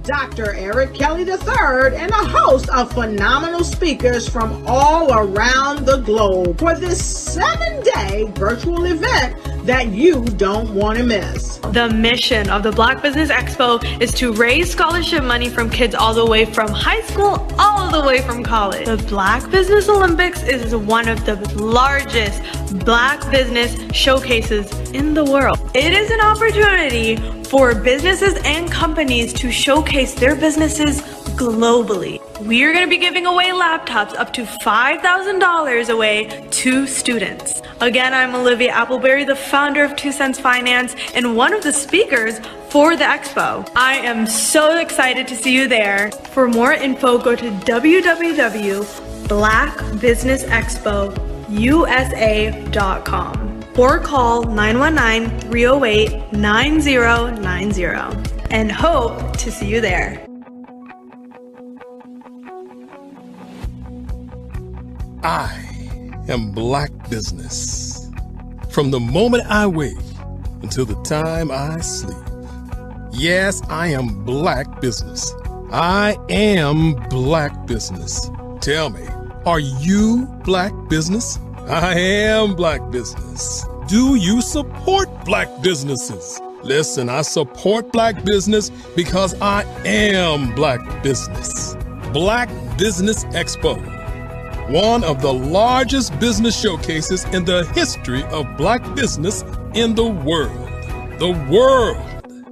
Dr. Eric Kelly III and a host of phenomenal speakers from all around the globe for this 7-day virtual event that you don't want to miss. The mission of the Black Business Expo is to raise scholarship money from kids all the way from high school all the way from college. The Black Business Olympics is one of the largest Black business showcases in the world. It is an opportunity for businesses and companies to showcase their businesses globally. We are going to be giving away laptops up to $5,000 away to students. Again, I'm Olivia Appleberry, the founder of 2 Cents Finance and one of the speakers for the expo. I am so excited to see you there. For more info, go to www.blackbusinessexpousa.com or call 919-308-9090 and hope to see you there. I am Black Business. From the moment I wake until the time I sleep. Yes, I am Black Business. I am Black Business. Tell me, are you Black Business? I am Black Business. Do you support Black businesses? Listen, I support Black business because I am Black Business. Black Business Expo, one of the largest business showcases in the history of Black business in the world. The world!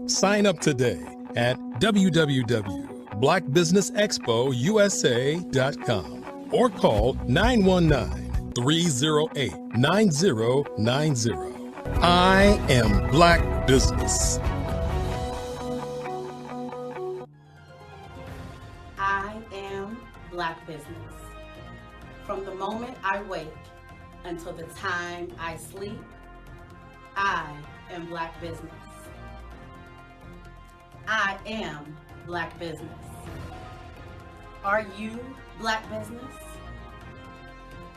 Sign up today at www.blackbusinessexpousa.com or call 919-308-9090. I am Black Business. I am Black Business. From the moment I wake until the time I sleep, I am Black Business. I am Black Business. Are you Black Business?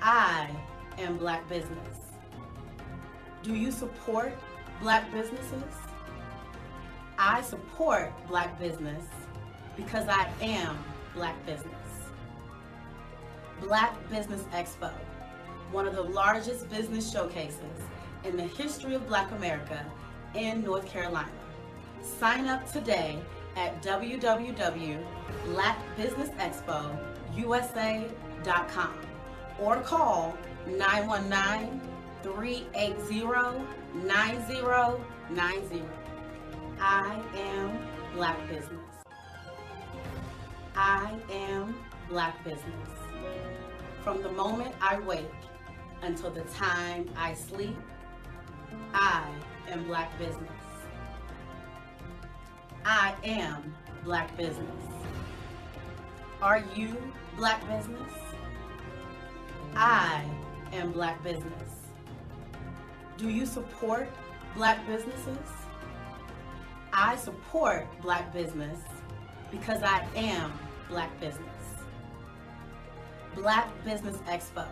I am Black Business. Do you support Black businesses? I support Black business because I am Black business. Black Business Expo, one of the largest business showcases in the history of Black America in North Carolina. Sign up today at www.blackbusinessexpousa.com or call 919-380-9090. I am Black Business. I am Black Business. From the moment I wake until the time I sleep, I am Black Business. I am Black Business. Are you Black Business? I am Black Business. Do you support Black businesses? I support Black business because I am Black business. Black Business Expo,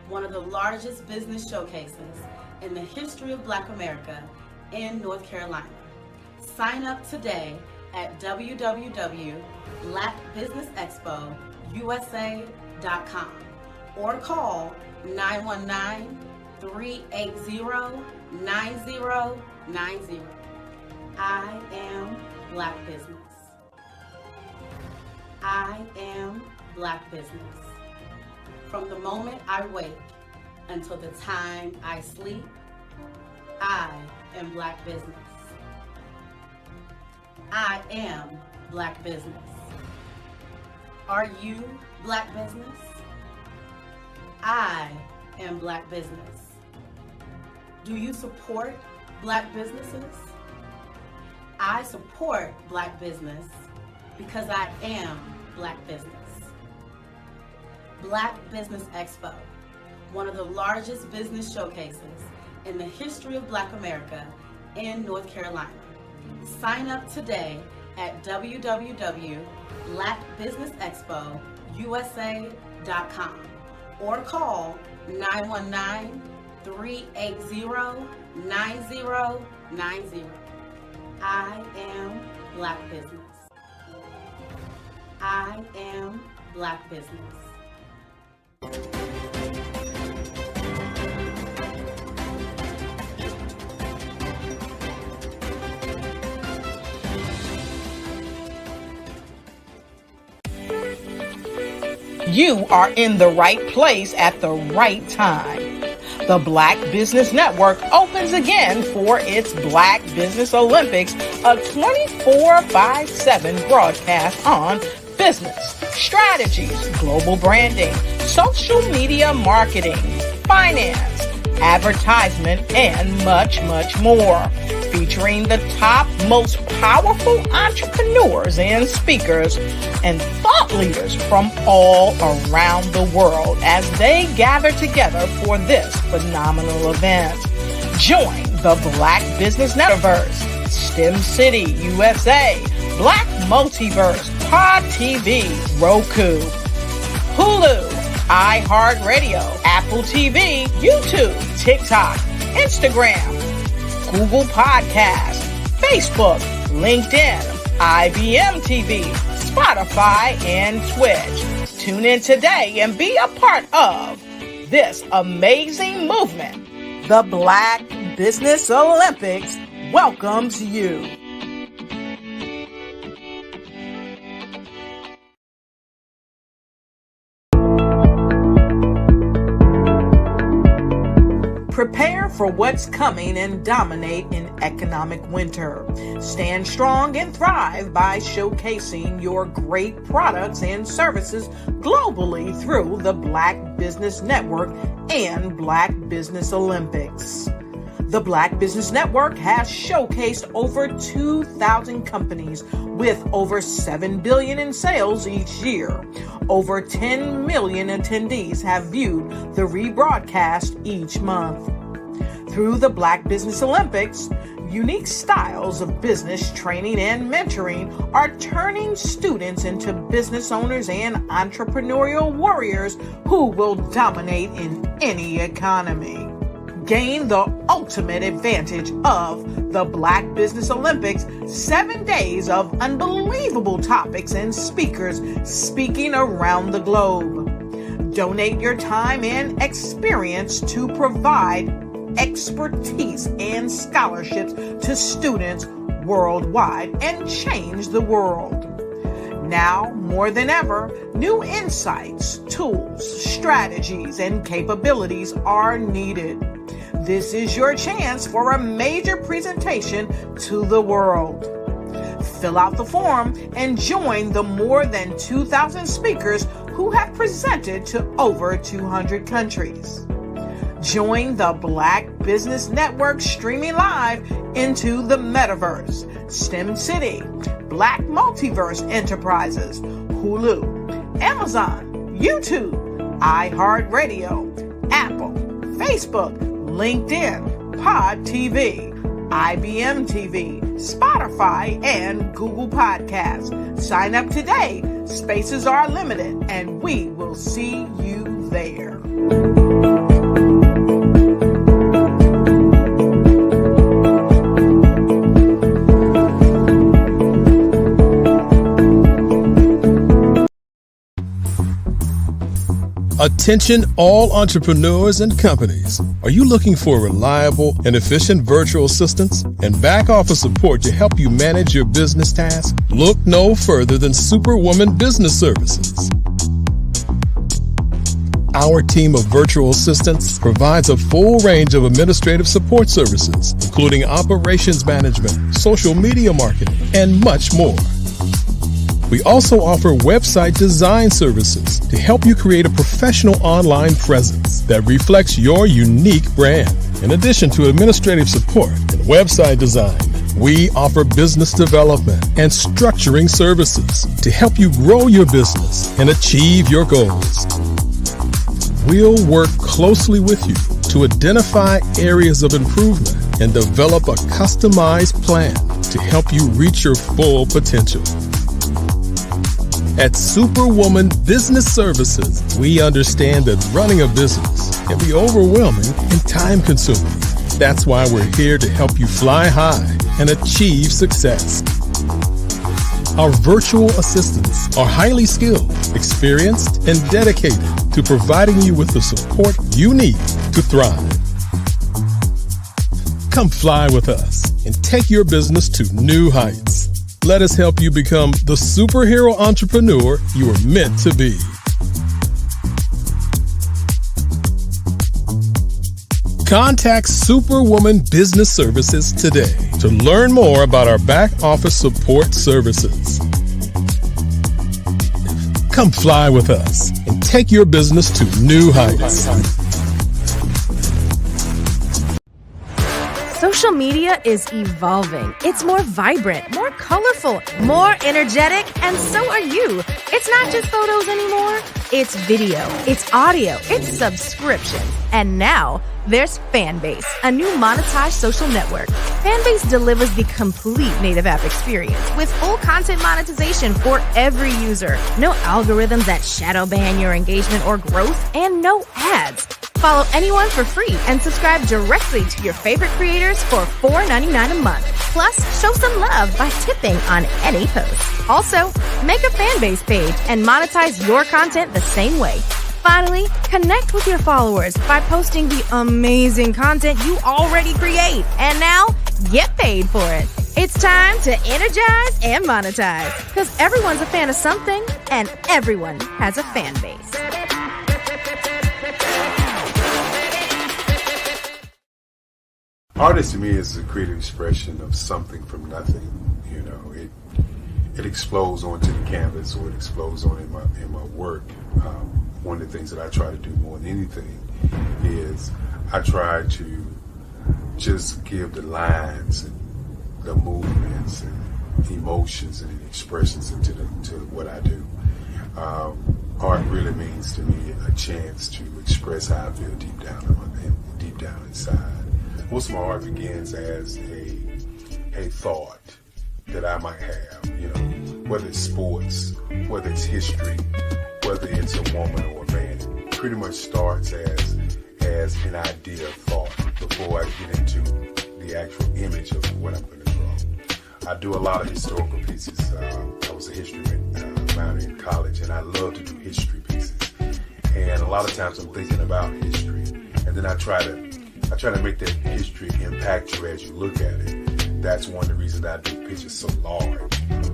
one of the largest business showcases in the history of Black America in North Carolina. Sign up today at www.blackbusinessexpousa.com or call 919-380-9090. I am Black Business. I am Black Business. From the moment I wake until the time I sleep, I am Black business. I am Black business. Are you Black business? I am Black business. Do you support Black businesses? I support Black business because I am Black business. Black Business Expo, one of the largest business showcases in the history of Black America in North Carolina. Sign up today at www.blackbusinessexpousa.com or call 919-380-9090. I am Black business. I am Black business. You are in the right place at the right time. The Black Business Network opens again for its Black Business Olympics, a 24/7 broadcast on business, strategies, global branding, social media marketing, finance, advertisement, and much, much more. Featuring the top, most powerful entrepreneurs and speakers and thought leaders from all around the world as they gather together for this phenomenal event. Join the Black Business Metaverse, STEM City USA, Black Multiverse, Pod TV, Roku, Hulu, iHeartRadio, Apple TV, YouTube, TikTok, Instagram, Google Podcasts, Facebook, LinkedIn, IBM TV, Spotify, and Twitch. Tune in today and be a part of this amazing movement. The Black Business Olympics welcomes you. Prepare for what's coming and dominate in economic winter. Stand strong and thrive by showcasing your great products and services globally through the Black Business Network and Black Business Olympics. The Black Business Network has showcased over 2,000 companies with over $7 billion in sales each year. Over 10 million attendees have viewed the rebroadcast each month. Through the Black Business Olympics, unique styles of business training and mentoring are turning students into business owners and entrepreneurial warriors who will dominate in any economy. Gain the ultimate advantage of the Black Business Olympics, 7 days of unbelievable topics and speakers speaking around the globe. Donate your time and experience to provide expertise and scholarships to students worldwide and change the world. Now, more than ever, new insights, tools, strategies, and capabilities are needed. This is your chance for a major presentation to the world. Fill out the form and join the more than 2,000 speakers who have presented to over 200 countries. Join the Black Business Network streaming live into the Metaverse, STEM City, Black Multiverse Enterprises, Hulu, Amazon, YouTube, iHeartRadio, Apple, Facebook, LinkedIn, Pod TV, IBM TV, Spotify, and Google Podcasts. Sign up today. Spaces are limited, and we will see you there. Attention all entrepreneurs and companies. Are you looking for reliable and efficient virtual assistants and back office support to help you manage your business tasks? Look no further than Superwoman Business Services. Our team of virtual assistants provides a full range of administrative support services, including operations management, social media marketing, and much more. We also offer website design services to help you create a professional online presence that reflects your unique brand. In addition to administrative support and website design, we offer business development and structuring services to help you grow your business and achieve your goals. We'll work closely with you to identify areas of improvement and develop a customized plan to help you reach your full potential. At Superwoman Business Services, we understand that running a business can be overwhelming and time-consuming. That's why we're here to help you fly high and achieve success. Our virtual assistants are highly skilled, experienced, and dedicated to providing you with the support you need to thrive. Come fly with us and take your business to new heights. Let us help you become the superhero entrepreneur you are meant to be. Contact Superwoman Business Services today to learn more about our back office support services. Come fly with us and take your business to new heights. Social media is evolving. It's more vibrant, more colorful, more energetic, and so are you. It's not just photos anymore. It's video, it's audio, it's subscription. And now there's Fanbase, a new monetized social network. Fanbase delivers the complete native app experience with full content monetization for every user. No algorithms that shadow ban your engagement or growth, and no ads. Follow anyone for free and subscribe directly to your favorite creators for $4.99 a month. Plus, show some love by tipping on any post. Also, make a Fanbase page and monetize your content the same way. Finally, connect with your followers by posting the amazing content you already create. And now, get paid for it. It's time to energize and monetize. Because everyone's a fan of something, and everyone has a fan base. Artist to me is a creative expression of something from nothing. You know, it explodes onto the canvas, or it explodes on in my work. One of the things that I try to do more than anything is I try to just give the lines and the movements and emotions and expressions into what I do. Art really means to me a chance to express how I feel deep down inside. Most of my art begins as a thought that I might have, you know, whether it's sports, whether it's history, whether it's a woman or a man. It pretty much starts as an idea of thought before I get into the actual image of what I'm going to draw. I do a lot of historical pieces. I was a history minor in college, and I love to do history pieces. And a lot of times I'm thinking about history, and then I try to make that history impact you as you look at it. That's one of the reasons I do pictures so large.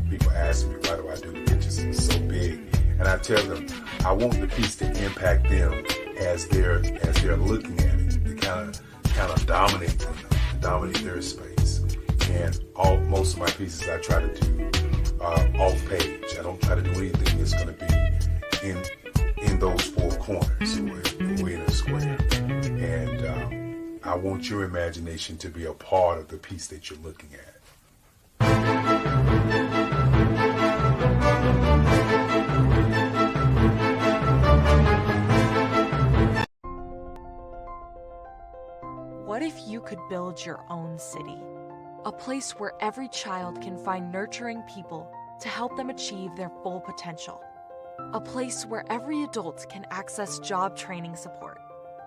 People ask me, why do I do pictures so big? And I tell them, I want the piece to impact them as they're looking at it. To kind of dominate them, dominate their space. And most of my pieces I try to do off page. I don't try to do anything that's going to be in those four corners or in a square. And I want your imagination to be a part of the piece that you're looking at. What if you could build your own city? A place where every child can find nurturing people to help them achieve their full potential. A place where every adult can access job training support.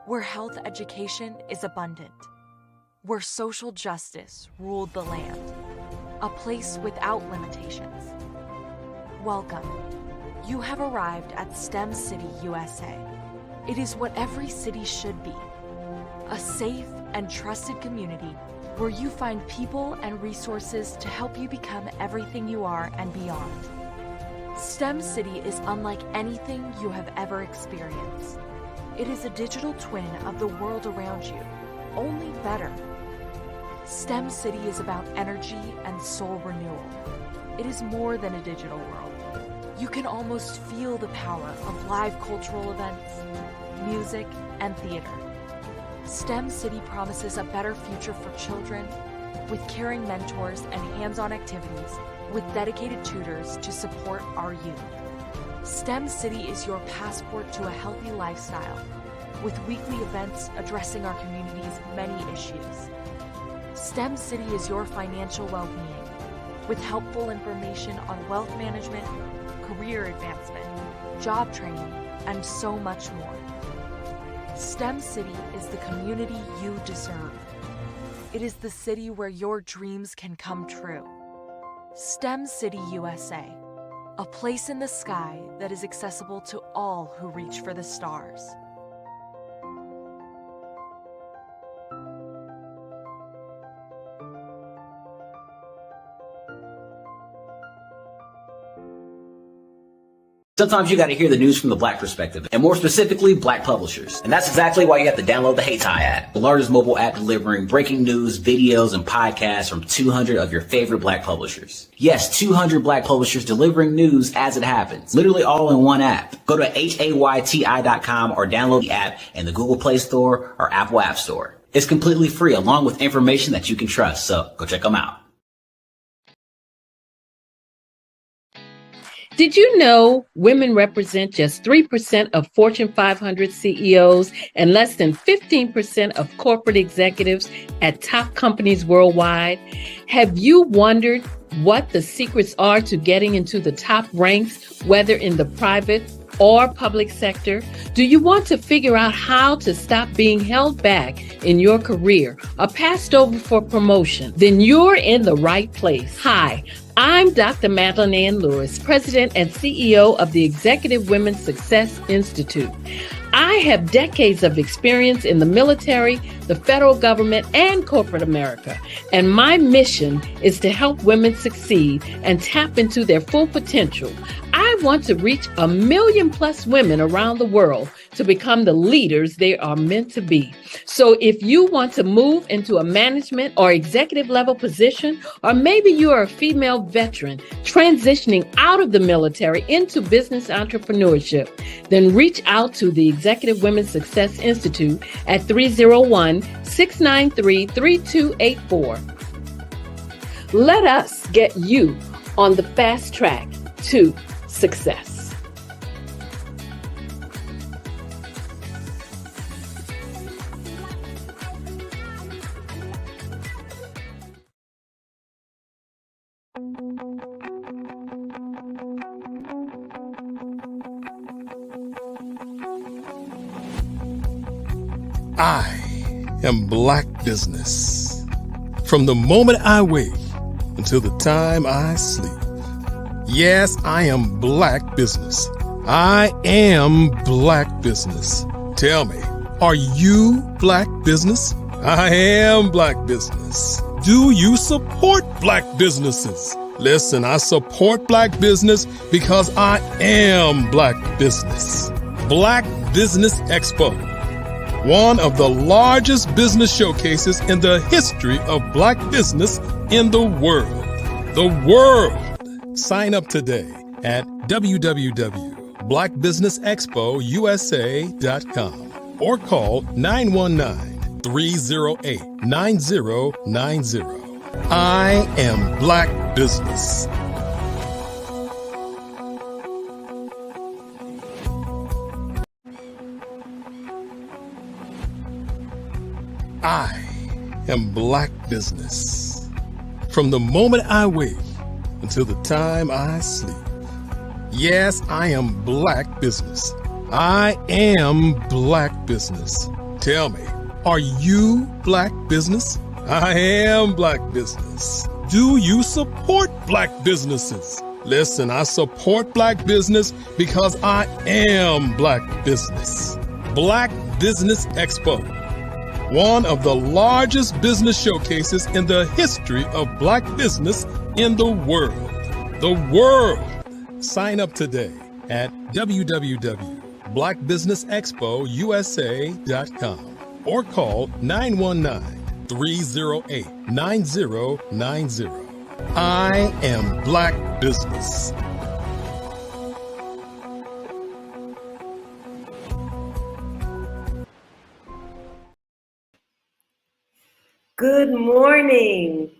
Where health education is abundant. Where social justice ruled the land. A place without limitations. Welcome. You have arrived at STEM City USA. It is what every city should be. A safe and trusted community where you find people and resources to help you become everything you are and beyond. STEM City is unlike anything you have ever experienced. It is a digital twin of the world around you, only better. STEM City is about energy and soul renewal. It is more than a digital world. You can almost feel the power of live cultural events, music, and theater. STEM City promises a better future for children with caring mentors and hands-on activities with dedicated tutors to support our youth. STEM City is your passport to a healthy lifestyle with weekly events addressing our community's many issues. STEM City is your financial well-being with helpful information on wealth management, career advancement, job training, and so much more. STEM City is the community you deserve. It is the city where your dreams can come true. STEM City USA, a place in the sky that is accessible to all who reach for the stars. Sometimes you got to hear the news from the Black perspective, and more specifically, Black publishers. And that's exactly why you have to download the HeyTie app, the largest mobile app delivering breaking news, videos, and podcasts from 200 of your favorite Black publishers. Yes, 200 Black publishers delivering news as it happens, literally all in one app. Go to HAYTI.com or download the app in the Google Play Store or Apple App Store. It's completely free, along with information that you can trust, so go check them out. Did you know women represent just 3% of Fortune 500 CEOs and less than 15% of corporate executives at top companies worldwide? Have you wondered what the secrets are to getting into the top ranks, whether in the private or public sector? Do you want to figure out how to stop being held back in your career or passed over for promotion? Then you're in the right place. Hi, I'm Dr. Madeline Ann Lewis, President and CEO of the Executive Women's Success Institute. I have decades of experience in the military, the federal government, and corporate America, and my mission is to help women succeed and tap into their full potential. I want to reach 1 million plus women around the world to become the leaders they are meant to be. So if you want to move into a management or executive level position, or maybe you are a female veteran transitioning out of the military into business entrepreneurship, then reach out to the Executive Women's Success Institute at 301-693-3284. Let us get you on the fast track to success. I am Black Business. From the moment I wake until the time I sleep. Yes, I am Black Business. I am Black Business. Tell me, are you Black Business? I am Black Business. Do you support Black businesses? Listen, I support Black business because I am Black Business. Black Business Expo, one of the largest business showcases in the history of Black business in the world. The world! Sign up today at www.blackbusinessexpousa.com or call 919-308-9090. I am Black Business. I am Black Business. From the moment I wake until the time I sleep. Yes, I am Black Business. I am Black Business. Tell me, are you Black Business? I am Black Business. Do you support Black businesses? Listen, I support Black business because I am Black Business. Black Business Expo, one of the largest business showcases in the history of Black business in the world. The world! Sign up today at www.blackbusinessexpousa.com blackbusinessexpousa.com or call 919-308-9090. I am Black Business. Good morning,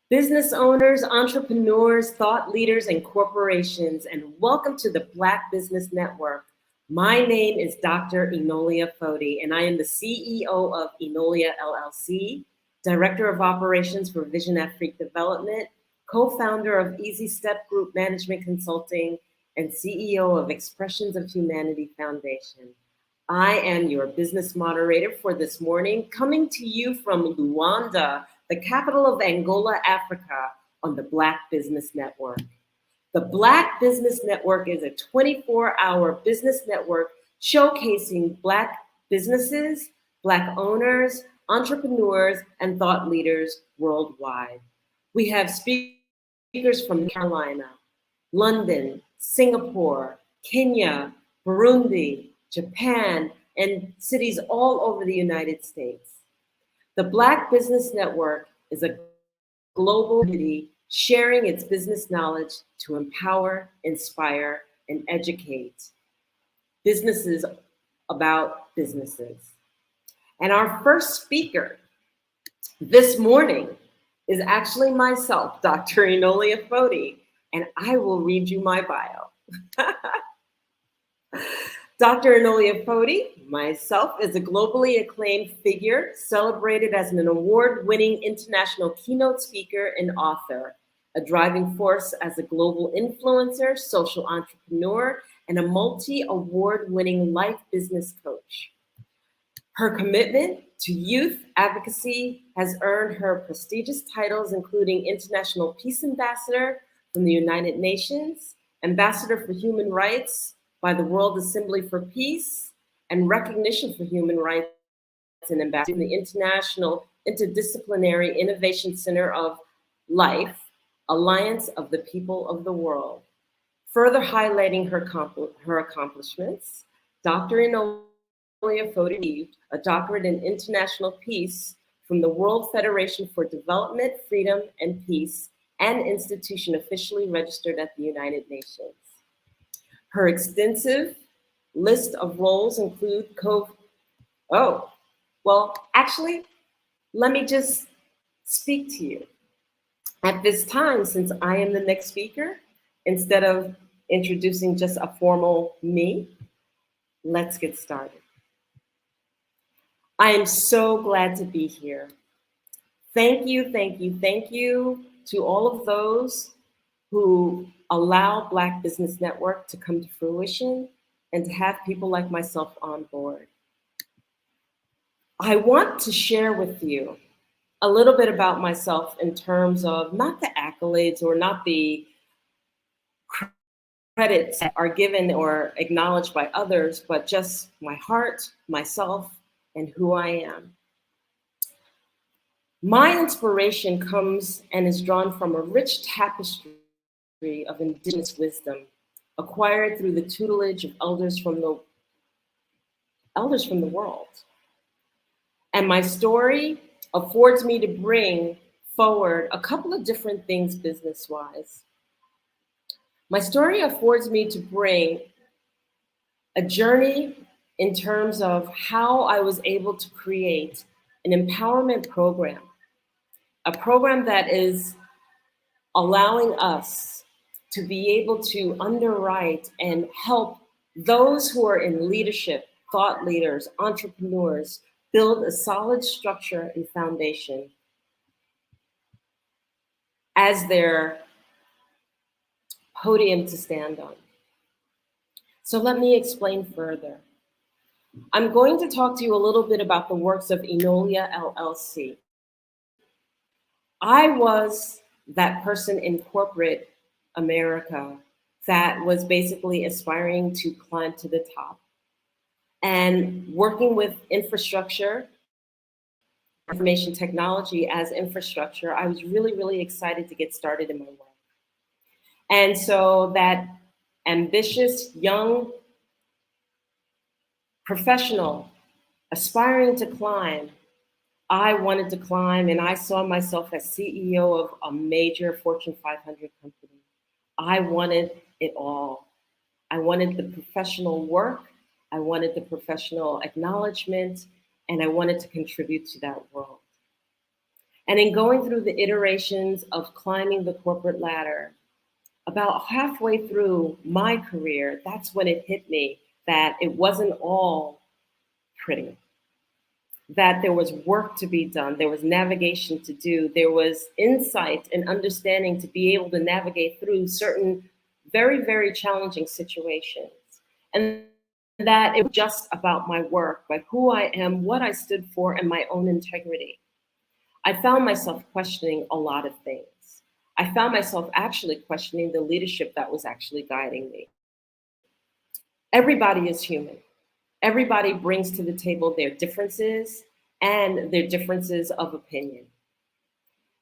business owners, entrepreneurs, thought leaders, and corporations, and welcome to the Black Business Network. My name is Dr. Enolia Foti, and I am the CEO of Enolia LLC, Director of Operations for Vision Afrique Development, co-founder of Easy Step Group Management Consulting, and CEO of Expressions of Humanity Foundation. I am your business moderator for this morning, coming to you from Luanda, the capital of Angola, Africa, on the Black Business Network. The Black Business Network is a 24-hour business network showcasing Black businesses, Black owners, entrepreneurs, and thought leaders worldwide. We have speakers from Carolina, London, Singapore, Kenya, Burundi, Japan, and cities all over the United States. The Black Business Network is a global community sharing its business knowledge to empower, inspire, and educate businesses about businesses. And our first speaker this morning is actually myself, Dr. Enolia Foti, and I will read you my bio. Dr. Enolia Foti, myself, is a globally acclaimed figure, celebrated as an award-winning international keynote speaker and author, a driving force as a global influencer, social entrepreneur, and a multi-award-winning life business coach. Her commitment to youth advocacy has earned her prestigious titles, including International Peace Ambassador from the United Nations, Ambassador for Human Rights by the World Assembly for Peace, and Recognition for Human Rights and Ambassador from the International Interdisciplinary Innovation Center of Life, Alliance of the People of the World. Further highlighting her accomplishments, Dr. Enolia Foti received a doctorate in international peace from the World Federation for Development, Freedom, and Peace, an institution officially registered at the United Nations. Her extensive list of roles include let me just speak to you. At this time, since I am the next speaker, instead of introducing just a formal me, let's get started. I am so glad to be here. Thank you, thank you, thank you to all of those who allow Black Business Network to come to fruition and to have people like myself on board. I want to share with you a little bit about myself in terms of not the accolades or not the credits that are given or acknowledged by others, but just my heart, myself, and who I am. My inspiration comes and is drawn from a rich tapestry of indigenous wisdom acquired through the tutelage of elders from the world. And my story affords me to bring forward a couple of different things business-wise. My story affords me to bring a journey in terms of how I was able to create an empowerment program, a program that is allowing us to be able to underwrite and help those who are in leadership, thought leaders, entrepreneurs, build a solid structure and foundation as their podium to stand on. So let me explain further. I'm going to talk to you a little bit about the works of Enolia LLC. I was that person in corporate America that was basically aspiring to climb to the top. And working with infrastructure, information technology as infrastructure, I was really, really excited to get started in my work. And so that ambitious young professional, aspiring to climb. I wanted to climb, and I saw myself as CEO of a major Fortune 500 company. I wanted it all. I wanted the professional work, I wanted the professional acknowledgement, and I wanted to contribute to that world. And in going through the iterations of climbing the corporate ladder, about halfway through my career, that's when it hit me that it wasn't all pretty, that there was work to be done, there was navigation to do, there was insight and understanding to be able to navigate through certain very, very challenging situations. And that it was just about my work, like who I am, what I stood for, and my own integrity. I found myself questioning a lot of things. I found myself actually questioning the leadership that was actually guiding me. Everybody is human. Everybody brings to the table their differences and their differences of opinion.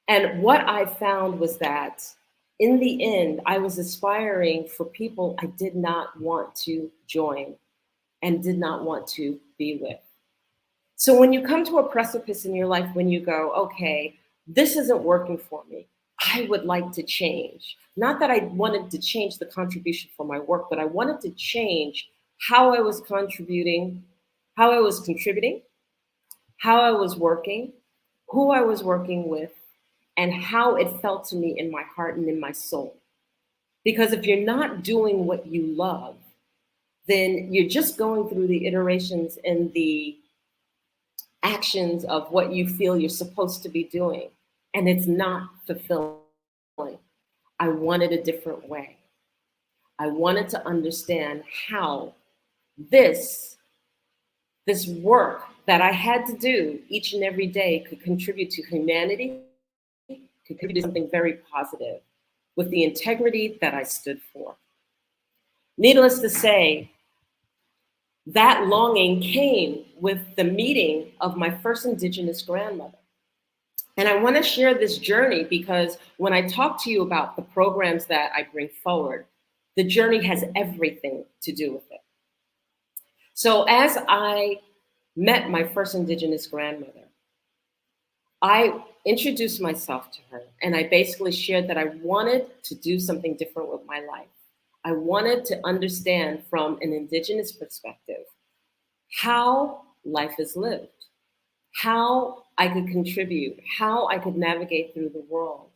And what I found was that in the end, I was aspiring for people I did not want to join and did not want to be with. So when you come to a precipice in your life, when you go, okay, this isn't working for me, I would like to change. Not that I wanted to change the contribution for my work, but I wanted to change how I was contributing, how I was contributing, how I was working, who I was working with, and how it felt to me in my heart and in my soul. Because if you're not doing what you love, then you're just going through the iterations and the actions of what you feel you're supposed to be doing, and it's not fulfilling. I wanted a different way. I wanted to understand how this work that I had to do each and every day could contribute to humanity, could contribute to something very positive with the integrity that I stood for. Needless to say, that longing came with the meeting of my first Indigenous grandmother. And I want to share this journey because when I talk to you about the programs that I bring forward, the journey has everything to do with it. So as I met my first Indigenous grandmother, I introduced myself to her and I basically shared that I wanted to do something different with my life. I wanted to understand from an Indigenous perspective how life is lived, how I could contribute, how I could navigate through the world.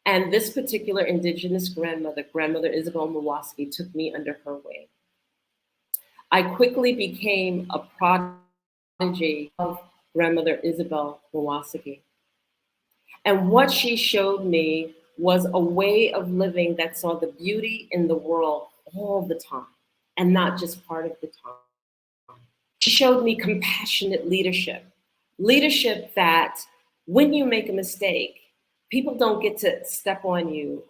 And this particular Indigenous grandmother, Grandmother Isabel Mawasaki, took me under her wing. I quickly became a prodigy of Grandmother Isabel Mawasaki. And what she showed me was a way of living that saw the beauty in the world all the time, and not just part of the time. She showed me compassionate leadership, leadership that when you make a mistake, people don't get to step on you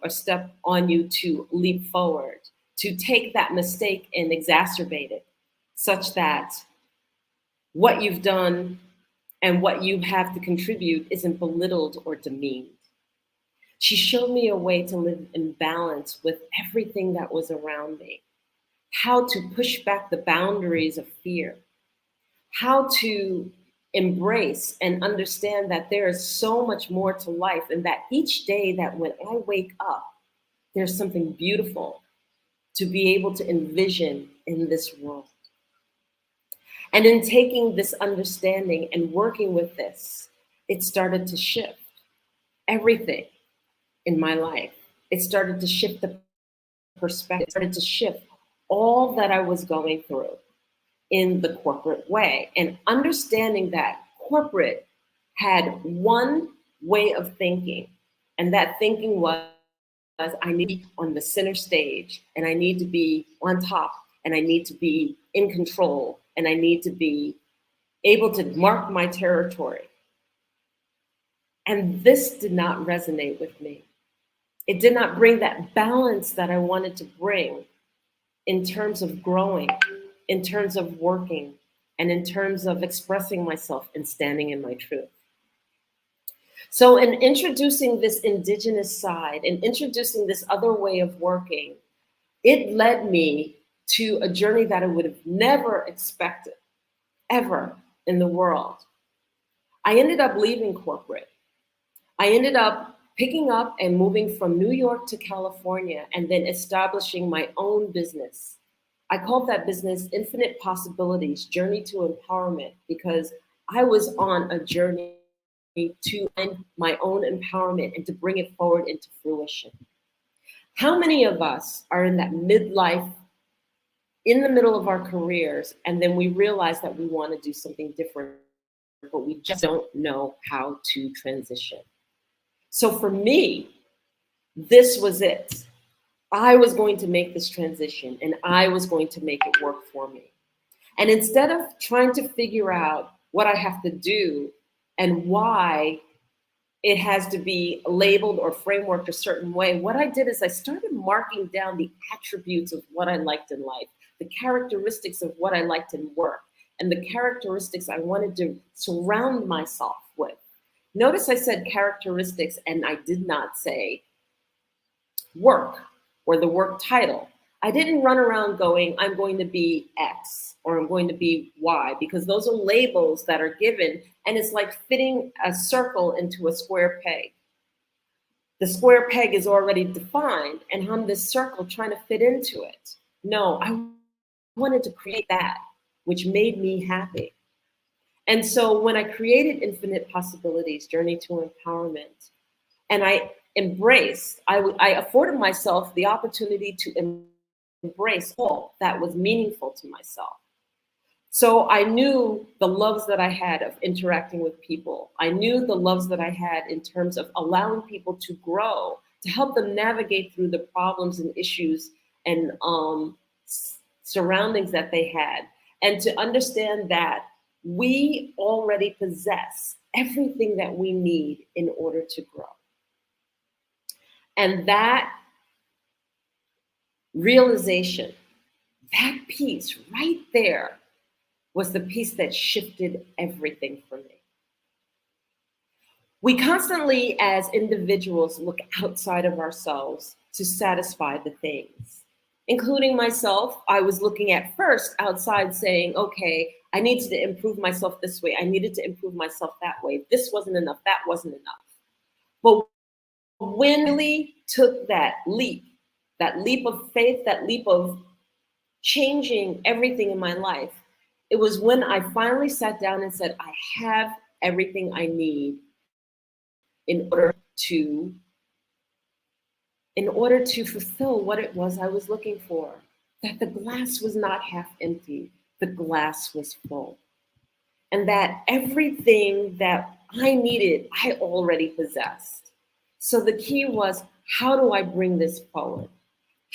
to leap forward, to take that mistake and exacerbate it, such that what you've done and what you have to contribute isn't belittled or demeaned. She showed me a way to live in balance with everything that was around me, how to push back the boundaries of fear, how to embrace and understand that there is so much more to life, and that each day that when I wake up, there's something beautiful to be able to envision in this world. And in taking this understanding and working with this, it started to shift everything in my life. It started to shift the perspective, it started to shift all that I was going through in the corporate way, and understanding that corporate had one way of thinking, and that thinking was I need to be on the center stage, and I need to be on top, and I need to be in control, and I need to be able to mark my territory. And this did not resonate with me. It did not bring that balance that I wanted to bring in terms of growing, in terms of working, and in terms of expressing myself and standing in my truth. So in introducing this Indigenous side and introducing this other way of working, it led me to a journey that I would have never expected, ever in the world. I ended up leaving corporate. I ended up picking up and moving from New York to California and then establishing my own business. I called that business Infinite Possibilities, Journey to Empowerment, because I was on a journey to find my own empowerment and to bring it forward into fruition. How many of us are in that midlife, in the middle of our careers, and then we realize that we want to do something different, but we just don't know how to transition? So for me, this was it. I was going to make this transition and I was going to make it work for me. And instead of trying to figure out what I have to do and why it has to be labeled or frameworked a certain way, what I did is I started marking down the attributes of what I liked in life, the characteristics of what I liked in work, and the characteristics I wanted to surround myself with. Notice I said characteristics and I did not say work or the work title. I didn't run around going, I'm going to be X or I'm going to be Y, because those are labels that are given, and it's like fitting a circle into a square peg. The square peg is already defined and I'm this circle trying to fit into it. No, I wanted to create that which made me happy. And so when I created Infinite Possibilities, Journey to Empowerment, and I embraced, I afforded myself the opportunity to embrace all that was meaningful to myself. So I knew the loves that I had of interacting with people. I knew the loves that I had in terms of allowing people to grow, to help them navigate through the problems and issues and surroundings that they had, and to understand that we already possess everything that we need in order to grow. And that realization, that piece right there, was the piece that shifted everything for me. We constantly, as individuals, look outside of ourselves to satisfy the things. Including myself, I was looking at first outside saying, okay, I needed to improve myself this way. I needed to improve myself that way. This wasn't enough, that wasn't enough. But when we took that leap of faith, that leap of changing everything in my life, it was when I finally sat down and said, I have everything I need in order to fulfill what it was I was looking for. That the glass was not half empty, the glass was full. And that everything that I needed, I already possessed. So the key was, how do I bring this forward?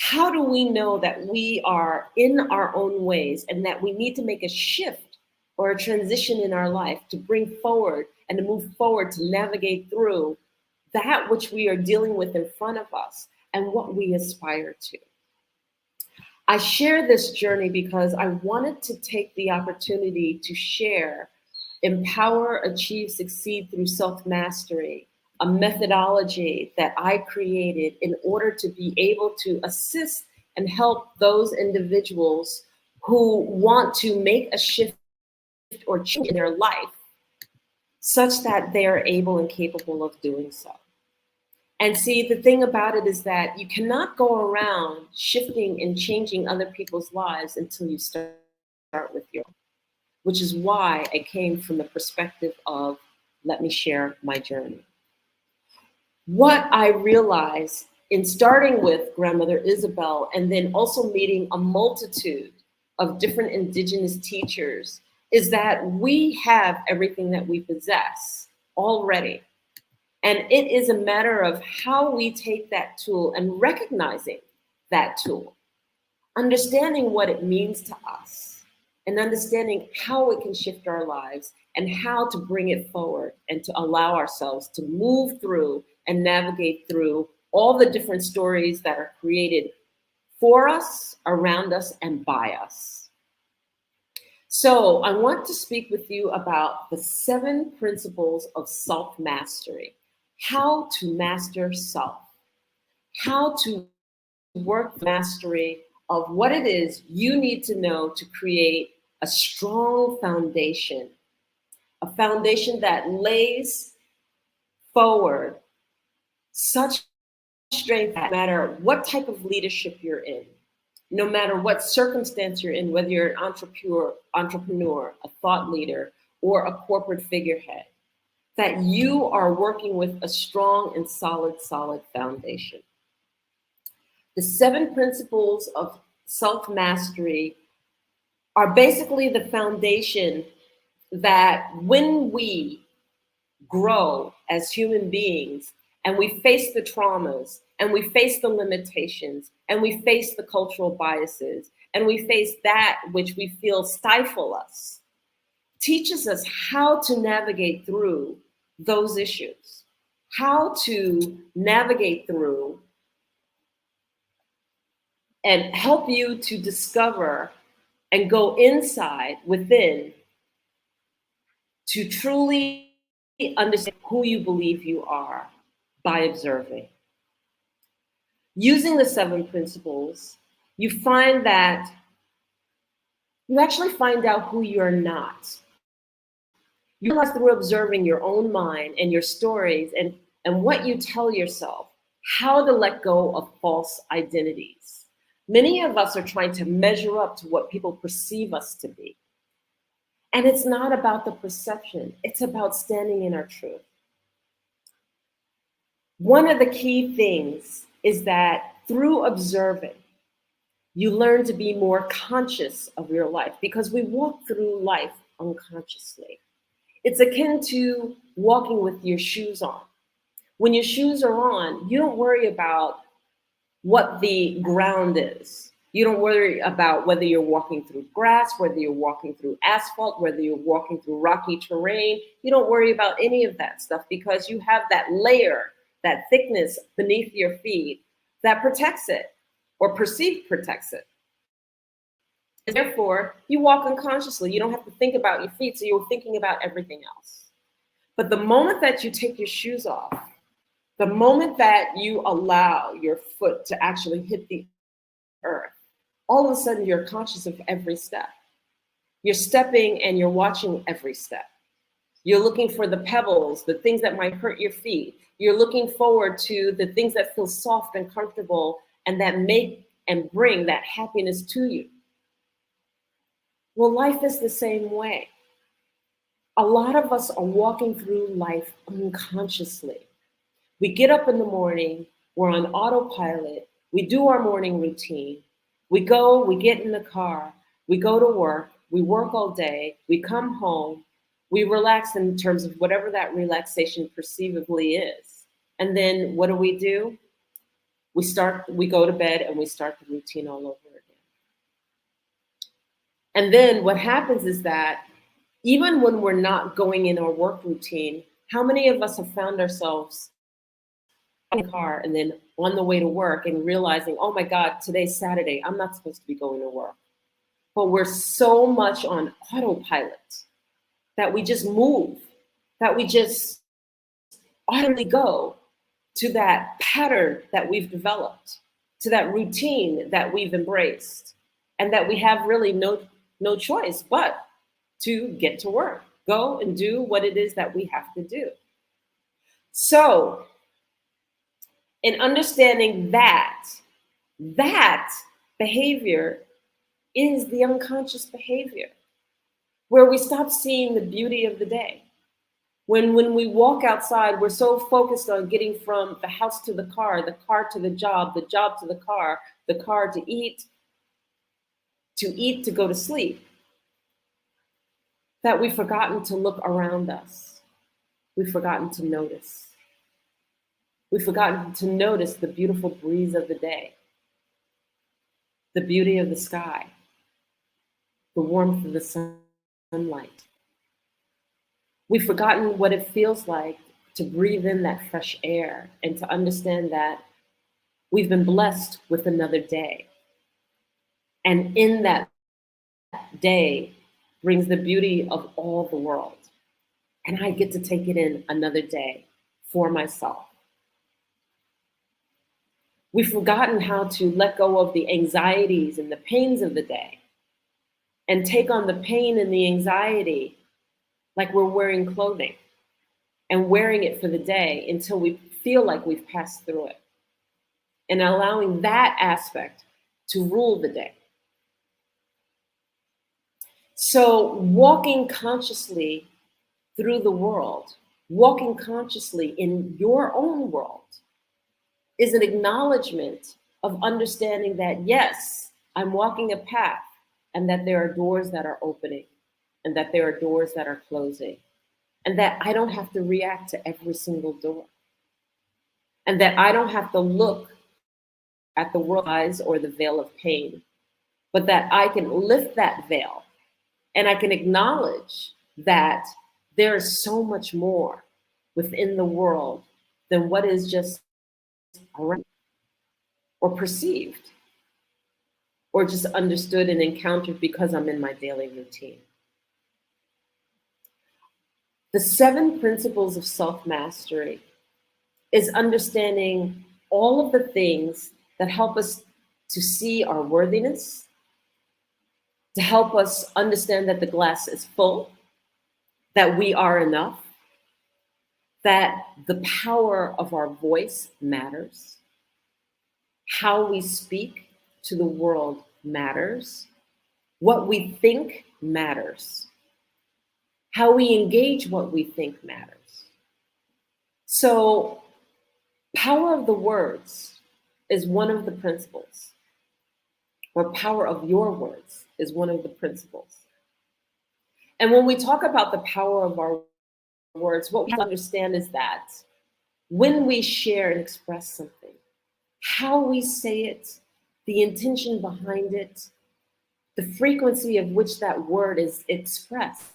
How do we know that we are in our own ways and that we need to make a shift or a transition in our life to bring forward and to move forward to navigate through that which we are dealing with in front of us and what we aspire to? I share this journey because I wanted to take the opportunity to share Empower, Achieve, Succeed through Self-Mastery, a methodology that I created in order to be able to assist and help those individuals who want to make a shift or change in their life such that they are able and capable of doing so. And see, the thing about it is that you cannot go around shifting and changing other people's lives until you start with your own, which is why I came from the perspective of, let me share my journey. What I realized in starting with Grandmother Isabel and then also meeting a multitude of different indigenous teachers is that we have everything that we possess already. And it is a matter of how we take that tool and recognizing that tool, understanding what it means to us, and understanding how it can shift our lives and how to bring it forward and to allow ourselves to move through and navigate through all the different stories that are created for us, around us, and by us. So I want to speak with you about the 7 principles of self-mastery. How to master self, how to work mastery of what it is you need to know to create a strong foundation, a foundation that lays forward such strength that no matter what type of leadership you're in, no matter what circumstance you're in, whether you're an entrepreneur, a thought leader, or a corporate figurehead, that you are working with a strong and solid foundation. The 7 principles of self-mastery are basically the foundation that when we grow as human beings and we face the traumas and we face the limitations and we face the cultural biases and we face that which we feel stifle us, teaches us how to navigate through those issues, how to navigate through and help you to discover and go inside within to truly understand who you believe you are by observing. Using the 7 principles, you find that you actually find out who you're not. You realize through observing your own mind and your stories and what you tell yourself, how to let go of false identities. Many of us are trying to measure up to what people perceive us to be. And it's not about the perception, it's about standing in our truth. One of the key things is that through observing, you learn to be more conscious of your life because we walk through life unconsciously. It's akin to walking with your shoes on. When your shoes are on, you don't worry about what the ground is. You don't worry about whether you're walking through grass, whether you're walking through asphalt, whether you're walking through rocky terrain. You don't worry about any of that stuff because you have that layer, that thickness beneath your feet that protects it or perceived protects it. And therefore, you walk unconsciously. You don't have to think about your feet, so you're thinking about everything else. But the moment that you take your shoes off, the moment that you allow your foot to actually hit the earth, all of a sudden you're conscious of every step. You're stepping and you're watching every step. You're looking for the pebbles, the things that might hurt your feet. You're looking forward to the things that feel soft and comfortable and that make and bring that happiness to you. Well, life is the same way. A lot of us are walking through life unconsciously. We get up in the morning, we're on autopilot, we do our morning routine, we get in the car, we go to work, we work all day, we come home, we relax in terms of whatever that relaxation perceivably is. And then what do? We go to bed and we start the routine all over again. And then what happens is that even when we're not going in our work routine, how many of us have found ourselves in the car and then on the way to work and realizing, oh my God, today's Saturday, I'm not supposed to be going to work. But we're so much on autopilot that we just move, that we just automatically go to that pattern that we've developed, to that routine that we've embraced, and that we have really no choice but to get to work, go and do what it is that we have to do. So in understanding that behavior is the unconscious behavior, where we stop seeing the beauty of the day. When we walk outside, we're so focused on getting from the house to the car to the job to the car to eat, to go to sleep, that we've forgotten to look around us. We've forgotten to notice. We've forgotten to notice the beautiful breeze of the day, the beauty of the sky, the warmth of the sunlight. We've forgotten what it feels like to breathe in that fresh air and to understand that we've been blessed with another day. And in that day brings the beauty of all the world. And I get to take it in another day for myself. We've forgotten how to let go of the anxieties and the pains of the day and take on the pain and the anxiety like we're wearing clothing and wearing it for the day until we feel like we've passed through it, and allowing that aspect to rule the day. So walking consciously through the world, walking consciously in your own world, is an acknowledgement of understanding that, yes, I'm walking a path, and that there are doors that are opening, and that there are doors that are closing, and that I don't have to react to every single door, and that I don't have to look at the world's eyes or the veil of pain, but that I can lift that veil and I can acknowledge that there is so much more within the world than what is just around or perceived or just understood and encountered because I'm in my daily routine. The 7 principles of self-mastery is understanding all of the things that help us to see our worthiness, to help us understand that the glass is full, that we are enough, that the power of our voice matters, how we speak to the world matters, what we think matters, how we engage what we think matters. So, power of the words is one of the principles, or power of your words is one of the principles. And when we talk about the power of our words, what we have to understand is that when we share and express something, how we say it, the intention behind it, the frequency of which that word is expressed,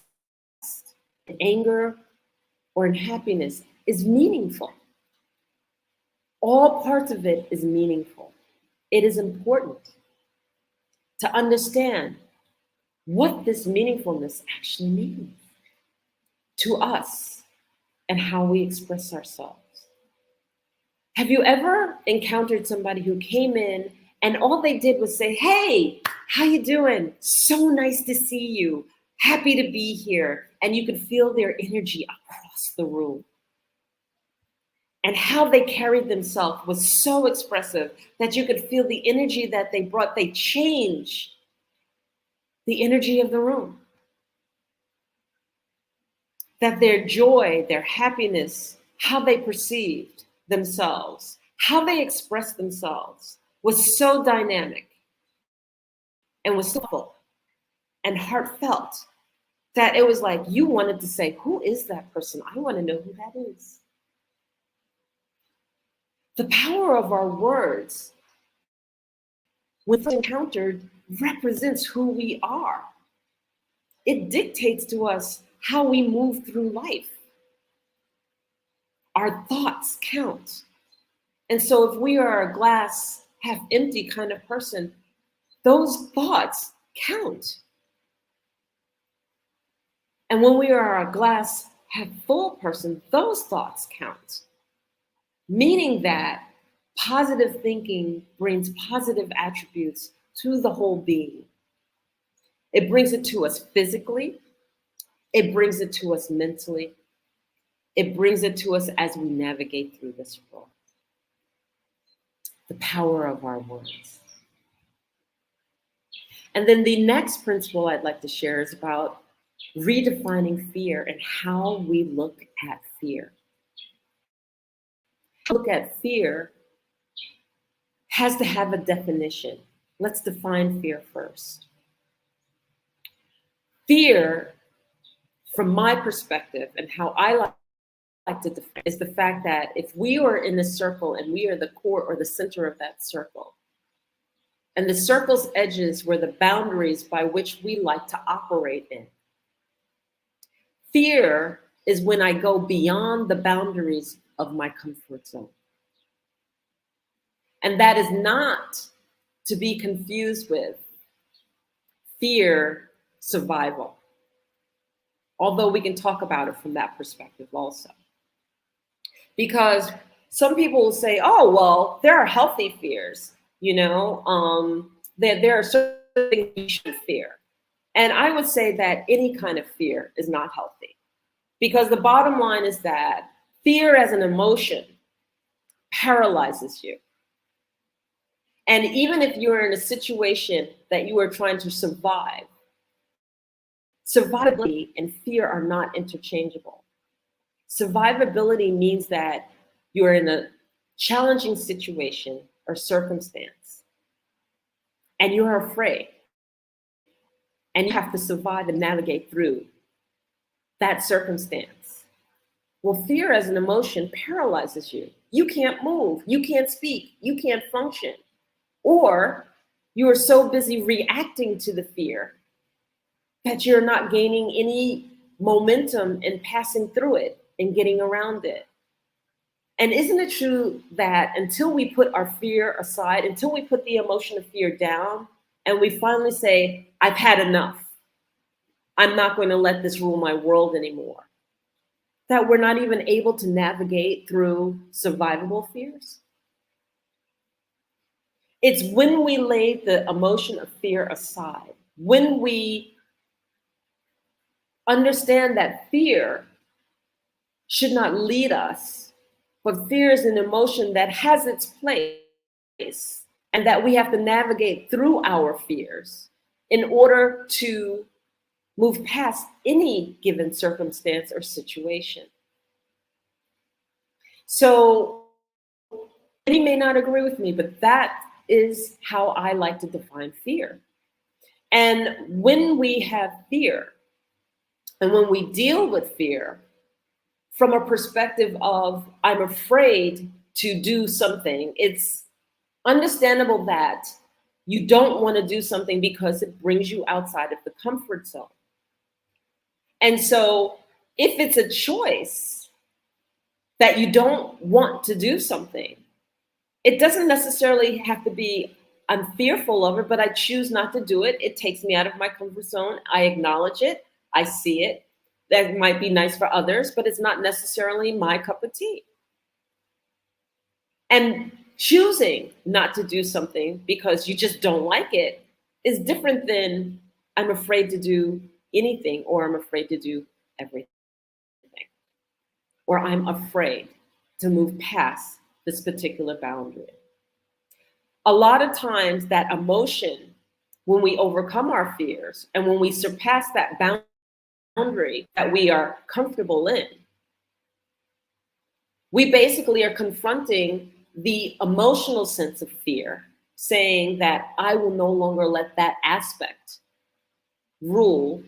in anger or in happiness, is meaningful. All parts of it is meaningful. It is important to understand what this meaningfulness actually means to us and how we express ourselves. Have you ever encountered somebody who came in and all they did was say, "Hey, how you doing? So nice to see you. Happy to be here." And you could feel their energy across the room. And how they carried themselves was so expressive that you could feel the energy that they brought. They changed the energy of the room. That their joy, their happiness, how they perceived themselves, how they expressed themselves was so dynamic and was so full and heartfelt that it was like you wanted to say, "Who is that person? I want to know who that is." The power of our words, when encountered, represents who we are. It dictates to us how we move through life. Our thoughts count. And so if we are a glass half empty kind of person, those thoughts count. And when we are a glass half full person, those thoughts count. Meaning that positive thinking brings positive attributes to the whole being. It brings it to us physically. It brings it to us mentally. It brings it to us as we navigate through this world. The power of our words. And then the next principle I'd like to share is about redefining fear and how we look at fear. Look at fear has to have a definition. Let's define fear first. Fear, from my perspective and how I like to define, is the fact that if we are in a circle and we are the core or the center of that circle, and the circle's edges were the boundaries by which we like to operate in. Fear is when I go beyond the boundaries of my comfort zone. And that is not to be confused with fear survival, although we can talk about it from that perspective also. Because some people will say, oh, well, there are healthy fears, that there are certain things you should fear. And I would say that any kind of fear is not healthy, because the bottom line is that fear as an emotion paralyzes you. And even if you're in a situation that you are trying to survive, survivability and fear are not interchangeable. Survivability means that you're in a challenging situation or circumstance, and you're afraid, and you have to survive and navigate through that circumstance. Well, fear as an emotion paralyzes you. You can't move, you can't speak, you can't function. Or you are so busy reacting to the fear that you're not gaining any momentum in passing through it and getting around it. And isn't it true that until we put our fear aside, until we put the emotion of fear down, and we finally say, I've had enough, I'm not going to let this rule my world anymore, that we're not even able to navigate through survivable fears? It's when we lay the emotion of fear aside, when we understand that fear should not lead us, but fear is an emotion that has its place, and that we have to navigate through our fears in order to move past any given circumstance or situation. So many may not agree with me, but that is how I like to define fear. And when we have fear, and when we deal with fear from a perspective of, I'm afraid to do something, it's understandable that you don't want to do something because it brings you outside of the comfort zone. And so if it's a choice that you don't want to do something, it doesn't necessarily have to be, I'm fearful of it, but I choose not to do it. It takes me out of my comfort zone. I acknowledge it. I see it. That might be nice for others, but it's not necessarily my cup of tea. And choosing not to do something because you just don't like it is different than I'm afraid to do anything, or I'm afraid to do everything, or I'm afraid to move past this particular boundary. A lot of times that emotion, when we overcome our fears and when we surpass that boundary that we are comfortable in, we basically are confronting the emotional sense of fear, saying that I will no longer let that aspect rule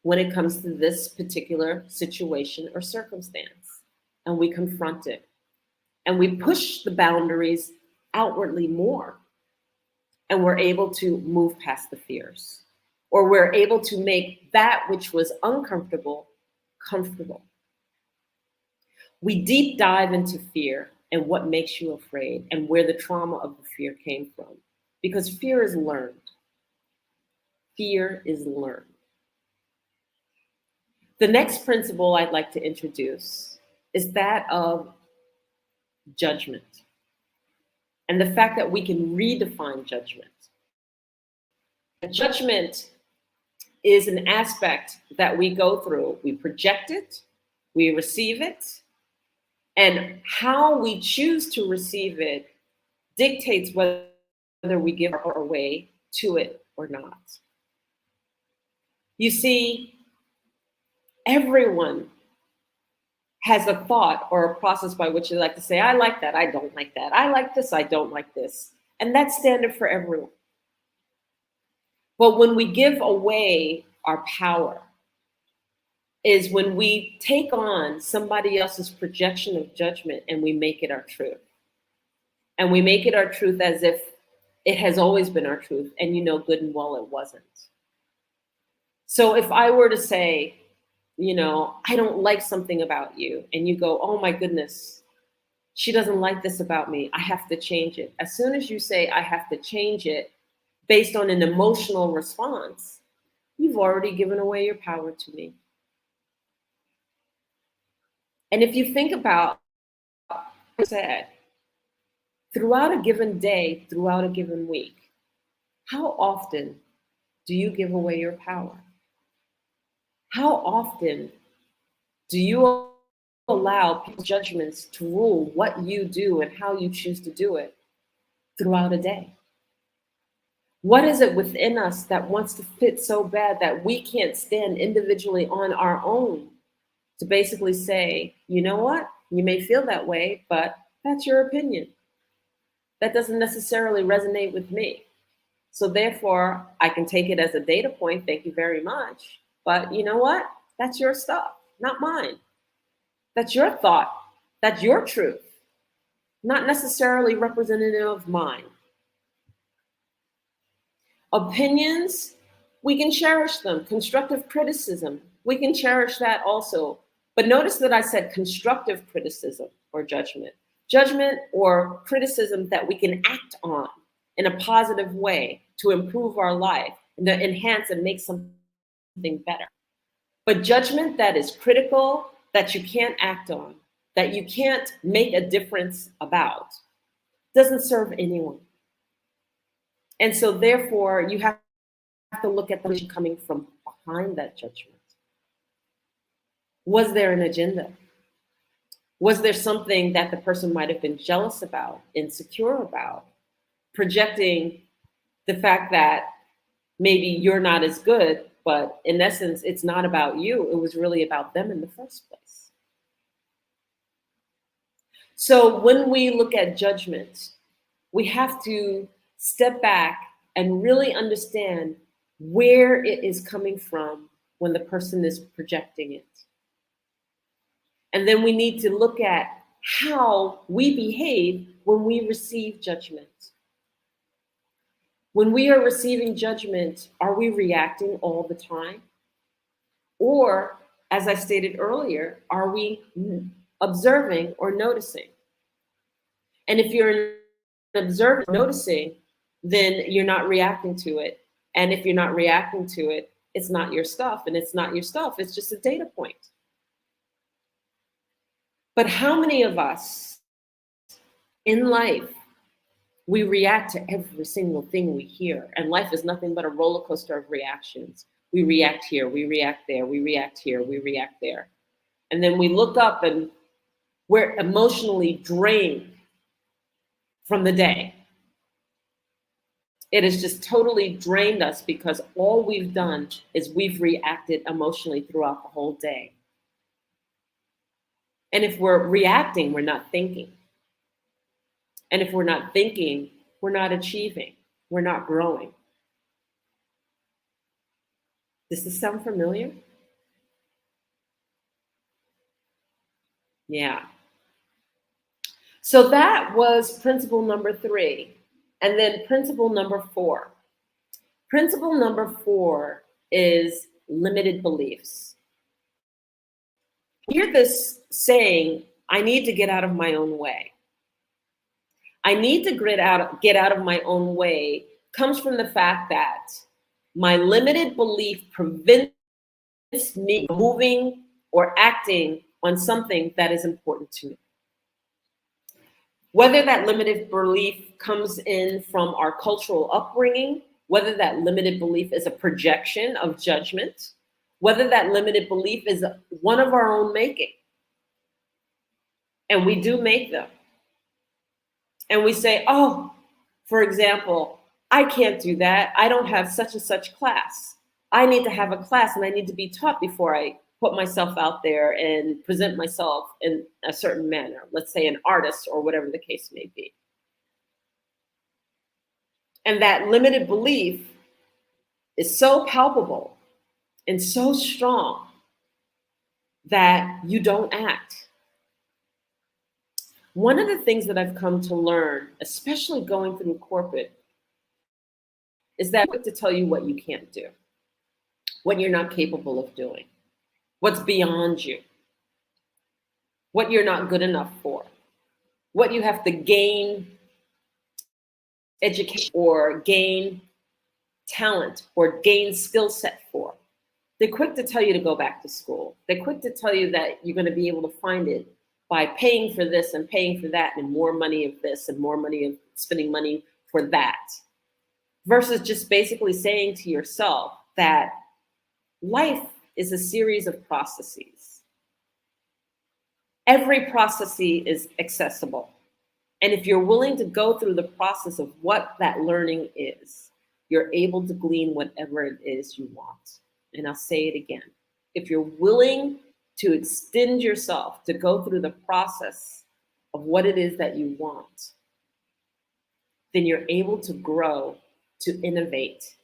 when it comes to this particular situation or circumstance. And we confront it. And we push the boundaries outwardly more. And we're able to move past the fears. Or we're able to make that which was uncomfortable, comfortable. We deep dive into fear and what makes you afraid and where the trauma of the fear came from. Because fear is learned. Fear is learned. The next principle I'd like to introduce is that of judgment, and the fact that we can redefine judgment. Judgment is an aspect that we go through. We project it, we receive it, and how we choose to receive it dictates whether we give our way to it or not. You see, everyone has a thought or a process by which they like to say, I like that, I don't like that. I like this, I don't like this. And that's standard for everyone. But when we give away our power is when we take on somebody else's projection of judgment and we make it our truth. And we make it our truth as if it has always been our truth, and you know good and well it wasn't. So if I were to say, I don't like something about you, and you go, oh my goodness, she doesn't like this about me, I have to change it. As soon as you say, I have to change it based on an emotional response, you've already given away your power to me. And if you think about said, throughout a given day, throughout a given week, how often do you give away your power? How often do you allow people's judgments to rule what you do and how you choose to do it throughout a day? What is it within us that wants to fit so bad that we can't stand individually on our own to basically say, you know what, you may feel that way, but that's your opinion. That doesn't necessarily resonate with me. So therefore, I can take it as a data point, thank you very much. But you know what? That's your stuff, not mine. That's your thought. That's your truth, not necessarily representative of mine. Opinions, we can cherish them. Constructive criticism, we can cherish that also. But notice that I said constructive criticism or judgment. Judgment or criticism that we can act on in a positive way to improve our life and to enhance and make something better. But judgment that is critical, that you can't act on, that you can't make a difference about, doesn't serve anyone. And so therefore, you have to look at the vision coming from behind that judgment. Was there an agenda? Was there something that the person might have been jealous about, insecure about, projecting the fact that maybe you're not as good, but in essence, it's not about you. It was really about them in the first place. So when we look at judgment, we have to step back and really understand where it is coming from when the person is projecting it. And then we need to look at how we behave when we receive judgment. When we are receiving judgment, are we reacting all the time? Or, as I stated earlier, are we observing or noticing? And if you're observing, noticing, then you're not reacting to it. And if you're not reacting to it, it's not your stuff. And it's not your stuff. It's just a data point. But how many of us in life, we react to every single thing we hear? And life is nothing but a roller coaster of reactions. We react here, we react there, we react here, we react there. And then we look up and we're emotionally drained from the day. It has just totally drained us because all we've done is we've reacted emotionally throughout the whole day. And if we're reacting, we're not thinking. And if we're not thinking, we're not achieving. We're not growing. Does this sound familiar? Yeah. So that was principle number 3. And then principle number 4. Principle number 4 is limited beliefs. You hear this saying, I need to get out of my own way. I need to get out of my own way comes from the fact that my limited belief prevents me from moving or acting on something that is important to me. Whether that limited belief comes in from our cultural upbringing, whether that limited belief is a projection of judgment, whether that limited belief is one of our own making. And we do make them. And we say, oh, for example, I can't do that. I don't have such and such class. I need to have a class and I need to be taught before I put myself out there and present myself in a certain manner. Let's say an artist or whatever the case may be. And that limited belief is so palpable and so strong that you don't act. One of the things that I've come to learn, especially going through corporate, is that I'm quick to tell you what you can't do, what you're not capable of doing, what's beyond you, what you're not good enough for, what you have to gain education or gain talent or gain skill set for. They're quick to tell you to go back to school. They're quick to tell you that you're going to be able to find it by paying for this and paying for that and more money of this and more money of spending money for that, versus just basically saying to yourself that life is a series of processes. Every process is accessible. And if you're willing to go through the process of what that learning is, you're able to glean whatever it is you want. And I'll say it again. If you're willing to extend yourself to go through the process of what it is that you want, then you're able to grow, to innovate,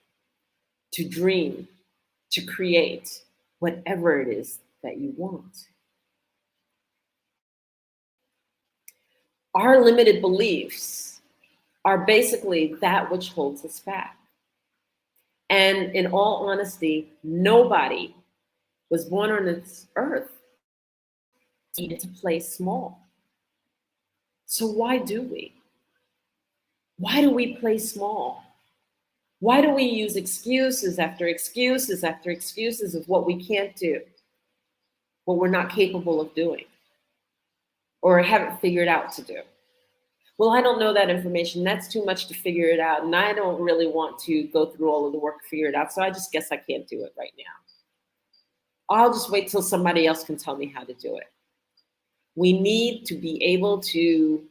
to dream, to create whatever it is that you want. Our limited beliefs are basically that which holds us back. And in all honesty, nobody was born on this earth to play small. So why do we? Why do we play small? Why do we use excuses after excuses after excuses of what we can't do, what we're not capable of doing, or haven't figured out to do? Well, I don't know that information. That's too much to figure it out. And I don't really want to go through all of the work to figure it out. So I just guess I can't do it right now. I'll just wait till somebody else can tell me how to do it. We need to be able to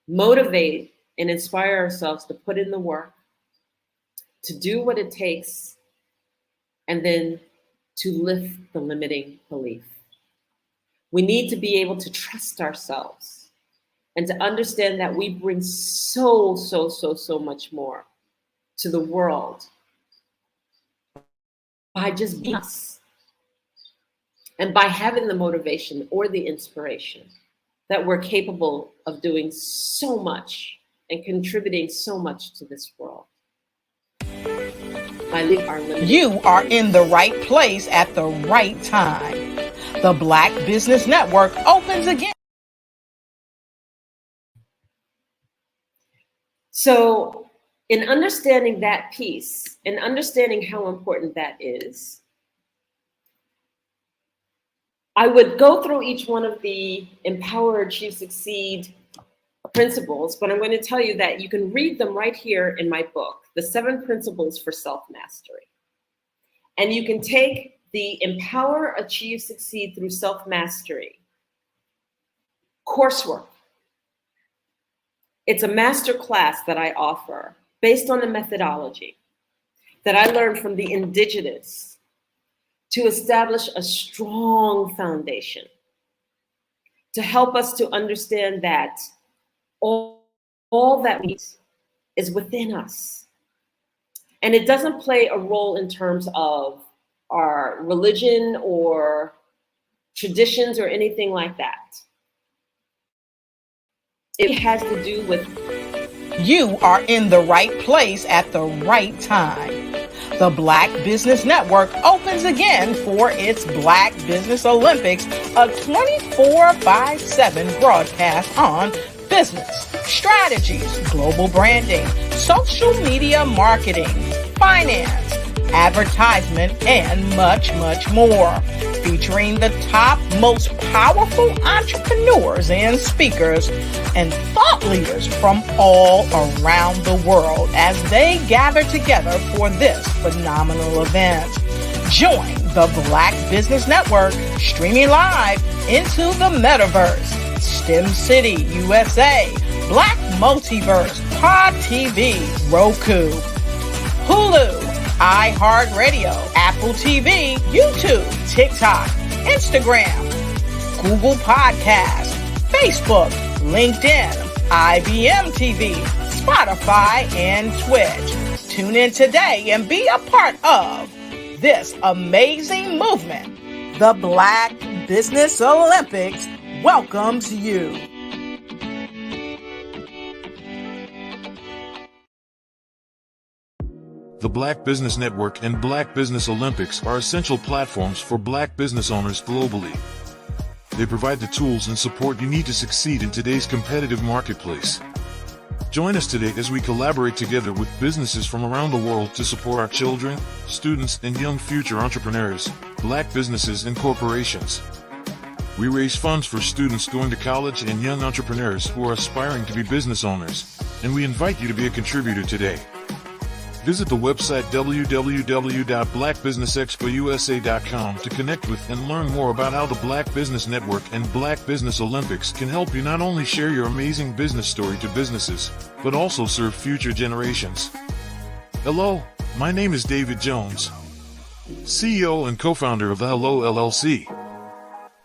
motivate and inspire ourselves to put in the work, to do what it takes, and then to lift the limiting belief. We need to be able to trust ourselves and to understand that we bring so much more to the world by just being us and by having the motivation or the inspiration that we're capable of doing so much and contributing so much to this world. You are in the right place at the right time. The Black Business Network opens again. So in understanding that piece and understanding how important that is, I would go through each one of the Empower, Achieve, Succeed principles, but I'm going to tell you that you can read them right here in my book, The 7 Principles for Self-Mastery. And you can take the Empower, Achieve, Succeed through Self-Mastery coursework. It's a master class that I offer based on a methodology that I learned from the indigenous to establish a strong foundation, to help us to understand that all that we need is within us. And it doesn't play a role in terms of our religion or traditions or anything like that. It has to do with you are in the right place at the right time. The Black Business Network opens again for its Black Business Olympics, a 24/7 broadcast on business, strategies, global branding, social media marketing, finance, advertisement, and much more, featuring the top, most powerful entrepreneurs and speakers and thought leaders from all around the world as they gather together for this phenomenal event. Join the Black Business Network streaming live into the metaverse, STEM City USA, Black Multiverse, Pod TV, Roku, Hulu, iHeartRadio, Apple TV, YouTube, TikTok, Instagram, Google Podcasts, Facebook, LinkedIn, IBM TV, Spotify, and Twitch. Tune in today and be a part of this amazing movement. The Black Business Olympics welcomes you. The Black Business Network and Black Business Olympics are essential platforms for Black business owners globally. They provide the tools and support you need to succeed in today's competitive marketplace. Join us today as we collaborate together with businesses from around the world to support our children, students, and young future entrepreneurs, Black businesses and corporations. We raise funds for students going to college and young entrepreneurs who are aspiring to be business owners, and we invite you to be a contributor today. Visit the website www.blackbusinessexpousa.com to connect with and learn more about how the Black Business Network and Black Business Olympics can help you not only share your amazing business story to businesses, but also serve future generations. Hello, my name is David Jones, CEO and co-founder of the Hello LLC,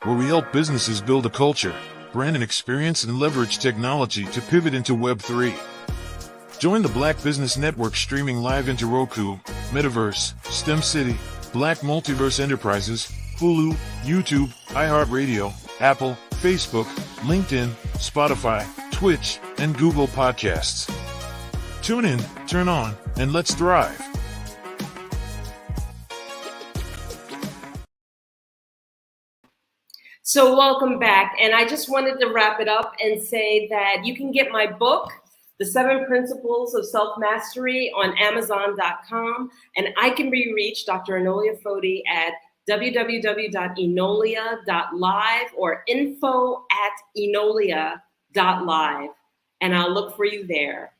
where we help businesses build a culture, brand and experience, and leverage technology to pivot into Web3. Join the Black Business Network streaming live into Roku, Metaverse, STEM City, Black Multiverse Enterprises, Hulu, YouTube, iHeartRadio, Apple, Facebook, LinkedIn, Spotify, Twitch, and Google Podcasts. Tune in, turn on, and let's thrive. So welcome back. And I just wanted to wrap it up and say that you can get my book, The 7 Principles of Self-Mastery, on Amazon.com. And I can be reached, Dr. Enolia Foti, at www.enolia.live or info@enolia.live. And I'll look for you there.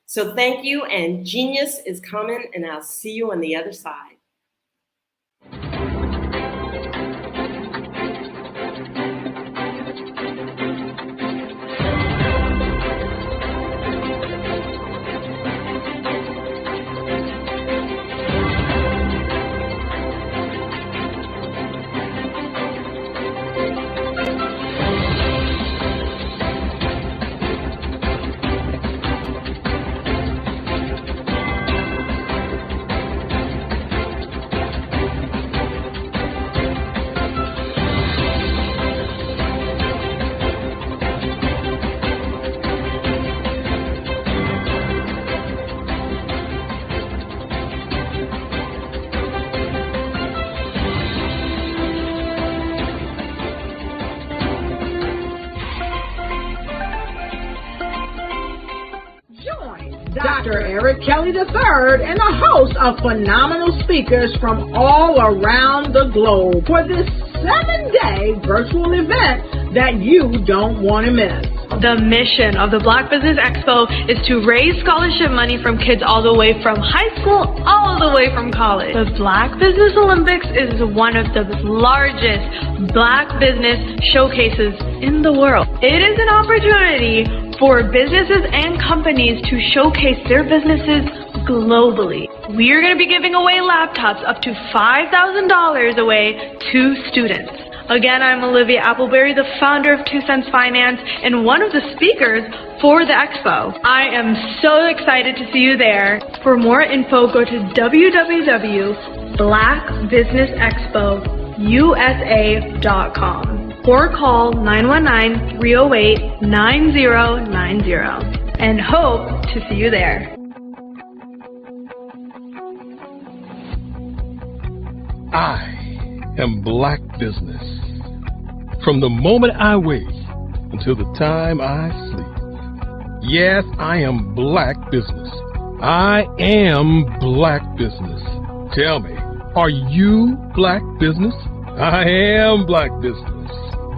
So thank you, and genius is coming, and I'll see you on the other side. Dr. Eric Kelly III and a host of phenomenal speakers from all around the globe for this 7-day virtual event that you don't want to miss. The mission of the Black Business Expo is to raise scholarship money from kids all the way from high school, all the way from college. The Black Business Olympics is one of the largest Black business showcases in the world. It is an opportunity for businesses and companies to showcase their businesses globally. We are going to be giving away laptops up to $5,000 away to students. Again, I'm Olivia Appleberry, the founder of 2 Cents Finance and one of the speakers for the expo. I am so excited to see you there. For more info, go to www.blackbusinessexpousa.com or call 919-308-9090 and hope to see you there. I am Black Business. From the moment I wake until the time I sleep. Yes, I am Black Business. I am Black Business. Tell me, are you Black Business? I am Black Business.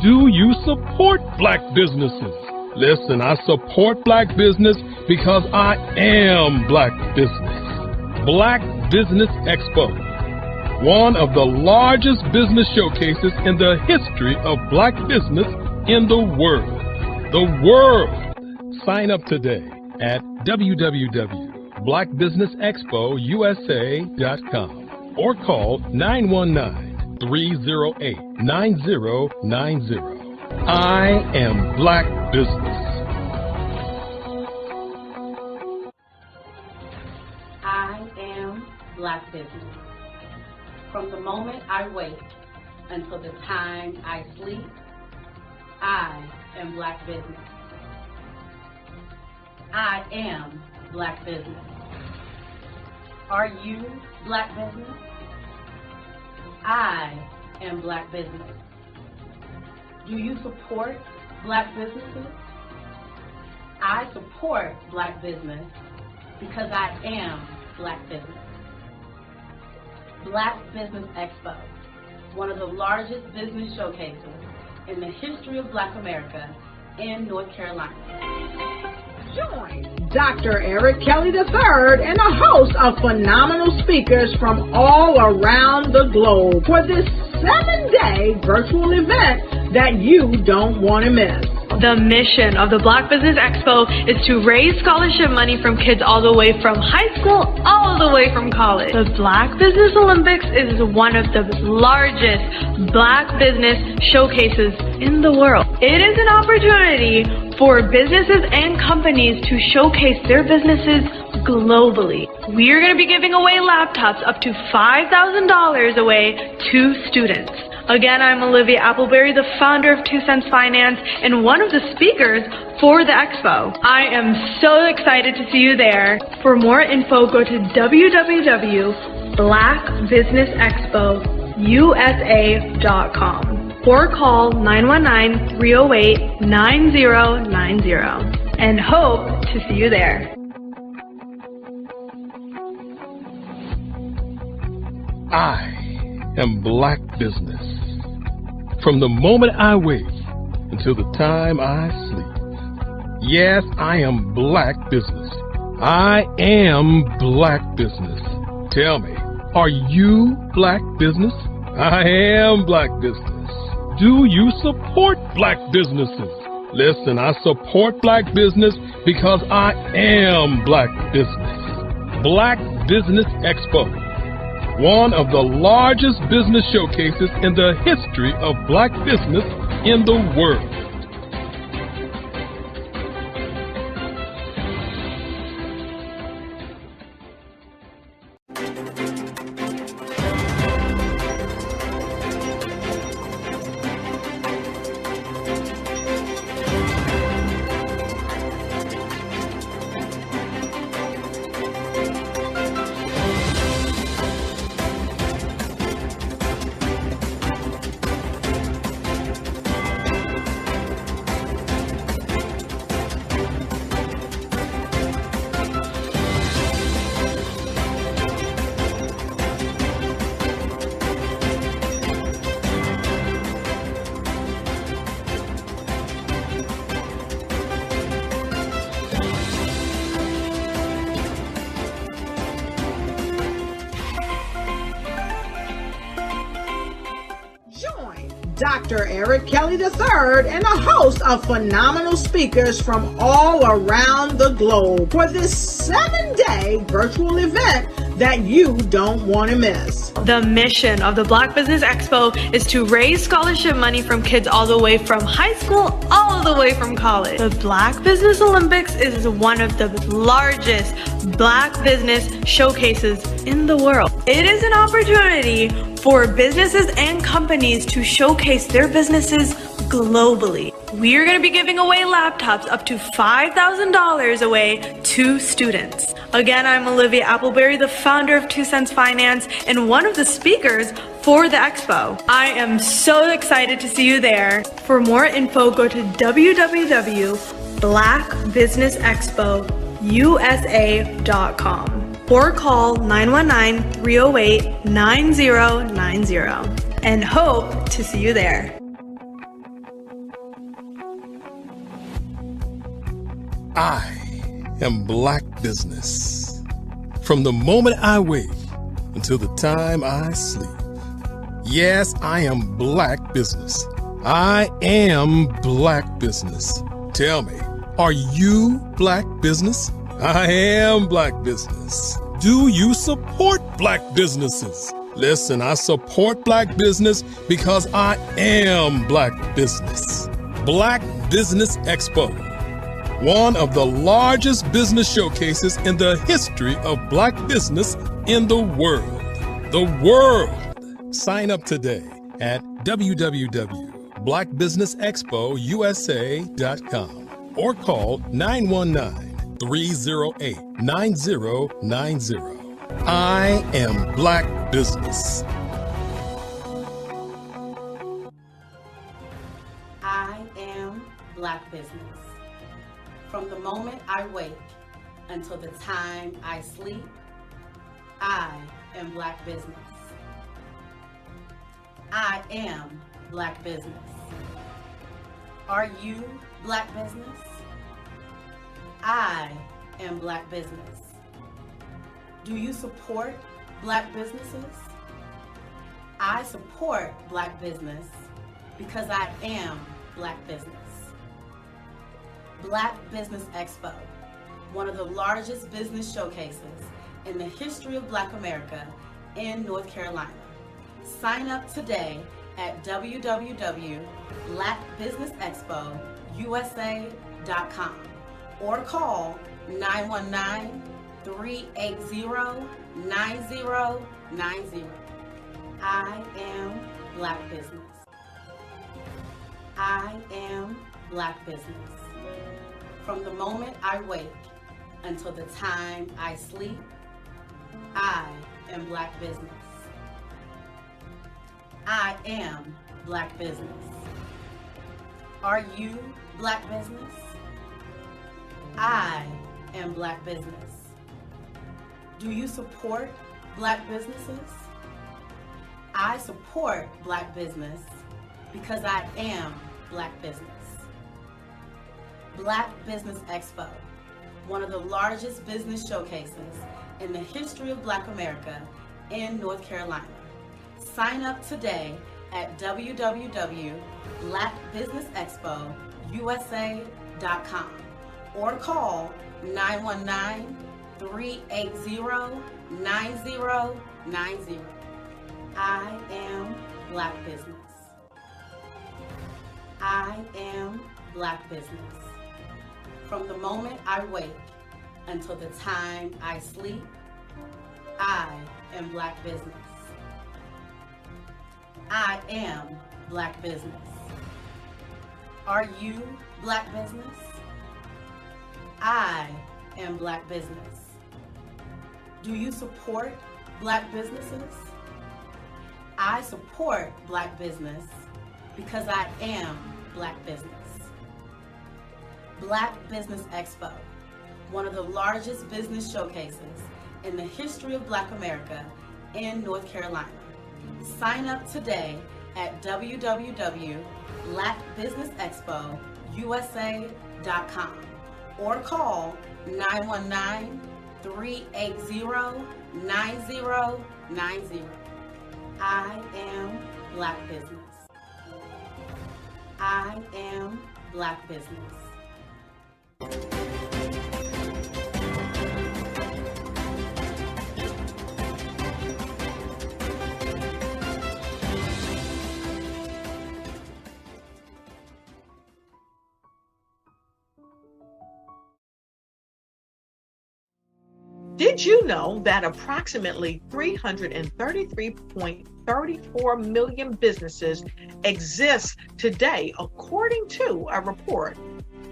Do you support Black businesses? Listen, I support Black business because I am Black Business. Black Business Expo, one of the largest business showcases in the history of Black business in the world. The world! Sign up today at www.blackbusinessexpousa.com or call 919-308-9090. I am Black Business. I am Black Business. From the moment I wake until the time I sleep, I am Black Business. I am Black Business. Are you Black Business? I am Black Business. Do you support Black businesses? I support Black business because I am Black Business. Black Business Expo, one of the largest business showcases in the history of Black America in North Carolina. Join Dr. Eric Kelly III and a host of phenomenal speakers from all around the globe for this 7-day virtual event that you don't want to miss. The mission of the Black Business Expo is to raise scholarship money from kids all the way from high school, all the way from college. The Black Business Olympics is one of the largest Black business showcases in the world. It is an opportunity for businesses and companies to showcase their businesses globally. We are going to be giving away laptops up to $5,000 away to students. Again, I'm Olivia Appleberry, the founder of 2 Cents Finance and one of the speakers for the expo. I am so excited to see you there. For more info, go to www.blackbusinessexpousa.com or call 919-308-9090 and hope to see you there. I am Black Business. From the moment I wake until the time I sleep. Yes, I am Black Business. I am Black Business. Tell me, are you Black Business? I am Black Business. Do you support Black businesses? Listen, I support Black business because I am Black Business. Black Business Expo, one of the largest business showcases in the history of Black business in the world. Dr. Eric Kelly III and a host of phenomenal speakers from all around the globe for this 7-day virtual event that you don't want to miss. The mission of the Black Business Expo is to raise scholarship money from kids all the way from high school, all the way from college. The Black Business Olympics is one of the largest Black business showcases in the world. It is an opportunity for businesses and companies to showcase their businesses globally. We are going to be giving away laptops up to $5,000 away to students. Again, I'm Olivia Appleberry, the founder of 2 Cents Finance and one of the speakers for the expo. I am so excited to see you there. For more info, go to www.blackbusinessexpousa.com or call 919-308-9090 and hope to see you there. I am Black Business. From the moment I wake until the time I sleep. Yes, I am Black Business. I am Black Business. Tell me, are you Black Business? I am Black Business. Do you support Black businesses? Listen, I support Black business because I am Black Business. Black Business Expo, one of the largest business showcases in the history of Black business in the world. The world. Sign up today at www.blackbusinessexpousa.com or call 919-308-9090. I am Black Business. I am Black Business. From the moment I wake until the time I sleep, I am Black Business. I am Black Business. Are you Black business? I am Black business. Do you support Black businesses? I support Black business because I am Black business. Black Business Expo, one of the largest business showcases in the history of Black America in North Carolina. Sign up today at www.blackbusinessexpousa.com or call 919-380-9090. I am Black business. I am Black business. From the moment I wake until the time I sleep, I am Black business. I am Black business. Are you Black business? I am Black business. Do you support Black businesses? I support Black business because I am Black business. Black Business Expo, one of the largest business showcases in the history of Black America in North Carolina. Sign up today at www.blackbusinessexpousa.com or call 919-380-9090. I am Black business. I am Black business. From the moment I wake until the time I sleep, I am Black business. I am Black business. Are you Black business? I am Black business. Do you support Black businesses? I support Black business because I am Black business. Black Business Expo, one of the largest business showcases in the history of Black America in North Carolina. Sign up today at www.blackbusinessexpousa.com or call 919-380-9090. I am Black business. I am Black business. Did you know that approximately 333.34 million businesses exist today, according to a report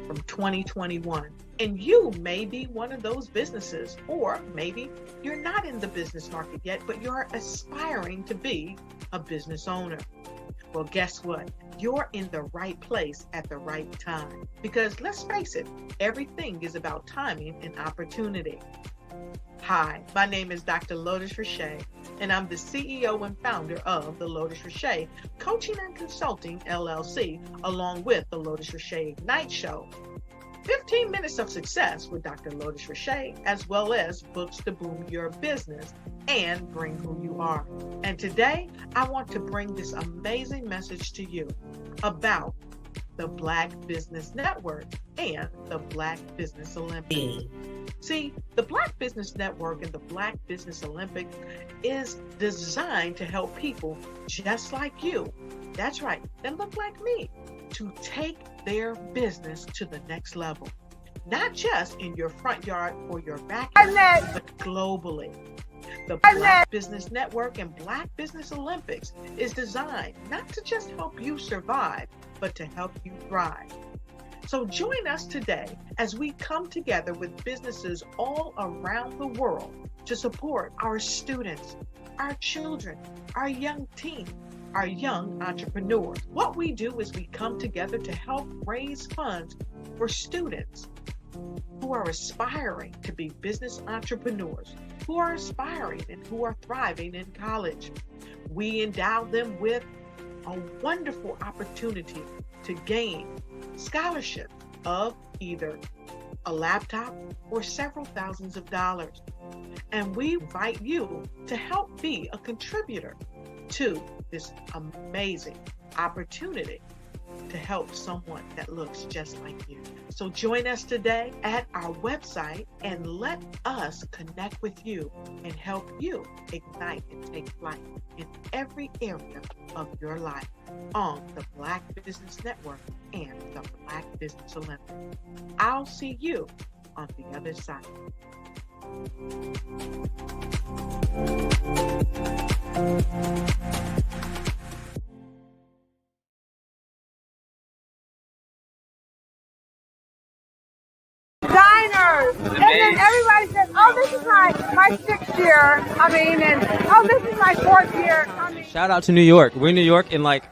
from 2021? And you may be one of those businesses, or maybe you're not in the business market yet, but you're aspiring to be a business owner. Well, guess what? You're in the right place at the right time. Because let's face it, everything is about timing and opportunity. Hi, my name is Dr. Lotus Richey, and I'm the CEO and founder of the Lotus Richey Coaching and Consulting LLC, along with the Lotus Richey Ignite Show. 15 minutes of success with Dr. Lotus Richey, as well as books to boom your business and bring who you are. And today, I want to bring this amazing message to you about the Black Business Network and the Black Business Olympics. See, the Black Business Network and the Black Business Olympics is designed to help people just like you, that's right, that look like me, to take their business to the next level. Not just in your front yard or your backyard, but globally. The Black Business Network and Black Business Olympics is designed not to just help you survive, but to help you thrive. So join us today as we come together with businesses all around the world to support our students, our children, our young teens, our young entrepreneurs. What we do is we come together to help raise funds for students who are aspiring to be business entrepreneurs, who are aspiring and who are thriving in college. We endow them with a wonderful opportunity to gain scholarship of either a laptop or several thousands of dollars. And we invite you to help be a contributor to this amazing opportunity to help someone that looks just like you. So join us today at our website and let us connect with you and help you ignite and take flight in every area of your life on the Black Business Network and the Black Business Olympics. I'll see you on the other side. Diners, and then everybody says, "Oh, this is my 6th year coming," and "Oh, this is my 4th year coming." Shout out to New York. We're in New York in like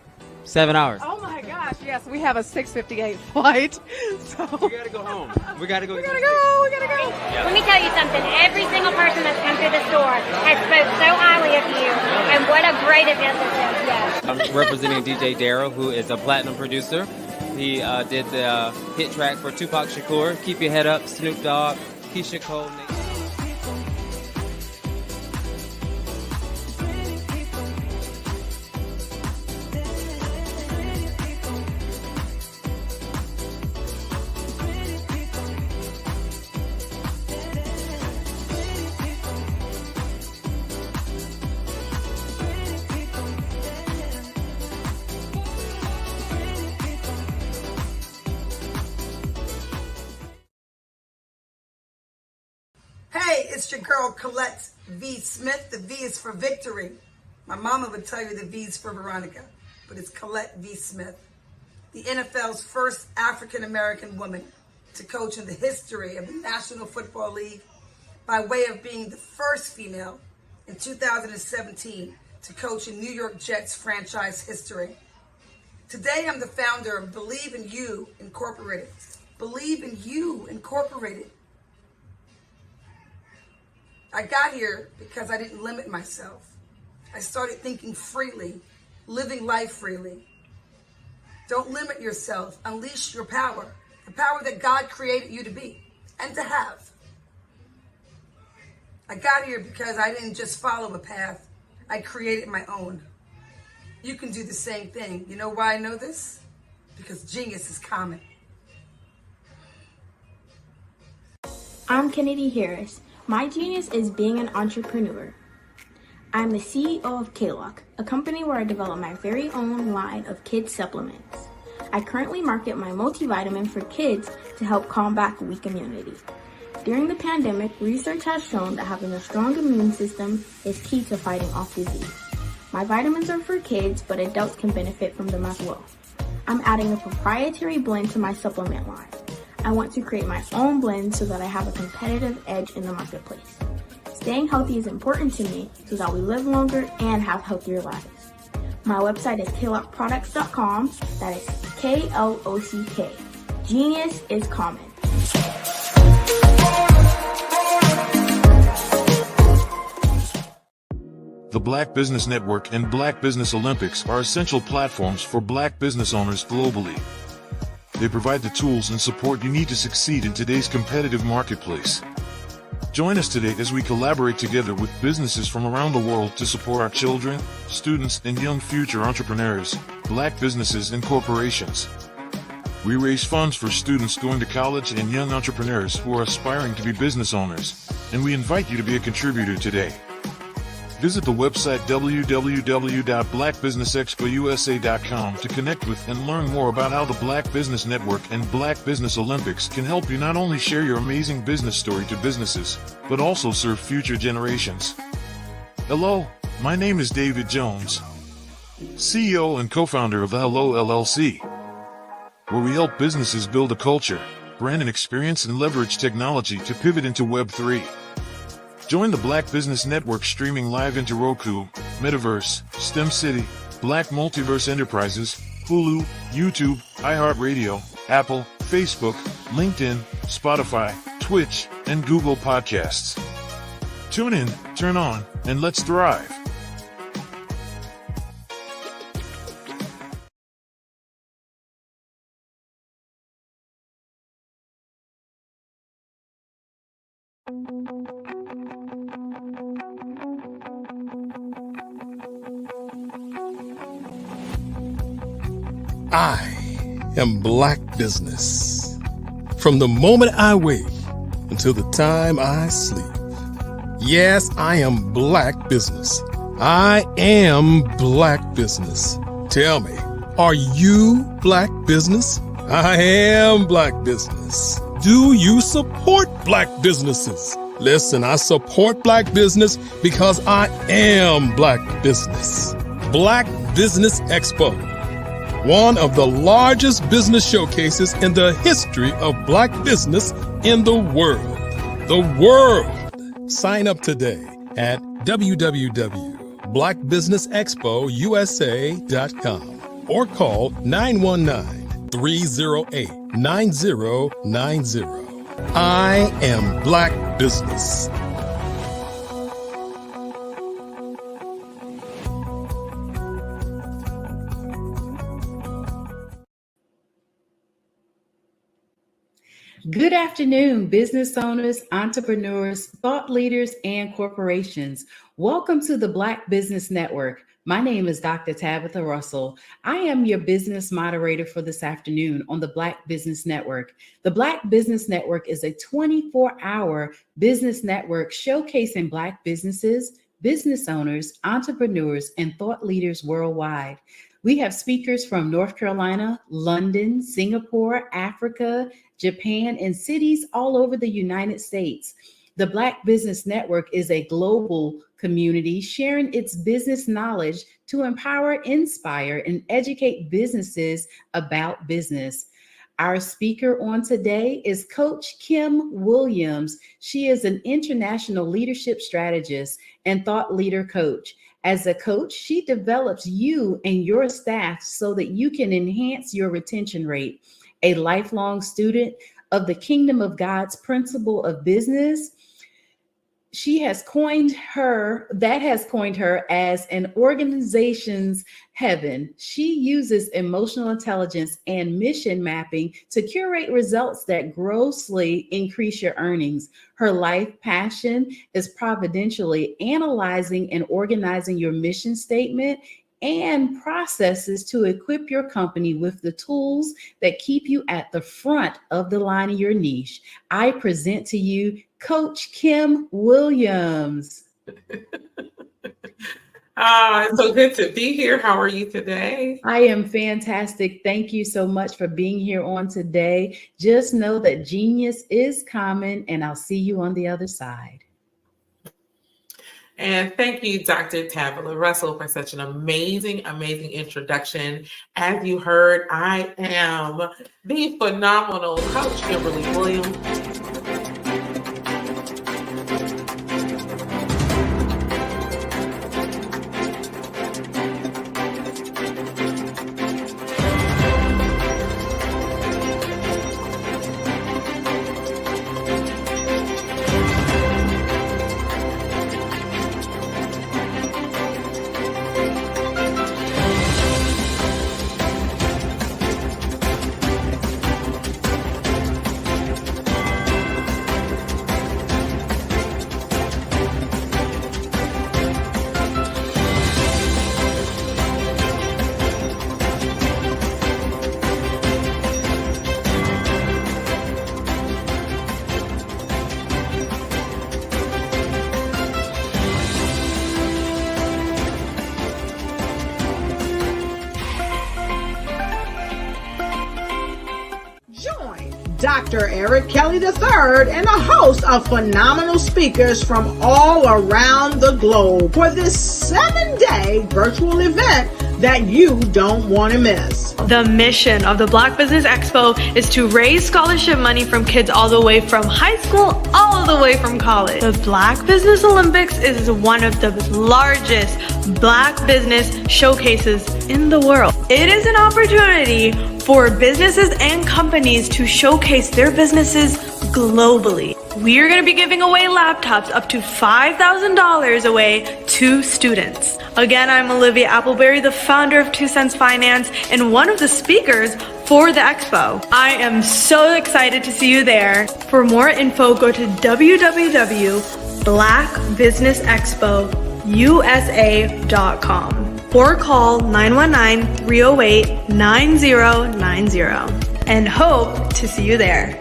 7 hours. Oh my gosh, yes, we have a 6:58 flight, so We gotta go home. We gotta go. we gotta go. Let me tell you something. Every single person that's come through the store has spoke so highly of you, and what a great event this is. Yes. I'm representing DJ Darryl, who is a platinum producer. He did the hit track for Tupac Shakur, Keep Your Head Up, Snoop Dogg, Keisha Cole. Hey, it's your girl Colette V. Smith. The V is for victory. My mama would tell you the V is for Veronica, but it's Colette V. Smith, the NFL's first African-American woman to coach in the history of the National Football League by way of being the first female in 2017 to coach in New York Jets franchise history. Today, I'm the founder of Believe in You Incorporated. Believe in You Incorporated. I got here because I didn't limit myself. I started thinking freely, living life freely. Don't limit yourself. Unleash your power, the power that God created you to be and to have. I got here because I didn't just follow a path. I created my own. You can do the same thing. You know why I know this? Because genius is common. I'm Kennedy Harris. My genius is being an entrepreneur. I'm the CEO of K-Lock, a company where I develop my very own line of kids supplements. I currently market my multivitamin for kids to help combat weak immunity. During the pandemic, research has shown that having a strong immune system is key to fighting off disease. My vitamins are for kids, but adults can benefit from them as well. I'm adding a proprietary blend to my supplement line. I want to create my own blend so that I have a competitive edge in the marketplace. Staying healthy is important to me so that we live longer and have healthier lives. My website is klockproducts.com. That is K-L-O-C-K. Genius is common. The Black Business Network and Black Business Olympics are essential platforms for Black business owners globally. They provide the tools and support you need to succeed in today's competitive marketplace. Join us today as we collaborate together with businesses from around the world to support our children, students, and young future entrepreneurs, Black businesses and corporations. We raise funds for students going to college and young entrepreneurs who are aspiring to be business owners, and we invite you to be a contributor today. Visit the website www.blackbusinessexpousa.com to connect with and learn more about how the Black Business Network and Black Business Olympics can help you not only share your amazing business story to businesses, but also serve future generations. Hello, my name is David Jones, CEO and co-founder of the Hello LLC, where we help businesses build a culture, brand and experience, and leverage technology to pivot into Web3. Join the Black Business Network streaming live into Roku, Metaverse, STEM City, Black Multiverse Enterprises, Hulu, YouTube, iHeartRadio, Apple, Facebook, LinkedIn, Spotify, Twitch, and Google Podcasts. Tune in, turn on, and let's thrive. I am Black Business. From the moment I wake until the time I sleep. Yes, I am Black Business. I am Black Business. Tell me, are you Black Business? I am Black Business. Do you support Black businesses? Listen, I support Black business because I am Black Business. Black Business Expo, one of the largest business showcases in the history of Black business in the world. The world! Sign up today at www.blackbusinessexpousa.com or call 919-308-9090. I am Black Business. Good afternoon, business owners, entrepreneurs, thought leaders, and corporations. Welcome to the Black Business Network. My name is Dr. Tabitha Russell. I am your business moderator for this afternoon on the Black Business Network. The Black Business Network is a 24-hour business network showcasing Black businesses, business owners, entrepreneurs, and thought leaders worldwide. We have speakers from North Carolina, London, Singapore, Africa, Japan, and cities all over the United States. The Black Business Network is a global community sharing its business knowledge to empower, inspire, and educate businesses about business. Our speaker on today is Coach Kim Williams. She is an international leadership strategist and thought leader coach. As a coach, she develops you and your staff so that you can enhance your retention rate. A lifelong student of the Kingdom of God's principle of business, that has coined her as an organization's heaven. She uses emotional intelligence and mission mapping to curate results that grossly increase your earnings. Her life passion is providentially analyzing and organizing your mission statement and processes to equip your company with the tools that keep you at the front of the line of your niche. I present to you Coach Kim Williams. It's so good to be here. How are you today? I am fantastic. Thank you so much for being here on today. Just know that genius is common, and I'll see you on the other side. And thank you, Dr. Tabitha Russell, for such an amazing introduction. As you heard, I am the phenomenal Coach Kimberly Williams. Dr. Eric Kelly III and a host of phenomenal speakers from all around the globe for this 7-day virtual event that you don't want to miss. The mission of the Black Business Expo is to raise scholarship money from kids all the way from high school, all the way from college. The Black Business Olympics is one of the largest Black business showcases in the world. It is an opportunity for businesses and companies to showcase their businesses globally. We are going to be giving away laptops up to $5,000 away to students. Again, I'm Olivia Appleberry, the founder of 2 Cents Finance and one of the speakers for the expo. I am so excited to see you there. For more info, go to www.blackbusinessexpousa.com or call 919-308-9090 and hope to see you there.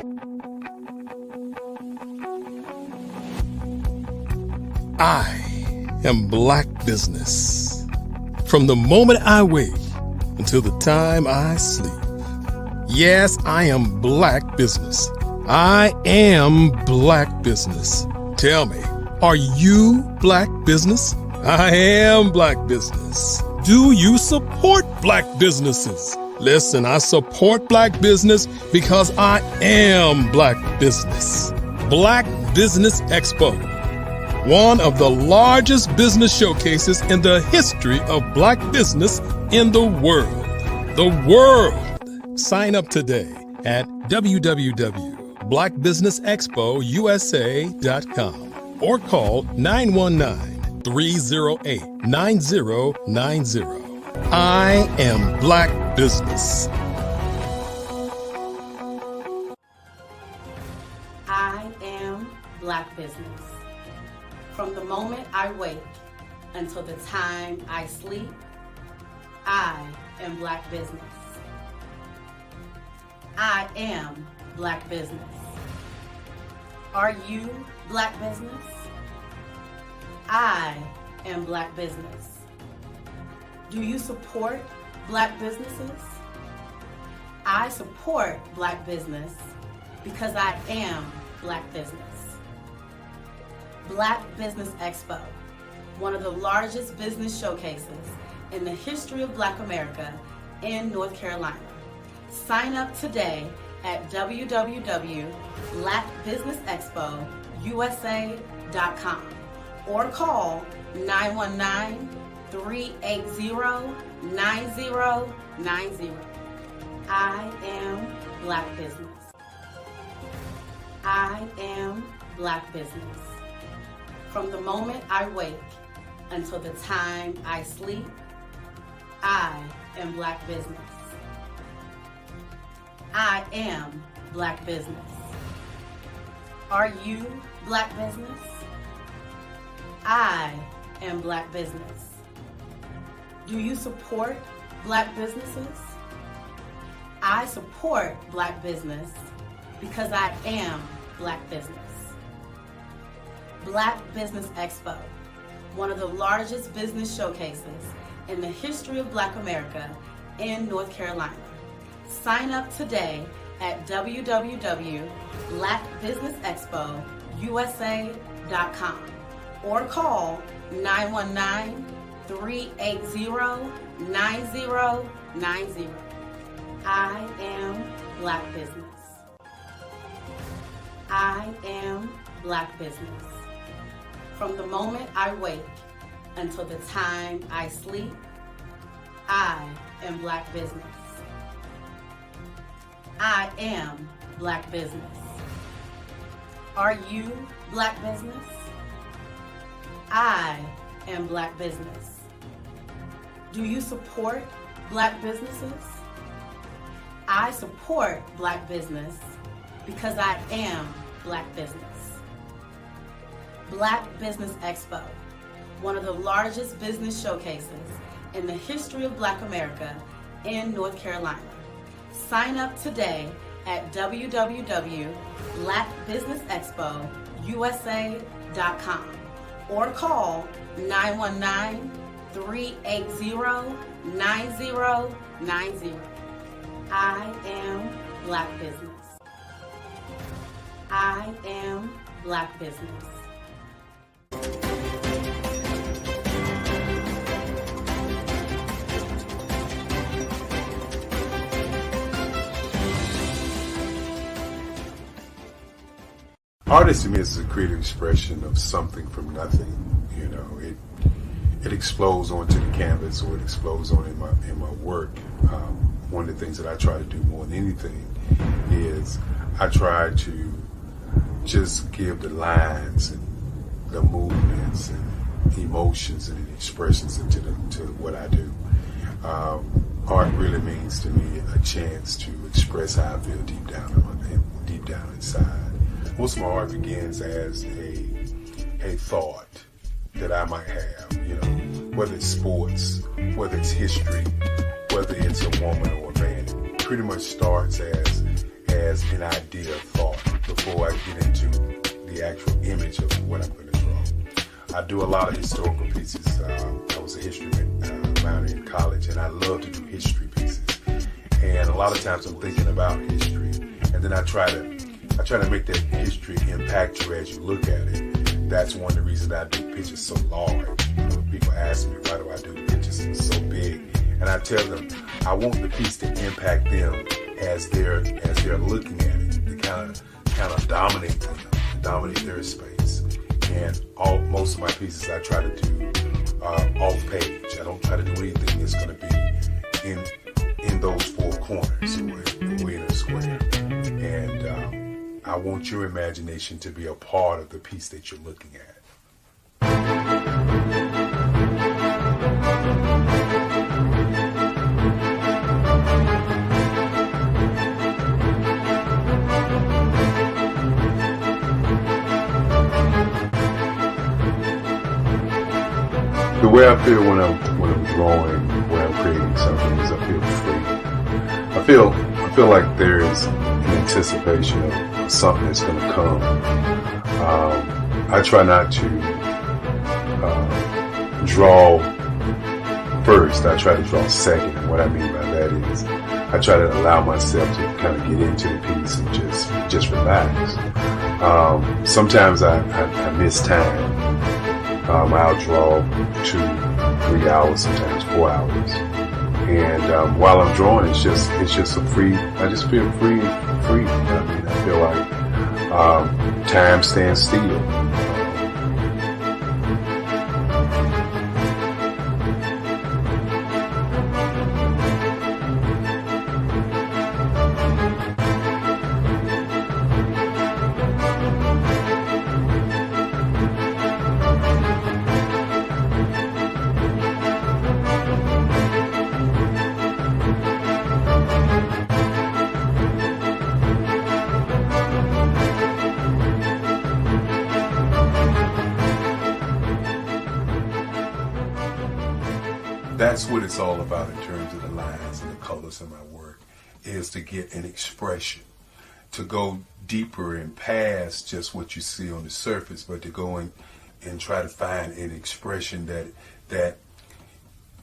I am Black Business. From the moment I wake until the time I sleep. Yes, I am Black Business. I am Black Business. Tell me, are you Black Business? I am Black Business. Do you support Black businesses? Listen, I support Black business because I am Black Business. Black Business Expo, one of the largest business showcases in the history of Black business in the world. The world! Sign up today at www.blackbusinessexpousa.com or call 919-308-9090. I am Black Business. I am Black Business. From the moment I wake until the time I sleep, I am Black Business. I am Black Business. Are you Black Business? I am Black Business. Do you support Black businesses? I support Black business because I am Black business. Black Business Expo, one of the largest business showcases in the history of Black America in North Carolina. Sign up today at www.blackbusinessexpousa.com or call 919-380-9090. I am Black Business. I am Black Business. From the moment I wake until the time I sleep, I am Black Business. I am Black Business. Are you Black Business? I am Black Business. Do you support Black businesses? I support Black business because I am Black business. Black Business Expo, one of the largest business showcases in the history of Black America in North Carolina. Sign up today at www.blackbusinessexpousa.com or call 919-380-9090. I am Black Business. I am Black Business. From the moment I wake until the time I sleep, I am Black Business. I am Black Business. Are you Black Business? I am Black Business. Do you support Black businesses? I support Black business because I am Black business. Black Business Expo, one of the largest business showcases in the history of Black America in North Carolina. Sign up today at www.blackbusinessexpousa.com or call 919-380-9090. I am Black Business. I am Black Business. Art to me is a creative expression of something from nothing. You know, it explodes onto the canvas, or it explodes on in my work. One of the things that I try to do more than anything is I try to just give the lines and the movements and emotions and the expressions into what I do. art really means to me a chance to express how I feel deep down inside. Most of my art begins as a thought that I might have, you know, whether it's sports, whether it's history, whether it's a woman or a man. It pretty much starts as an idea of thought before I get into the actual image of what I'm going to draw. I do a lot of historical pieces. I was a history minor in college, and I love to do history pieces. And a lot of times I'm thinking about history, and then I try to make that history impact you as you look at it. That's one of the reasons I do pictures so large. People ask me, why do I do pictures so big? And I tell them, I want the piece to impact them as they're looking at it, to kind of dominate them, dominate their space. And most of my pieces I try to do off page. I don't try to do anything that's going to be in those four corners or in a square. And I want your imagination to be a part of the piece that you're looking at. The way I feel when I'm drawing, when I'm creating something, is I feel free. I feel like there is an anticipation of something that's going to come. I try not to draw first. I try to draw second. And what I mean by that is I try to allow myself to kind of get into the piece and just relax. Sometimes I miss time. I'll draw 2-3 hours, sometimes 4 hours. And while I'm drawing, it's just a free. I just feel free. I mean, I feel like time stands still. That's what it's all about in terms of the lines and the colors of my work, is to get an expression, to go deeper and past just what you see on the surface, but to go in and try to find an expression that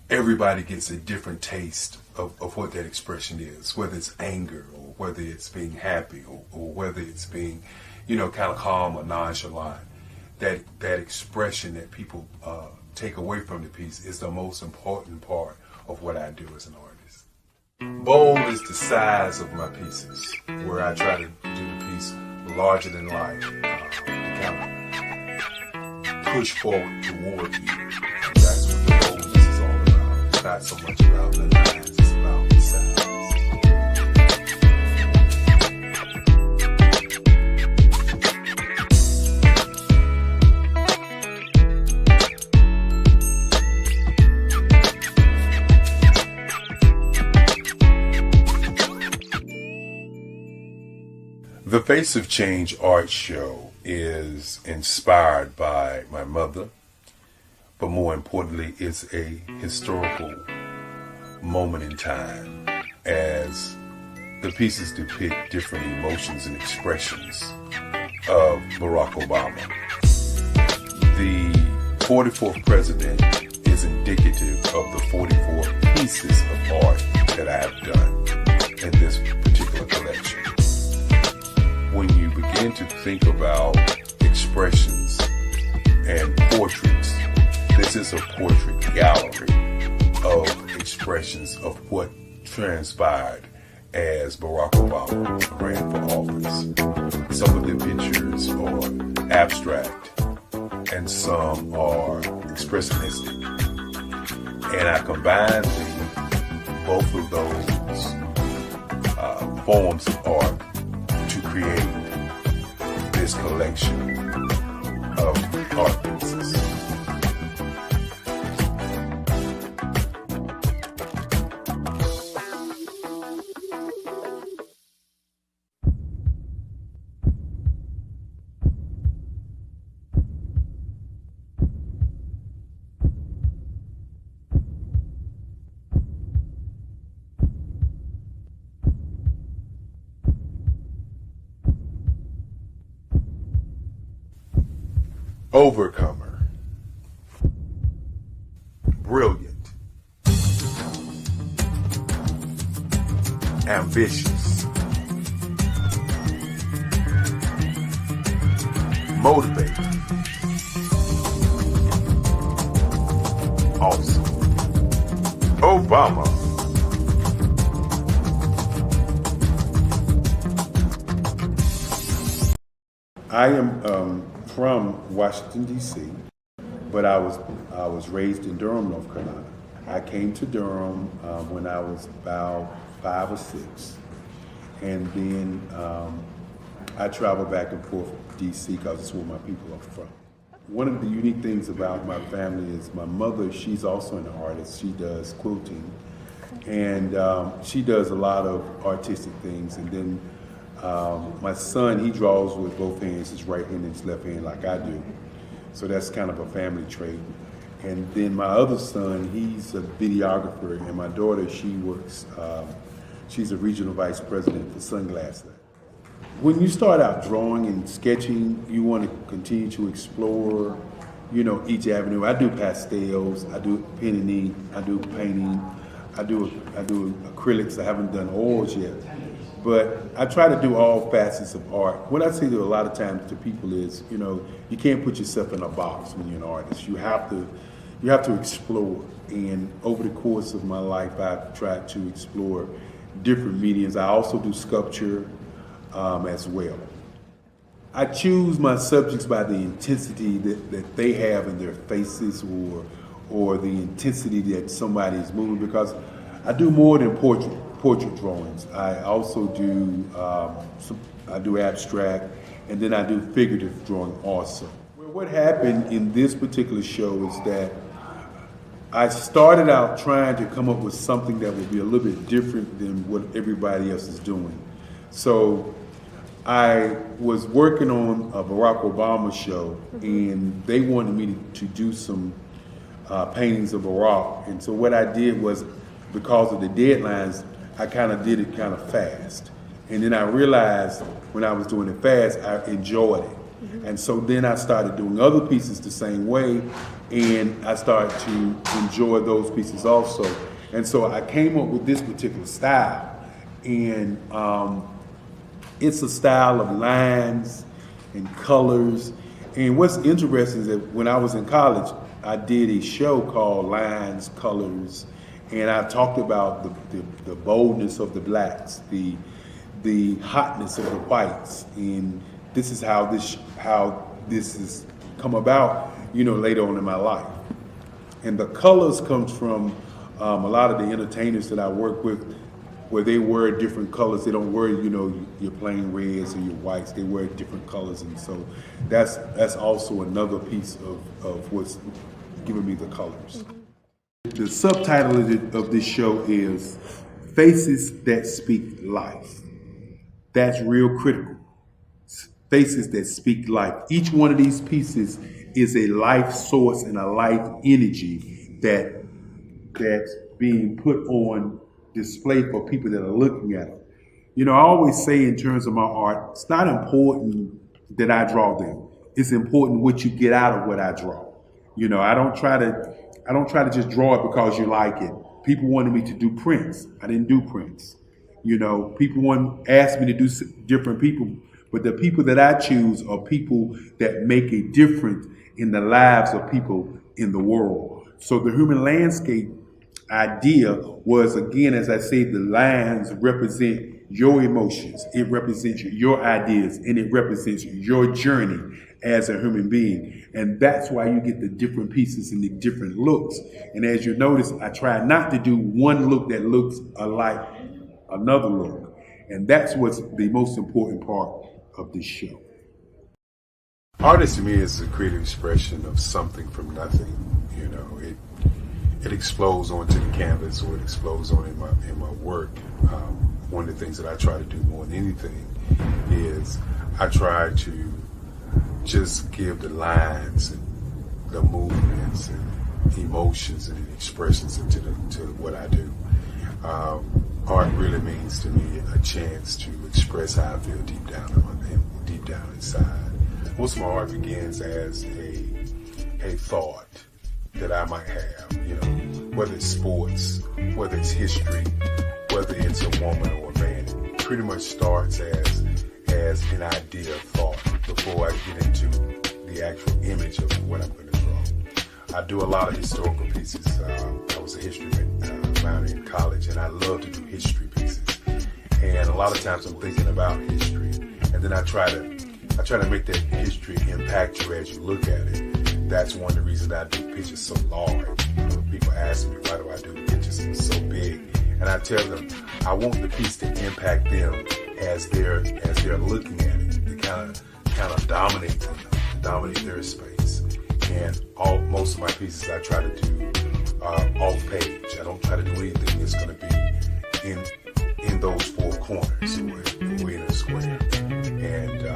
everybody gets a different taste of what that expression is, whether it's anger or whether it's being happy or whether it's being, kind of calm or nonchalant. That expression that people take away from the piece is the most important part of what I do as an artist. Bold is the size of my pieces, where I try to do the piece larger than life, to kind of push forward toward you. That's what the boldness is all about. It's not so much about the lines, it's about the size. The Face of Change art show is inspired by my mother, but more importantly, it's a historical moment in time as the pieces depict different emotions and expressions of Barack Obama. The 44th president is indicative of the 44 pieces of art that I have done in this particular collection. When you begin to think about expressions and portraits, this is a portrait gallery of expressions of what transpired as Barack Obama ran for office. Some of the pictures are abstract and some are expressionistic. And I combined both of those forms of art to create this collection of art pieces. overcomer, brilliant, ambitious, motivated, awesome, Obama. I am from Washington, D.C., but I was raised in Durham, North Carolina. I came to Durham when I was about 5 or 6, and then I traveled back and forth to D.C. because it's where my people are from. One of the unique things about my family is my mother, she's also an artist. She does quilting, and she does a lot of artistic things. And then my son, he draws with both hands, his right hand and his left hand, like I do. So that's kind of a family trait. And then my other son, he's a videographer, and my daughter, she works, she's a regional vice president for Sunglass Lab. When you start out drawing and sketching, you want to continue to explore, you know, each avenue. I do pastels, I do pen and ink, I do painting, I do acrylics. I haven't done oils yet. But I try to do all facets of art. What I say to a lot of times to people is, you know, you can't put yourself in a box when you're an artist. You have to explore. And over the course of my life, I've tried to explore different mediums. I also do sculpture as well. I choose my subjects by the intensity that they have in their faces, or the intensity that somebody is moving, because I do more than portrait drawings. I also do I do abstract, and then I do figurative drawing also. Well, what happened in this particular show is that I started out trying to come up with something that would be a little bit different than what everybody else is doing. So I was working on a Barack Obama show, and they wanted me to do some paintings of Barack. And so what I did was, because of the deadlines, I kind of did it kind of fast. And then I realized when I was doing it fast, I enjoyed it. And so then I started doing other pieces the same way, and I started to enjoy those pieces also. And so I came up with this particular style. And it's a style of lines and colors. And what's interesting is that when I was in college, I did a show called Lines, Colors, and I talked about the boldness of the blacks, the hotness of the whites, and this is how this has come about, you know, later on in my life. And the colors comes from a lot of the entertainers that I work with, where they wear different colors. They don't wear, you know, your plain reds or your whites. They wear different colors, and so that's also another piece of what's giving me the colors. The subtitle of this show is Faces That Speak Life. That's real critical. Faces that speak life. Each one of these pieces is a life source and a life energy that's being put on display for people that are looking at it. You know, I always say in terms of my art, it's not important that I draw them. It's important what you get out of what I draw. You know, I don't try to just draw it because you like it. People wanted me to do prints. I didn't do prints. You know, people asked me to do different people, but the people that I choose are people that make a difference in the lives of people in the world. So the human landscape idea was, again, as I say, the lines represent your emotions, it represents your ideas, and it represents your journey as a human being. And that's why you get the different pieces and the different looks. And as you notice, I try not to do one look that looks alike another look. And that's what's the most important part of this show. Art to me is a creative expression of something from nothing. You know, it explodes onto the canvas, or it explodes on in my work. One of the things that I try to do more than anything is I try to just give the lines and the movements and emotions and expressions into to what I do. Art really means to me a chance to express how I feel deep down inside. Most of my art begins as a thought that I might have, you know, whether it's sports, whether it's history, whether it's a woman or a man. It pretty much starts as an idea of thought before I get into the actual image of what I'm going to draw. I do a lot of historical pieces. I was a history minor in college, and I love to do history pieces. And a lot of times I'm thinking about history, and then I try to make that history impact you as you look at it. That's one of the reasons I do pictures so large. People ask me, why do I do the pictures so big? And I tell them, I want the piece to impact them as they're looking at it, to kind of dominate them, to dominate their space. And most of my pieces I try to do off page. I don't try to do anything that's going to be in those four corners or in a square. And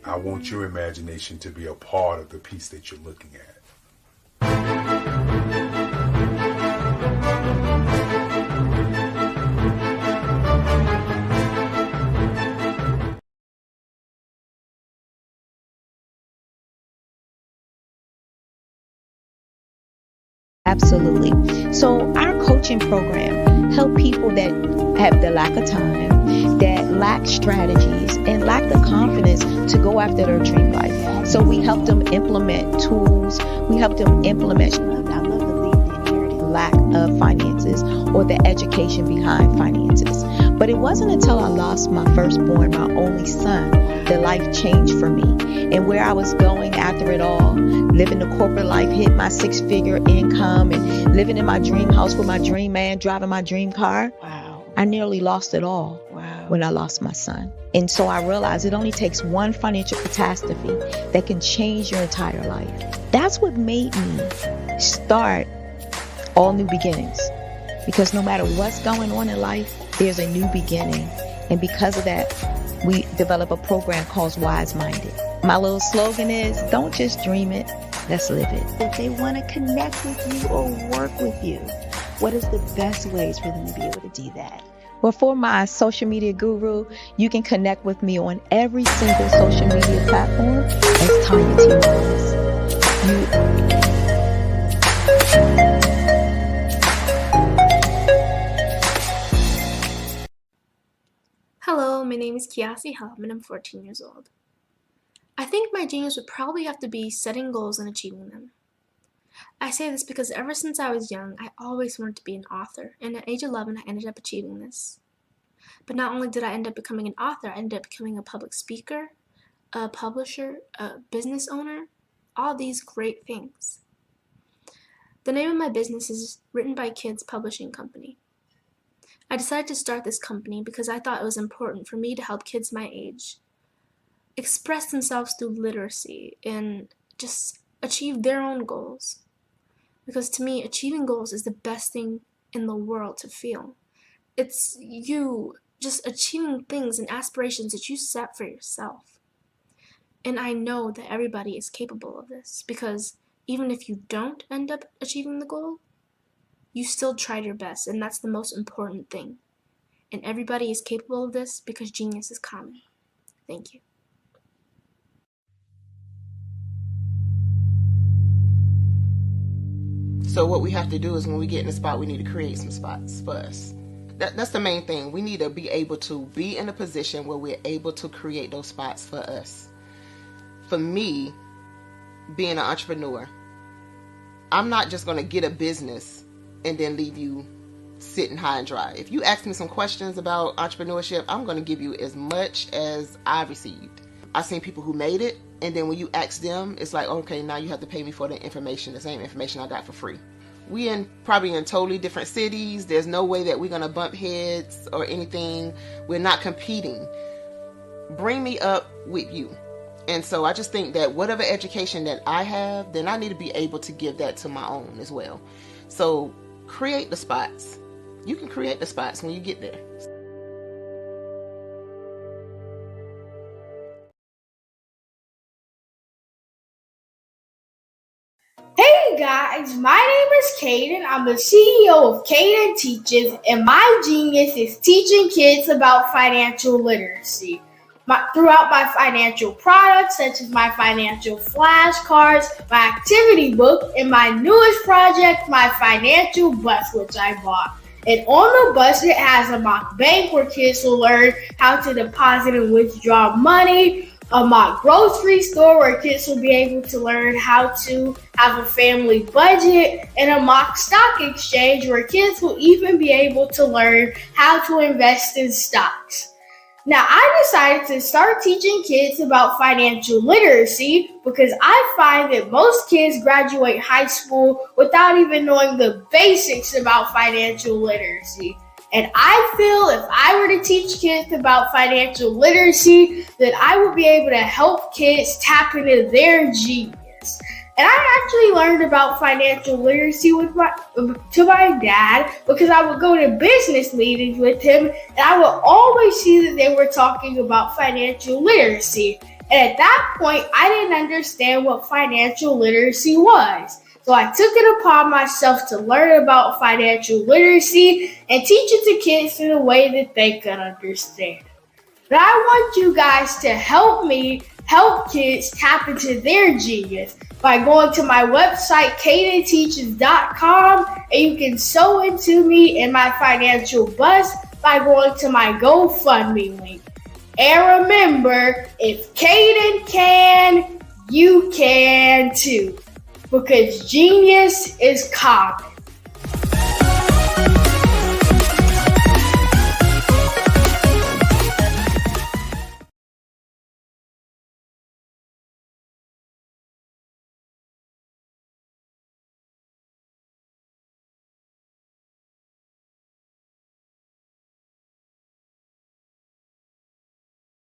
I want your imagination to be a part of the piece that you're looking at. Absolutely. So our coaching program help people that have the lack of time, that lack strategies, and lack the confidence to go after their dream life. So we help them implement tools. We help them implement, I love to leave the inherited lack of finances or the education behind finances. But it wasn't until I lost my firstborn, my only son, that life changed for me. And where I was going after it all, living the corporate life, hit my 6-figure income, and living in my dream house with my dream man, driving my dream car. Wow. I nearly lost it all when I lost my son. And so I realized it only takes one financial catastrophe that can change your entire life. That's what made me start All New Beginnings. Because no matter what's going on in life, there's a new beginning. And because of that, we develop a program called Wise Minded. My little slogan is, don't just dream it, let's live it. If they want to connect with you or work with you, what is the best ways for them to be able to do that? Well, for my social media guru, you can connect with me on every single social media platform as Tanya T. Wallace. Hello, my name is Kiasi Helm and I'm 14 years old. I think my genius would probably have to be setting goals and achieving them. I say this because ever since I was young, I always wanted to be an author, and at age 11, I ended up achieving this. But not only did I end up becoming an author, I ended up becoming a public speaker, a publisher, a business owner, all these great things. The name of my business is Written by Kids Publishing Company. I decided to start this company because I thought it was important for me to help kids my age express themselves through literacy and just achieve their own goals. Because to me, achieving goals is the best thing in the world to feel. It's you just achieving things and aspirations that you set for yourself. And I know that everybody is capable of this, because even if you don't end up achieving the goal, you still tried your best, and that's the most important thing. And everybody is capable of this because genius is common. Thank you. So what we have to do is when we get in a spot, we need to create some spots for us. That's the main thing. We need to be able to be in a position where we're able to create those spots for us. For me, being an entrepreneur, I'm not just going to get a business and then leave you sitting high and dry. If you ask me some questions about entrepreneurship, I'm going to give you as much as I received. I've seen people who made it, and then when you ask them, it's like, okay, now you have to pay me for the information, the same information I got for free. We probably in totally different cities. There's no way that we're going to bump heads or anything. We're not competing. Bring me up with you. And so I just think that whatever education that I have, then I need to be able to give that to my own as well. So create the spots. You can create the spots when you get there. Hey guys, my name is Caden. I'm the CEO of Caden Teaches, and my genius is teaching kids about financial literacy. throughout my financial products, such as my financial flashcards, my activity book, and my newest project, my financial bus, which I bought. And on the bus, it has a mock bank where kids will learn how to deposit and withdraw money, a mock grocery store where kids will be able to learn how to have a family budget, and a mock stock exchange where kids will even be able to learn how to invest in stocks. Now, I decided to start teaching kids about financial literacy because I find that most kids graduate high school without even knowing the basics about financial literacy. And I feel if I were to teach kids about financial literacy, that I would be able to help kids tap into their genius. And I actually learned about financial literacy to my dad because I would go to business meetings with him and I would always see that they were talking about financial literacy. And at that point, I didn't understand what financial literacy was. So I took it upon myself to learn about financial literacy and teach it to kids in a way that they could understand. But I want you guys to help me help kids tap into their genius by going to my website, cadenteaches.com, and you can sew into me in my financial bus by going to my GoFundMe link. And remember, if Caden can, you can too, because genius is common.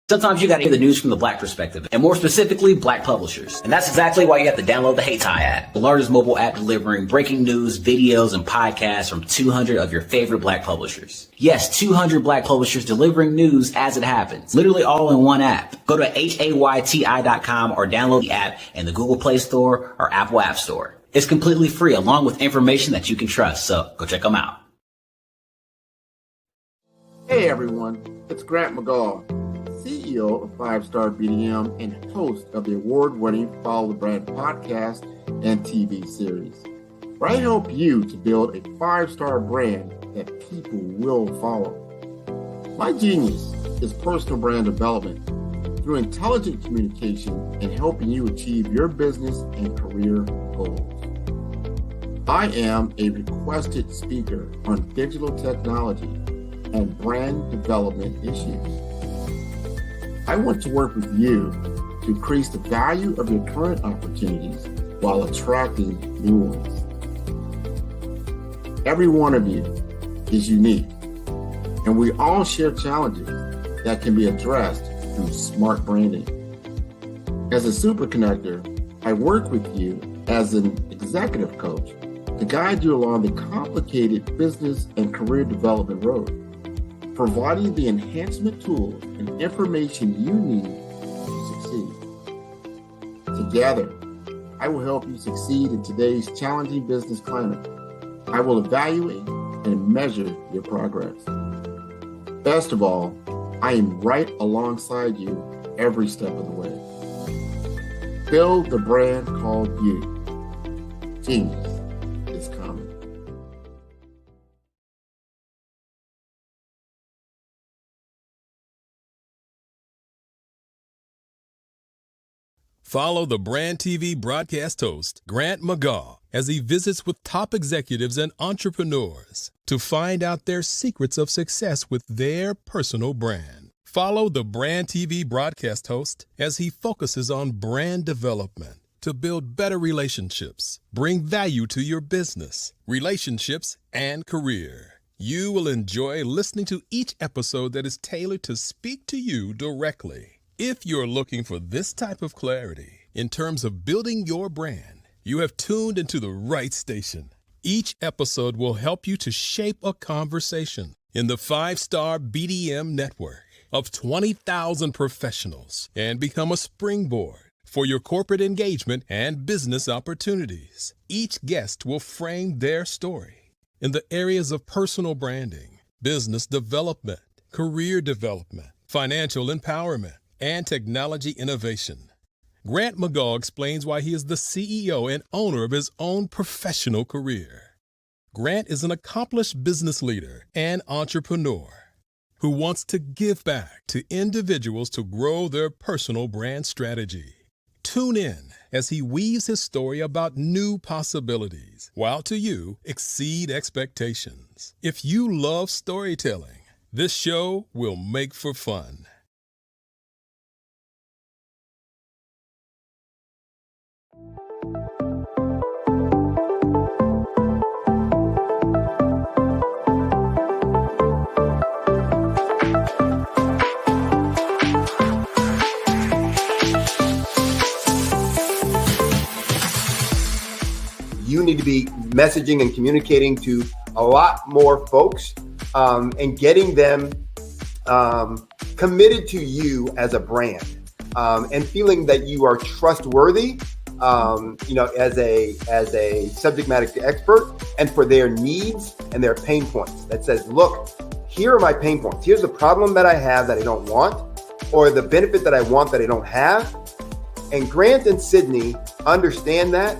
Sometimes you gotta hear the news from the Black perspective, and more specifically, Black publishers. And that's exactly why you have to download the Hey Tie app, the largest mobile app delivering breaking news, videos, and podcasts from 200 of your favorite Black publishers. Yes, 200 Black publishers delivering news as it happens, literally all in one app. Go to hayti.com or download the app in the Google Play Store or Apple App Store. It's completely free, along with information that you can trust, so go check them out. Hey everyone, it's Grant McGaw, CEO of 5-Star BDM and host of the award-winning Follow the Brand podcast and TV series, where I help you to build a 5-star brand that people will follow. My genius is personal brand development through intelligent communication and helping you achieve your business and career goals. I am a requested speaker on digital technology and brand development issues. I want to work with you to increase the value of your current opportunities while attracting new ones. Every one of you is unique, and we all share challenges that can be addressed through smart branding. As a super connector, I work with you as an executive coach to guide you along the complicated business and career development road, providing the enhancement tools and information you need to succeed. Together, I will help you succeed in today's challenging business climate. I will evaluate and measure your progress. Best of all, I am right alongside you every step of the way. Build the brand called you. Genius is common. Follow the Brand TV broadcast host, Grant McGaw, as he visits with top executives and entrepreneurs to find out their secrets of success with their personal brand. Follow the Brand TV broadcast host as he focuses on brand development to build better relationships, bring value to your business, relationships, and career. You will enjoy listening to each episode that is tailored to speak to you directly. If you're looking for this type of clarity in terms of building your brand, you have tuned into the right station. Each episode will help you to shape a conversation in the 5-Star BDM network of 20,000 professionals and become a springboard for your corporate engagement and business opportunities. Each guest will frame their story in the areas of personal branding, business development, career development, financial empowerment, and technology innovation. Grant McGaugh explains why he is the CEO and owner of his own professional career. Grant is an accomplished business leader and entrepreneur who wants to give back to individuals to grow their personal brand strategy. Tune in as he weaves his story about new possibilities, while to you exceed expectations. If you love storytelling, this show will make for fun. You need to be messaging and communicating to a lot more folks and getting them committed to you as a brand and feeling that you are trustworthy, as a subject matter expert, and for their needs and their pain points. That says, look, here are my pain points. Here's the problem that I have that I don't want, or the benefit that I want that I don't have. And Grant and Sydney understand that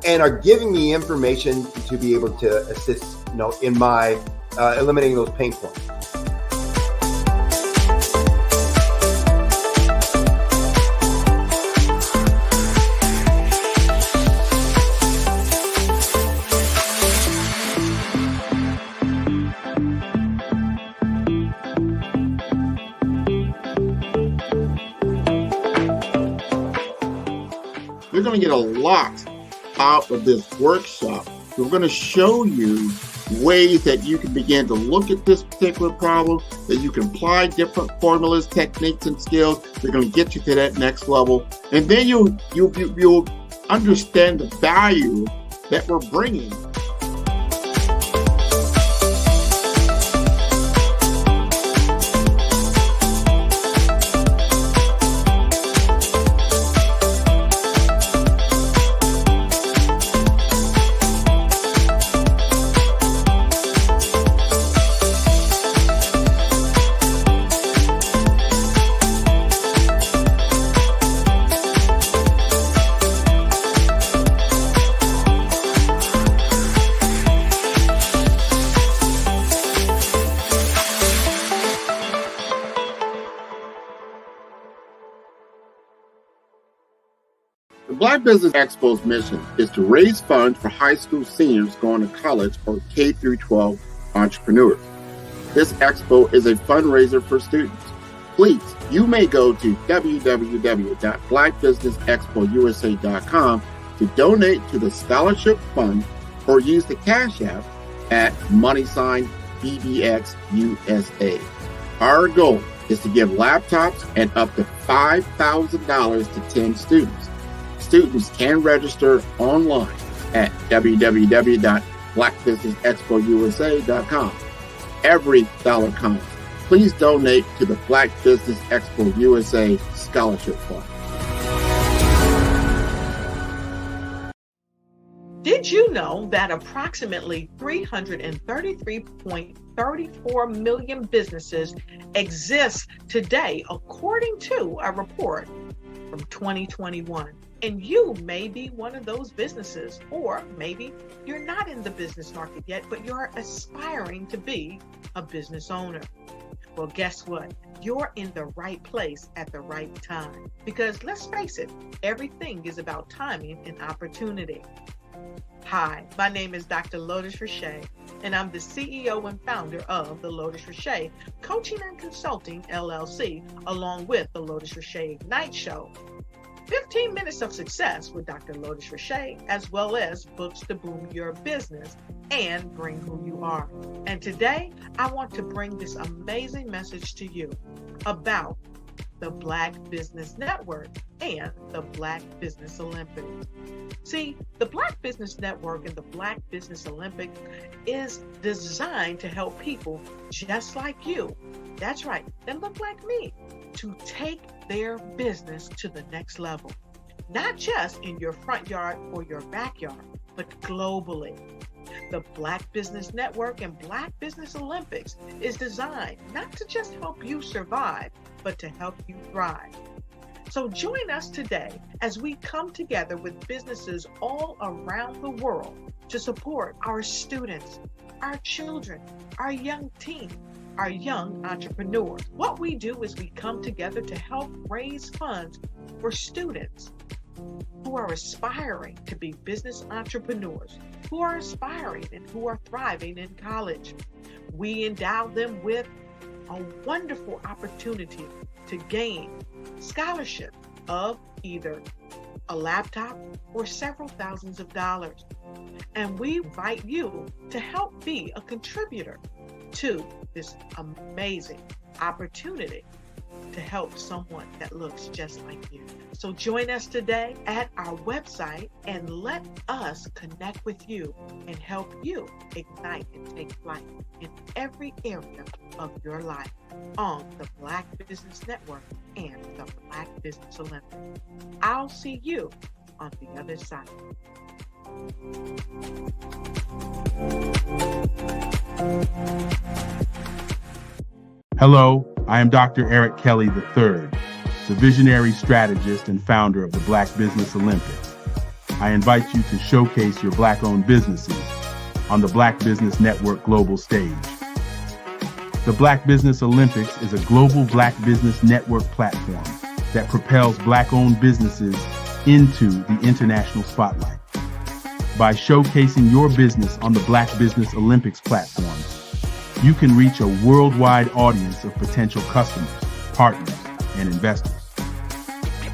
and are giving me information to be able to assist, in my eliminating those pain points. You're going to get a lot out of this workshop. We're going to show you ways that you can begin to look at this particular problem, that you can apply different formulas, techniques, and skills. They're going to get you to that next level. And then you'll understand the value that we're bringing. The Black Business Expo's mission is to raise funds for high school seniors going to college or K through 12 entrepreneurs. This expo is a fundraiser for students. Please, you may go to www.blackbusinessexpousa.com to donate to the scholarship fund or use the Cash App at $BBXUSA. Our goal is to give laptops and up to $5,000 to 10 students. Students can register online at www.blackbusinessexpousa.com. Every dollar counts. Please donate to the Black Business Expo USA Scholarship Fund. Did you know that approximately 333.34 million businesses exist today, according to a report from 2021? And you may be one of those businesses, or maybe you're not in the business market yet, but you're aspiring to be a business owner. Well, guess what? You're in the right place at the right time. Because let's face it, everything is about timing and opportunity. Hi, my name is Dr. Lotus Richey, and I'm the CEO and founder of the Lotus Richey Coaching and Consulting LLC, along with the Lotus Richey Ignite Show. 15 minutes of success with Dr. Lotus Richey, as well as books to boom your business and bring who you are. And today, I want to bring this amazing message to you about the Black Business Network and the Black Business Olympics. See, the Black Business Network and the Black Business Olympics is designed to help people just like you, that's right, that look like me, to take their business to the next level. Not just in your front yard or your backyard, but globally. The Black Business Network and Black Business Olympics is designed not to just help you survive, but to help you thrive. So join us today as we come together with businesses all around the world to support our students, our children, our young teens, our young entrepreneurs. What we do is we come together to help raise funds for students who are aspiring to be business entrepreneurs, who are aspiring and who are thriving in college. We endow them with a wonderful opportunity to gain scholarship of either a laptop or several thousands of dollars. And we invite you to help be a contributor to this amazing opportunity to help someone that looks just like you. So join us today at our website and let us connect with you and help you ignite and take flight in every area of your life on the Black Business Network and the Black Business Olympics. I'll see you on the other side. Hello, I am Dr. Eric Kelly III, the visionary strategist and founder of the Black Business Olympics. I invite you to showcase your Black-owned businesses on the Black Business Network global stage. The Black Business Olympics is a global Black Business Network platform that propels Black-owned businesses into the international spotlight. By showcasing your business on the Black Business Olympics platform, you can reach a worldwide audience of potential customers, partners, and investors.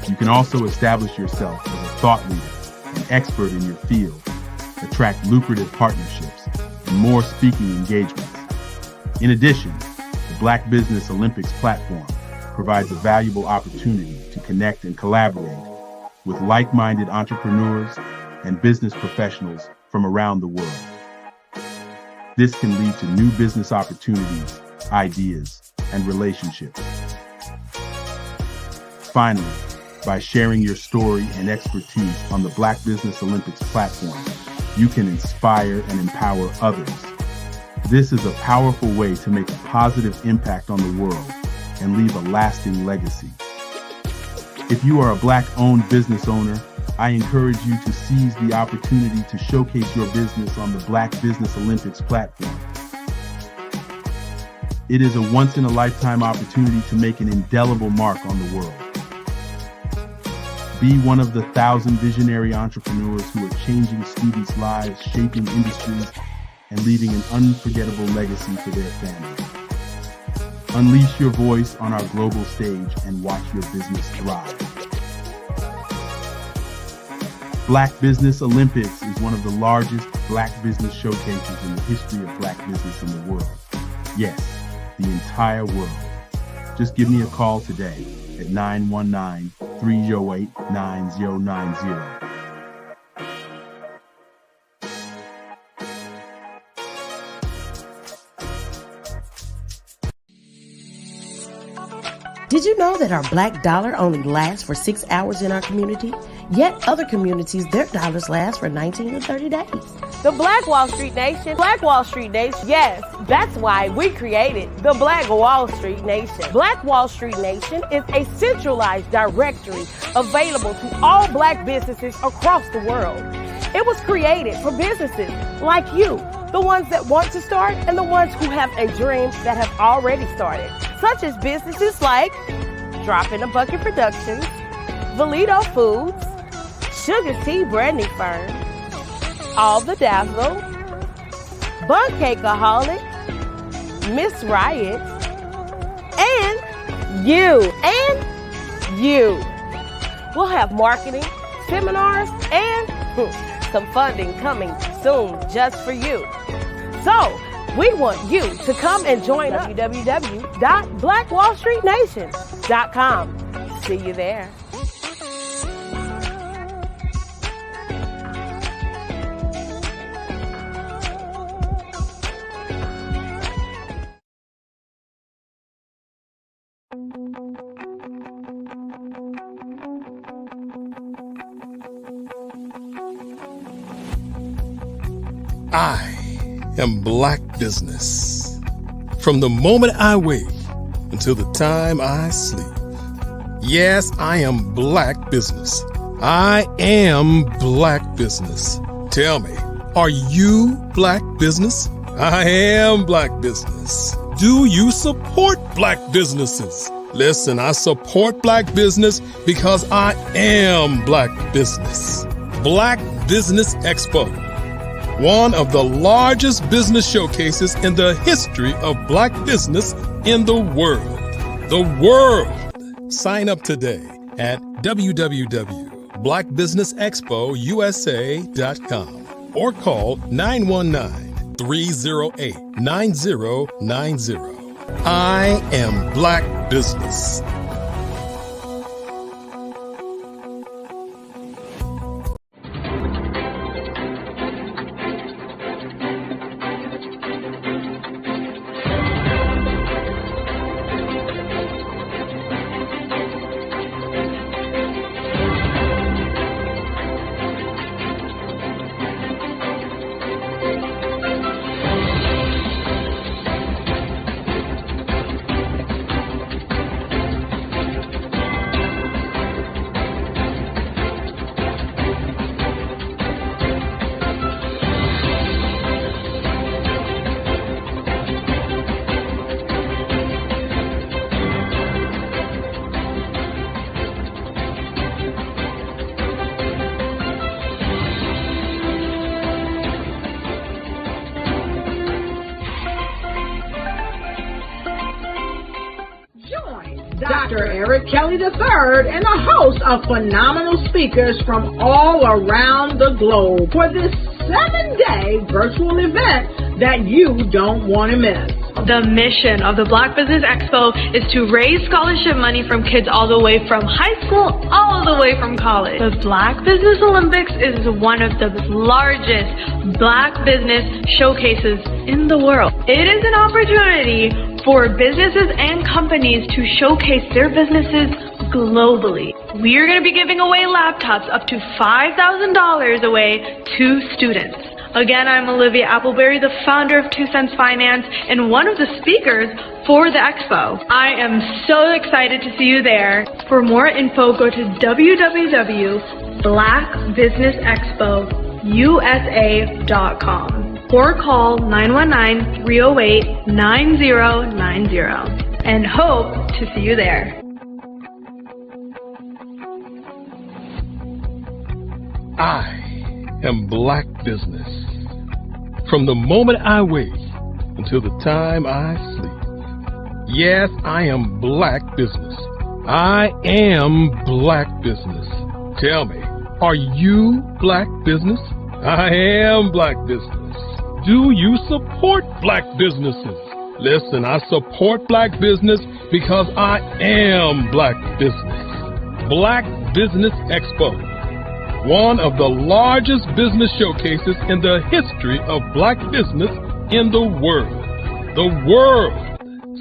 You can also establish yourself as a thought leader, an expert in your field, attract lucrative partnerships, and more speaking engagements. In addition, the Black Business Olympics platform provides a valuable opportunity to connect and collaborate with like-minded entrepreneurs and business professionals from around the world. This can lead to new business opportunities, ideas, and relationships. Finally, by sharing your story and expertise on the Black Business Olympics platform, you can inspire and empower others. This is a powerful way to make a positive impact on the world and leave a lasting legacy. If you are a Black-owned business owner, I encourage you to seize the opportunity to showcase your business on the Black Business Olympics platform. It is a once-in-a-lifetime opportunity to make an indelible mark on the world. Be one of the 1,000 visionary entrepreneurs who are changing students' lives, shaping industries, and leaving an unforgettable legacy for their families. Unleash your voice on our global stage and watch your business thrive. Black Business Olympics is one of the largest Black business showcases in the history of Black business in the world. Yes, the entire world. Just give me a call today at 919-308-9090. Did you know that our Black dollar only lasts for 6 hours in our community? Yet other communities, their dollars last for 19 to 30 days. The Black Wall Street Nation. Black Wall Street Nation. Yes, that's why we created the Black Wall Street Nation. Black Wall Street Nation is a centralized directory available to all Black businesses across the world. It was created for businesses like you, the ones that want to start and the ones who have a dream that have already started, such as businesses like Drop in a Bucket Productions, Valito Foods, Sugar Tea Branding Firm, All the Dazzle, Bun Cakeaholic, Miss Riot, and you. We'll have marketing, seminars, and some funding coming soon just for you. So, we want you to come and join us. www.blackwallstreetnation.com. See you there. I am Black business. From the moment I wake until the time I sleep. Yes, I am Black business. I am Black business. Tell me, are you Black business? I am Black business. Do you support Black businesses? Listen, I support Black business because I am Black business. Black Business Expo, one of the largest business showcases in the history of Black business in the world. The world! Sign up today at www.blackbusinessexpousa.com or call 919-308-9090. I am Black business. Dr. Eric Kelly III and a host of phenomenal speakers from all around the globe for this 7-day virtual event that you don't want to miss. The mission of the Black Business Expo is to raise scholarship money from kids all the way from high school, all the way from college. The Black Business Olympics is one of the largest Black business showcases in the world. It is an opportunity for businesses and companies to showcase their businesses globally. We are going to be giving away laptops up to $5,000 away to students. Again, I'm Olivia Appleberry, the founder of 2 Cents Finance and one of the speakers for the expo. I am so excited to see you there. For more info, go to www.blackbusinessexpousa.com or call 919-308-9090 and hope to see you there. I am Black business. From the moment I wake until the time I sleep. Yes, I am Black business. I am Black business. Tell me, are you Black business? I am Black business. Do you support Black businesses? Listen, I support Black business because I am Black business. Black Business Expo, one of the largest business showcases in the history of Black business in the world. The world!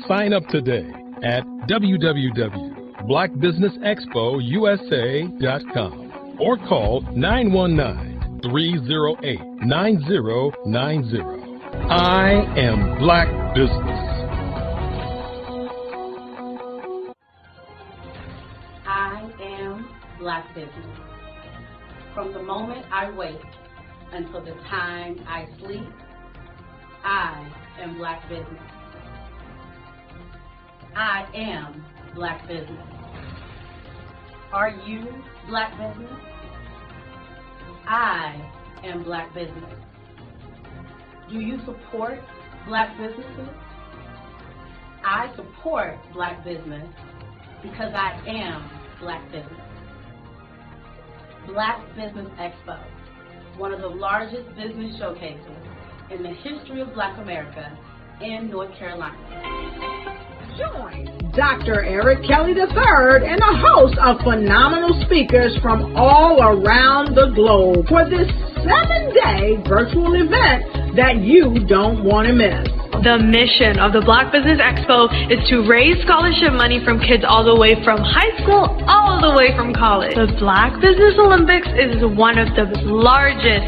Sign up today at www.blackbusinessexpousa.com or call 919-308-9090. I am Black business. I am Black business. From the moment I wake until the time I sleep, I am Black business. I am Black business. Are you Black business? I am Black business. Do you support Black businesses? I support Black business because I am Black business. Black Business Expo, one of the largest business showcases in the history of Black America in North Carolina. Join Dr. Eric Kelly III and a host of phenomenal speakers from all around the globe for this 7-day virtual event that you don't want to miss. The mission of the Black Business Expo is to raise scholarship money from kids all the way from high school, all the way from college. The Black Business Olympics is one of the largest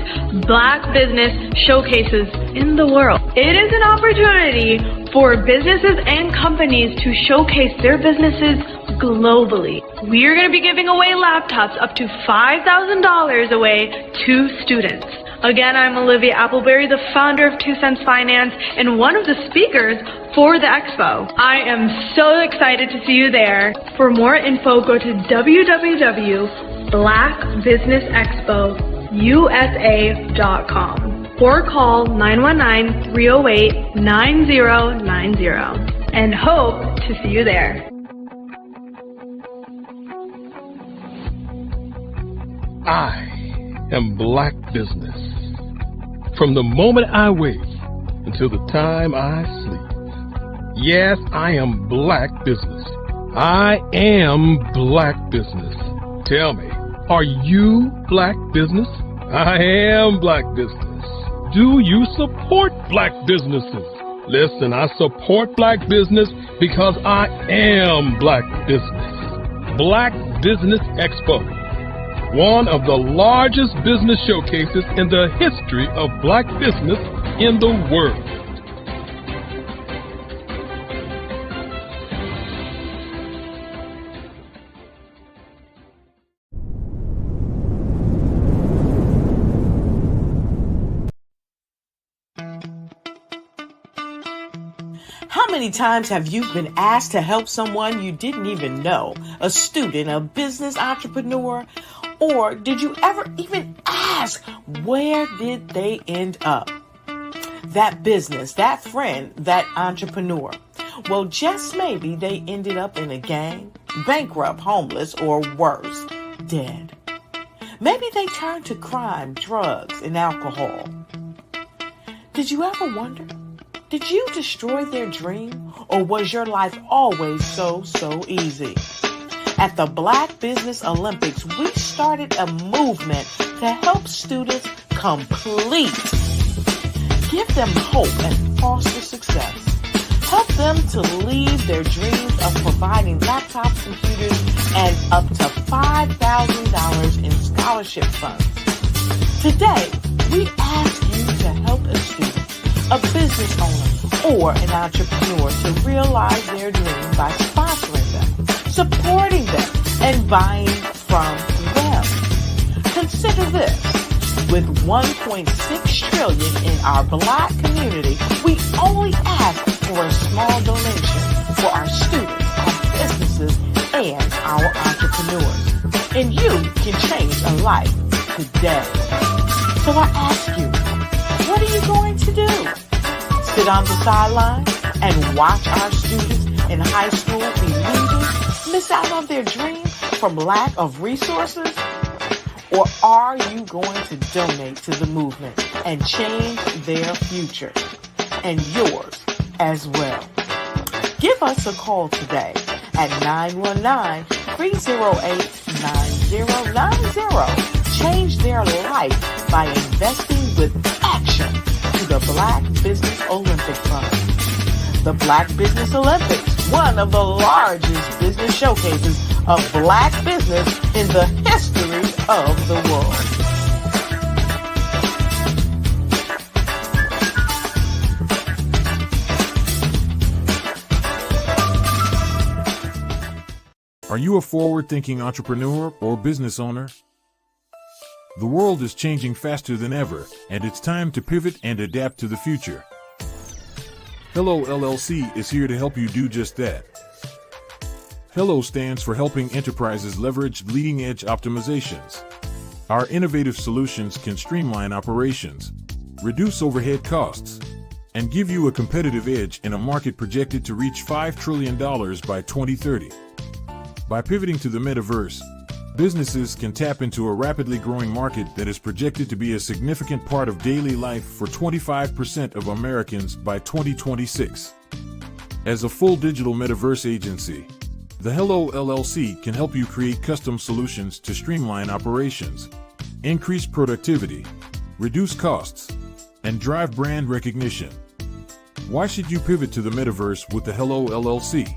Black business showcases in the world. It is an opportunity for businesses and companies to showcase their businesses globally. We are going to be giving away laptops up to $5,000 away to students. Again, I'm Olivia Appleberry, the founder of 2 Cents Finance and one of the speakers for the expo. I am so excited to see you there. For more info, go to www.blackbusinessexpousa.com or call 919-308-9090 and hope to see you there. I am Black Business. From the moment I wake until the time I sleep. Yes, I am Black Business. I am Black Business. Tell me, are you Black Business? I am Black Business. Do you support Black businesses? Listen, I support Black business because I am Black Business. Black Business Expo, one of the largest business showcases in the history of Black business in the world. How many times have you been asked to help someone you didn't even know, a student, a business entrepreneur? Or did you ever even ask, where did they end up? That business, that friend, that entrepreneur. Well, just maybe they ended up in a gang, bankrupt, homeless, or worse, dead. Maybe they turned to crime, drugs, and alcohol. Did you ever wonder? Did you destroy their dream? Or was your life always so easy? At the Black Business Olympics, we started a movement to help students complete. Give them hope and foster success. Help them to leave their dreams of providing laptops, computers, and up to $5,000 in scholarship funds. Today, we ask you to help a student, a business owner, or an entrepreneur to realize their dream by sponsoring them, supporting them, and buying from them. Consider this. With $1.6 trillion in our Black community, we only ask for a small donation for our students, our businesses, and our entrepreneurs. And you can change a life today. So I ask you, what are you going to do? Sit on the sideline and watch our students in high school be leaders, miss out on their dream from lack of resources? Or are you going to donate to the movement and change their future and yours as well? Give us a call today at 919-308-9090. Change their life by investing with action to the Black Business Olympic Fund. The Black Business Olympics, one of the largest business showcases of Black business in the history of the world. Are you a forward-thinking entrepreneur or business owner? The world is changing faster than ever, and it's time to pivot and adapt to the future. Hello LLC is here to help you do just that. Hello stands for helping enterprises leverage leading-edge optimizations. Our innovative solutions can streamline operations, reduce overhead costs, and give you a competitive edge in a market projected to reach $5 trillion by 2030. By pivoting to the metaverse, businesses can tap into a rapidly growing market that is projected to be a significant part of daily life for 25% of Americans by 2026. As a full digital metaverse agency, the Hello LLC can help you create custom solutions to streamline operations, increase productivity, reduce costs, and drive brand recognition. Why should you pivot to the metaverse with the Hello LLC?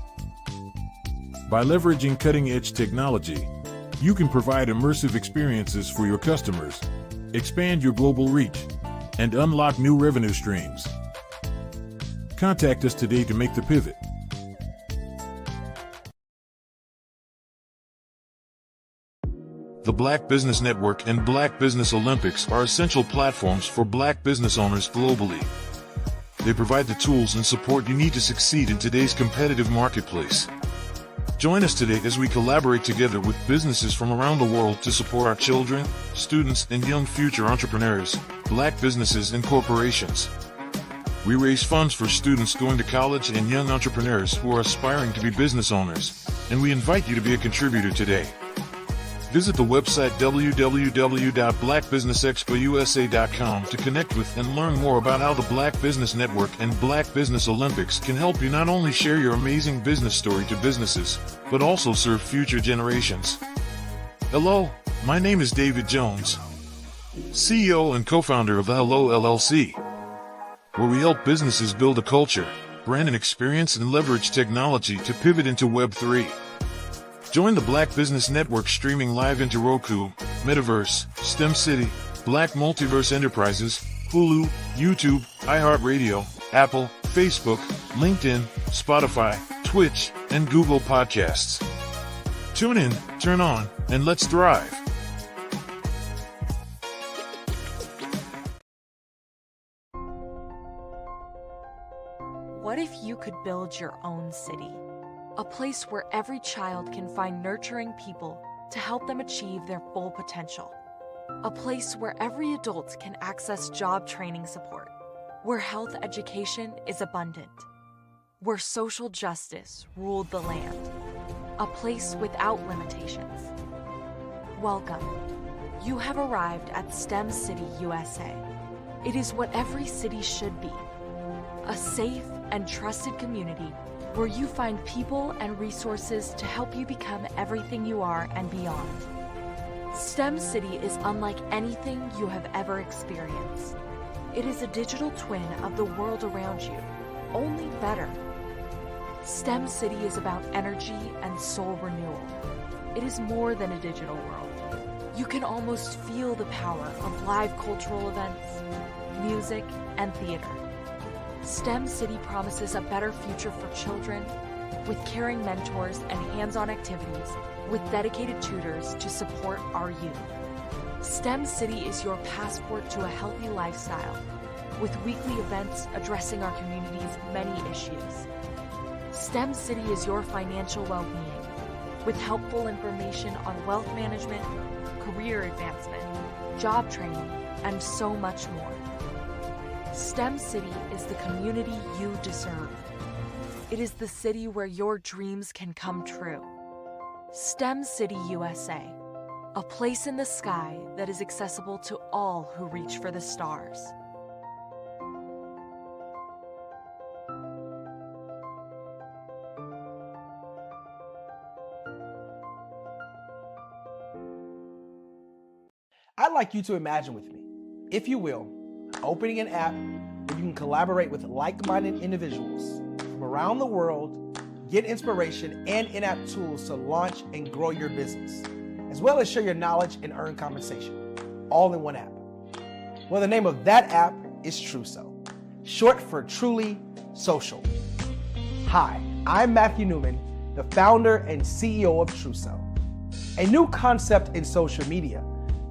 By leveraging cutting-edge technology, you can provide immersive experiences for your customers, expand your global reach, and unlock new revenue streams. Contact us today to make the pivot. The Black Business Network and Black Business Olympics are essential platforms for Black business owners globally. They provide the tools and support you need to succeed in today's competitive marketplace. Join us today as we collaborate together with businesses from around the world to support our children, students, and young future entrepreneurs, Black businesses and corporations. We raise funds for students going to college and young entrepreneurs who are aspiring to be business owners, and we invite you to be a contributor today. Visit the website www.blackbusinessexpousa.com to connect with and learn more about how the Black Business Network and Black Business Olympics can help you not only share your amazing business story to businesses, but also serve future generations. Hello, my name is David Jones, CEO and co-founder of the Hello LLC, where we help businesses build a culture, brand and experience, and leverage technology to pivot into Web3. Join the Black Business Network streaming live into Roku, Metaverse, STEM City, Black Multiverse Enterprises, Hulu, YouTube, iHeartRadio, Apple, Facebook, LinkedIn, Spotify, Twitch, and Google Podcasts. Tune in, turn on, and let's thrive. What if you could build your own city? A place where every child can find nurturing people to help them achieve their full potential. A place where every adult can access job training support, where health education is abundant, where social justice ruled the land. A place without limitations. Welcome. You have arrived at STEM City USA. It is what every city should be. A safe and trusted community where you find people and resources to help you become everything you are and beyond. STEM City is unlike anything you have ever experienced. It is a digital twin of the world around you, only better. STEM City is about energy and soul renewal. It is more than a digital world. You can almost feel the power of live cultural events, music, and theater. STEM City promises a better future for children with caring mentors and hands-on activities with dedicated tutors to support our youth. STEM City is your passport to a healthy lifestyle with weekly events addressing our community's many issues. STEM City is your financial well-being with helpful information on wealth management, career advancement, job training, and so much more. STEM City is the community you deserve. It is the city where your dreams can come true. STEM City USA, a place in the sky that is accessible to all who reach for the stars. I'd like you to imagine with me, if you will, opening an app where you can collaborate with like-minded individuals from around the world, get inspiration and in-app tools to launch and grow your business, as well as share your knowledge and earn compensation, all in one app. Well, the name of that app is Truso, short for Truly Social. Hi, I'm Matthew Newman, the founder and CEO of Truso, a new concept in social media.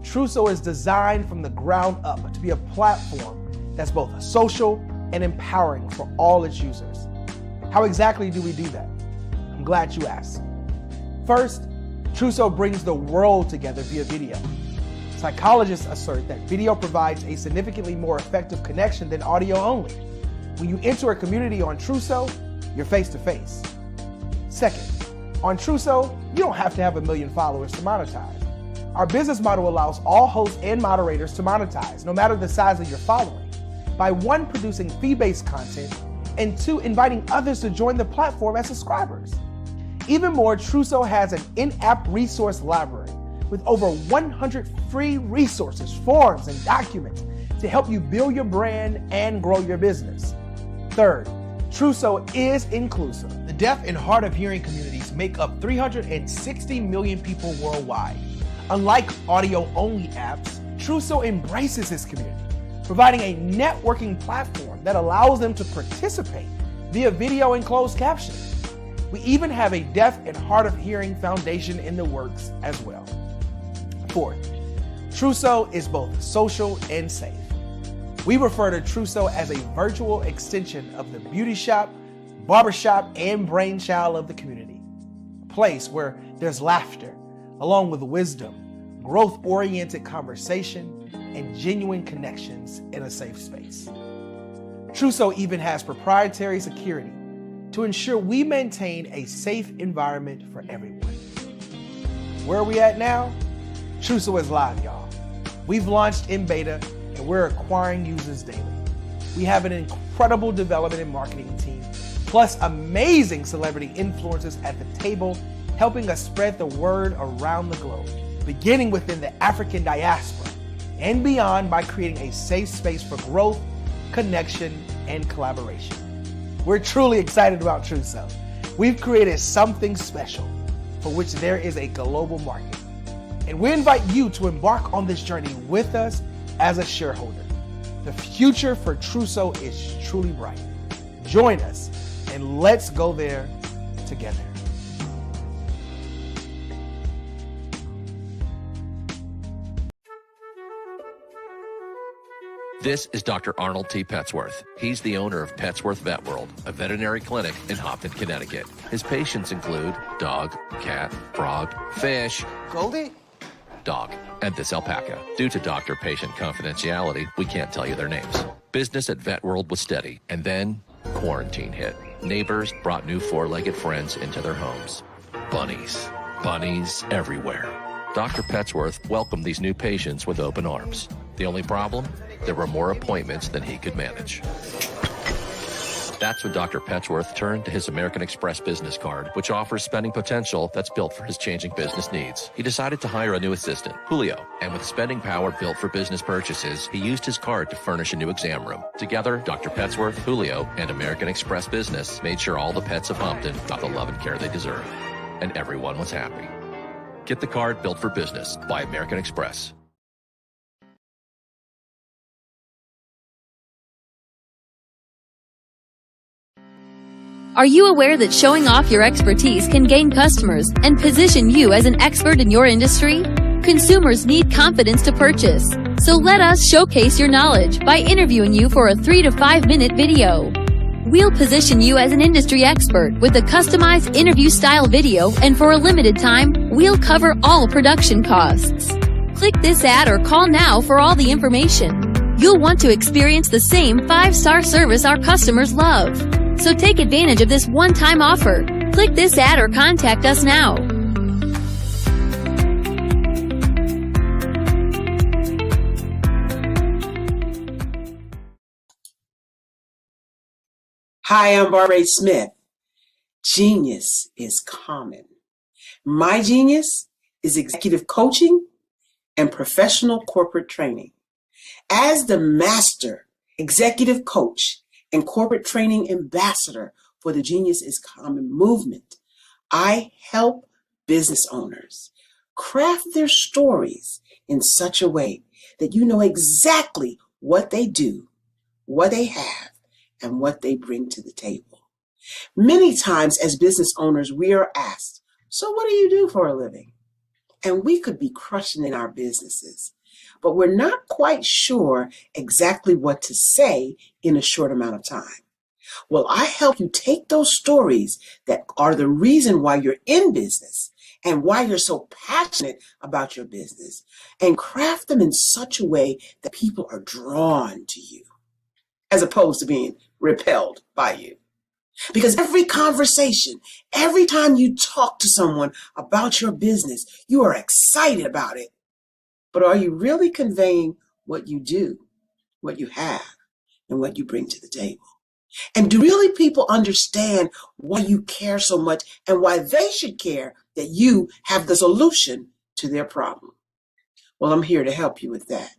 Truso is designed from the ground up to be a platform that's both social and empowering for all its users. How exactly do we do that? I'm glad you asked. First, Truso brings the world together via video. Psychologists assert that video provides a significantly more effective connection than audio only. When you enter a community on Truso, you're face-to-face. Second, on Truso, you don't have to have 1 million followers to monetize. Our business model allows all hosts and moderators to monetize, no matter the size of your following, by 1, producing fee-based content, and 2, inviting others to join the platform as subscribers. Even more, Truso has an in-app resource library with over 100 free resources, forms, and documents to help you build your brand and grow your business. Third, Trusso is inclusive. The deaf and hard of hearing communities make up 360 million people worldwide. Unlike audio-only apps, Trusso embraces this community, providing a networking platform that allows them to participate via video and closed captioning. We even have a deaf and hard of hearing foundation in the works as well. Fourth, Trusso is both social and safe. We refer to Trusso as a virtual extension of the beauty shop, barbershop, and brainchild of the community. A place where there's laughter, along with wisdom, growth-oriented conversation, and genuine connections in a safe space. Trusso even has proprietary security to ensure we maintain a safe environment for everyone. Where are we at now? Trusso is live, y'all. We've launched in beta, and we're acquiring users daily. We have an incredible development and marketing team, plus amazing celebrity influencers at the table, helping us spread the word around the globe, beginning within the African diaspora and beyond by creating a safe space for growth, connection, and collaboration. We're truly excited about Trusso. We've created something special for which there is a global market. And we invite you to embark on this journey with us as a shareholder. The future for Trusso is truly bright. Join us and let's go there together. This is Dr. Arnold T. Petsworth. He's the owner of Petsworth Vet World, a veterinary clinic in Hopton, Connecticut. His patients include dog, cat, frog, fish, Goldie, dog, and this alpaca. Due to doctor-patient confidentiality, we can't tell you their names. Business at Vet World was steady, and then quarantine hit. Neighbors brought new four-legged friends into their homes. Bunnies. Bunnies everywhere. Dr. Petsworth welcomed these new patients with open arms. The only problem? There were more appointments than he could manage. That's when Dr. Petsworth turned to his American Express business card, which offers spending potential that's built for his changing business needs. He decided to hire a new assistant, Julio, and with spending power built for business purchases, he used his card to furnish a new exam room. Together, Dr. Petsworth, Julio, and American Express Business made sure all the pets of Hopton got the love and care they deserve. And everyone was happy. Get the card built for business by American Express. Are you aware that showing off your expertise can gain customers and position you as an expert in your industry? Consumers need confidence to purchase, so let us showcase your knowledge by interviewing you for a 3 to 5 minute video. We'll position you as an industry expert with a customized interview-style video, and for a limited time, we'll cover all production costs. Click this ad or call now for all the information. You'll want to experience the same 5-star service our customers love. So take advantage of this one-time offer. Click this ad or contact us now. Hi, I'm Barbara Smith. Genius is common. My genius is executive coaching and professional corporate training. As the master executive coach and corporate training ambassador for the Genius is Common movement, I help business owners craft their stories in such a way that you know exactly what they do, what they have, and what they bring to the table. Many times as business owners, we are asked, so what do you do for a living? And we could be crushing in our businesses, but we're not quite sure exactly what to say in a short amount of time. Well, I help you take those stories that are the reason why you're in business and why you're so passionate about your business and craft them in such a way that people are drawn to you as opposed to being repelled by you. Because every conversation, every time you talk to someone about your business, you are excited about it. But are you really conveying what you do, what you have, and what you bring to the table? And do really people understand why you care so much and why they should care that you have the solution to their problem? Well, I'm here to help you with that.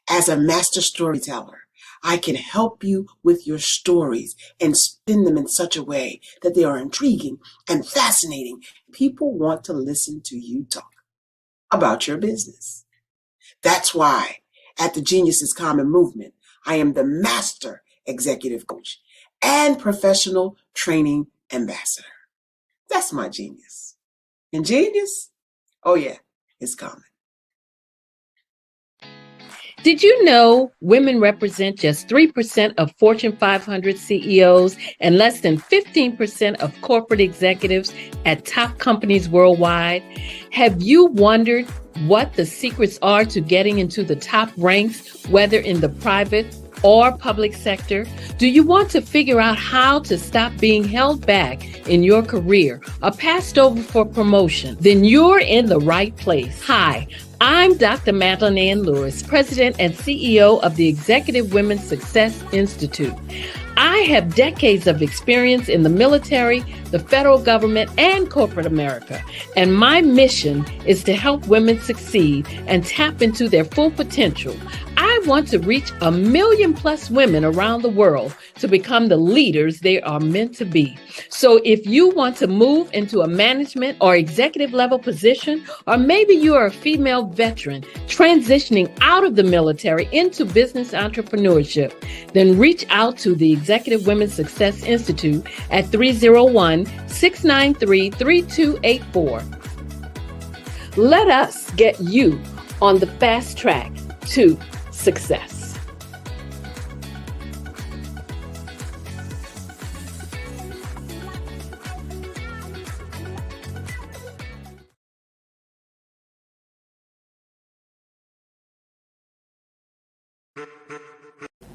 As a master storyteller, I can help you with your stories and spin them in such a way that they are intriguing and fascinating. People want to listen to you talk about your business. That's why at the Genius is Common movement, I am the master executive coach and professional training ambassador. That's my genius. And genius? Oh yeah, it's common. Did you know women represent just 3% of Fortune 500 CEOs and less than 15% of corporate executives at top companies worldwide? Have you wondered what the secrets are to getting into the top ranks, whether in the private or public sector? Do you want to figure out how to stop being held back in your career or passed over for promotion? Then you're in the right place. Hi, I'm Dr. Madeline Ann Lewis, President and CEO of the Executive Women's Success Institute. I have decades of experience in the military, the federal government, and corporate America, and my mission is to help women succeed and tap into their full potential. I want to reach 1 million plus women around the world to become the leaders they are meant to be. So if you want to move into a management or executive level position, or maybe you are a female veteran transitioning out of the military into business entrepreneurship, then reach out to the Executive Women's Success Institute at 301-693-3284. Let us get you on the fast track to success.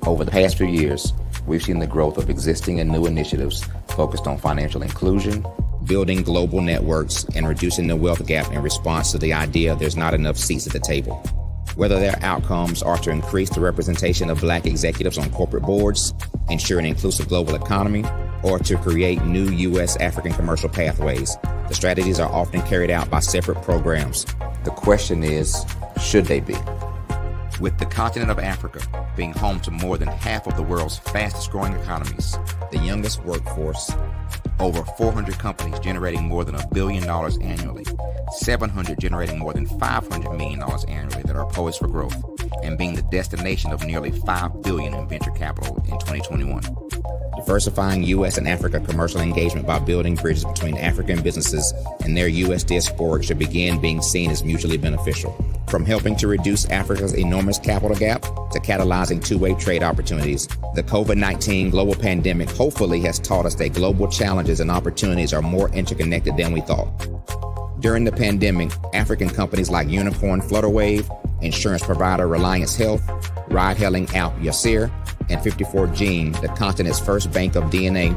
Over the past few years, we've seen the growth of existing and new initiatives focused on financial inclusion, building global networks, and reducing the wealth gap in response to the idea there's not enough seats at the table. Whether their outcomes are to increase the representation of Black executives on corporate boards, ensure an inclusive global economy, or to create new U.S. African commercial pathways, the strategies are often carried out by separate programs. The question is, should they be? With the continent of Africa being home to more than half of the world's fastest growing economies, the youngest workforce, over 400 companies generating more than $1 billion annually, 700 generating more than $500 million annually that are poised for growth, and being the destination of nearly $5 billion in venture capital in 2021. Diversifying U.S. and Africa commercial engagement by building bridges between African businesses and their U.S. diaspora should begin being seen as mutually beneficial. From helping to reduce Africa's enormous capital gap to catalyzing two-way trade opportunities, the COVID-19 global pandemic hopefully has taught us that global challenges and opportunities are more interconnected than we thought. During the pandemic, African companies like Unicorn Flutterwave, insurance provider Reliance Health, ride-hailing app Yasir, and 54Gene, the continent's first bank of DNA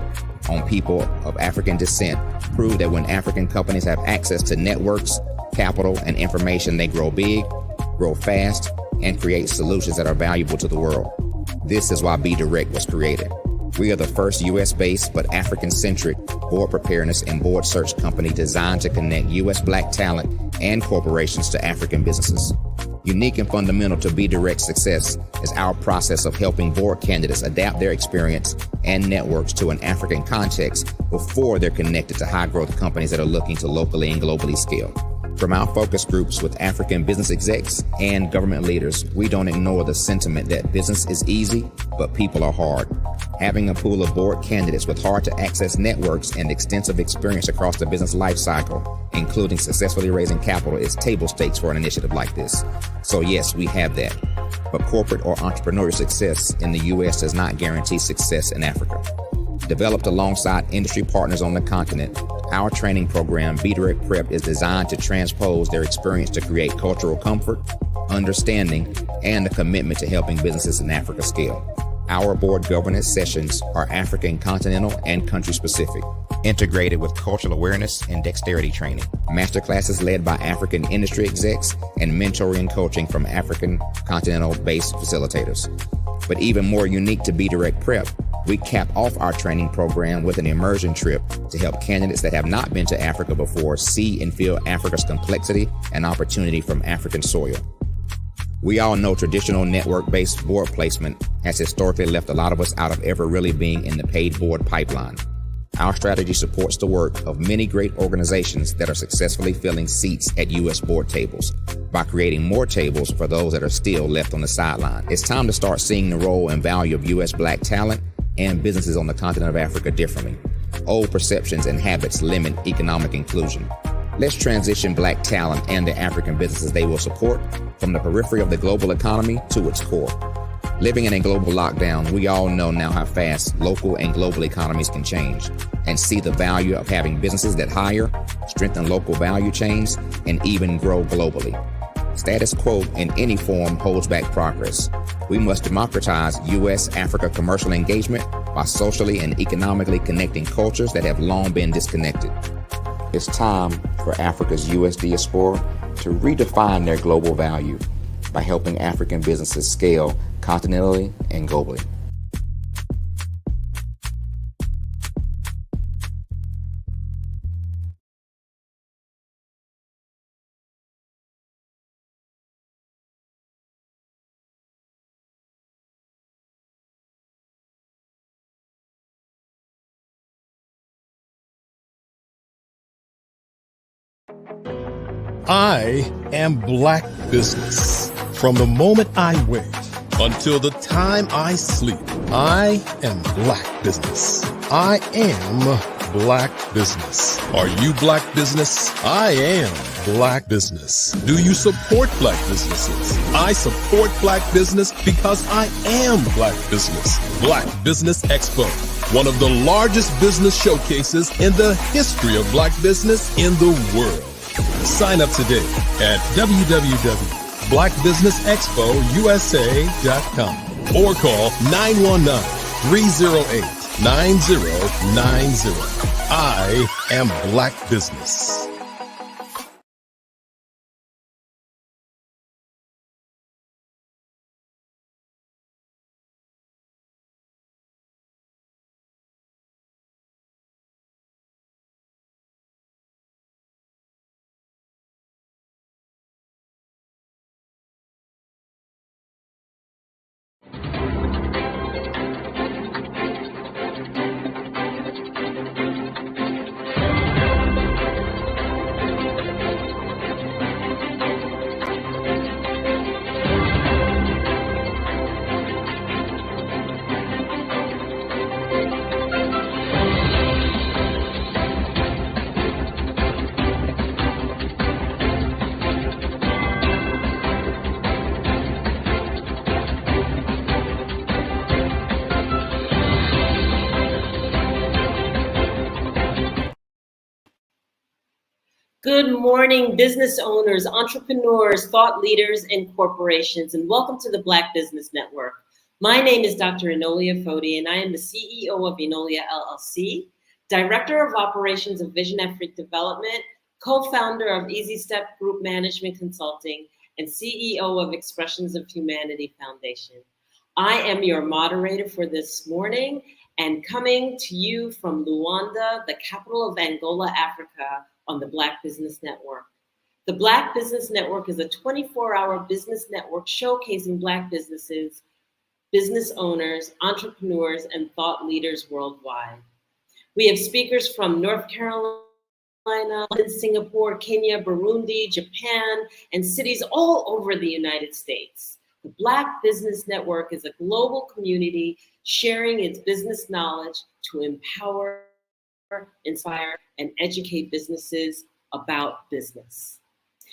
on people of African descent, prove that when African companies have access to networks, capital, and information, they grow big, grow fast, and create solutions that are valuable to the world. This is why Be Direct was created. We are the first U.S.-based but African-centric board preparedness and board search company designed to connect U.S. Black talent and corporations to African businesses. Unique and fundamental to Be Direct's success is our process of helping board candidates adapt their experience and networks to an African context before they're connected to high-growth companies that are looking to locally and globally scale. From our focus groups with African business execs and government leaders, we don't ignore the sentiment that business is easy, but people are hard. Having a pool of board candidates with hard-to-access networks and extensive experience across the business life cycle, including successfully raising capital, is table stakes for an initiative like this. So yes, we have that. But corporate or entrepreneurial success in the U.S. does not guarantee success in Africa. Developed alongside industry partners on the continent, our training program, Be Direct Prep, is designed to transpose their experience to create cultural comfort, understanding, and a commitment to helping businesses in Africa scale. Our board governance sessions are African continental and country specific, integrated with cultural awareness and dexterity training, masterclasses led by African industry execs, and mentoring and coaching from African continental-based facilitators. But even more unique to Be Direct Prep, we cap off our training program with an immersion trip to help candidates that have not been to Africa before see and feel Africa's complexity and opportunity from African soil. We all know traditional network-based board placement has historically left a lot of us out of ever really being in the paid board pipeline. Our strategy supports the work of many great organizations that are successfully filling seats at U.S. board tables by creating more tables for those that are still left on the sideline. It's time to start seeing the role and value of U.S. Black talent and businesses on the continent of Africa differently. Old perceptions and habits limit economic inclusion. Let's transition Black talent and the African businesses they will support from the periphery of the global economy to its core. Living in a global lockdown, we all know now how fast local and global economies can change and see the value of having businesses that hire, strengthen local value chains, and even grow globally. Status quo in any form holds back progress. We must democratize U.S.-Africa commercial engagement by socially and economically connecting cultures that have long been disconnected. It's time for Africa's U.S. diaspora to redefine their global value by helping African businesses scale continentally and globally. I am Black business. From the moment I wake until the time I sleep, I am Black business. I am Black business. Are you Black business? I am Black business. Do you support Black businesses? I support Black business because I am Black business. Black Business Expo, one of the largest business showcases in the history of Black business in the world. Sign up today at www.blackbusinessexpousa.com or call 919-308-9090. I am Black business. Good morning, business owners, entrepreneurs, thought leaders, and corporations, and welcome to the Black Business Network. My name is Dr. Enolia Foti, and I am the CEO of Enolia LLC, Director of Operations of Vision Africa Development, co-founder of Easy Step Group Management Consulting, and CEO of Expressions of Humanity Foundation. I am your moderator for this morning and coming to you from Luanda, the capital of Angola, Africa, on the Black Business Network. The Black Business Network is a 24-hour business network showcasing Black businesses, business owners, entrepreneurs, and thought leaders worldwide. We have speakers from North Carolina, Singapore, Kenya, Burundi, Japan, and cities all over the United States. The Black Business Network is a global community sharing its business knowledge to empower, inspire, and educate businesses about business.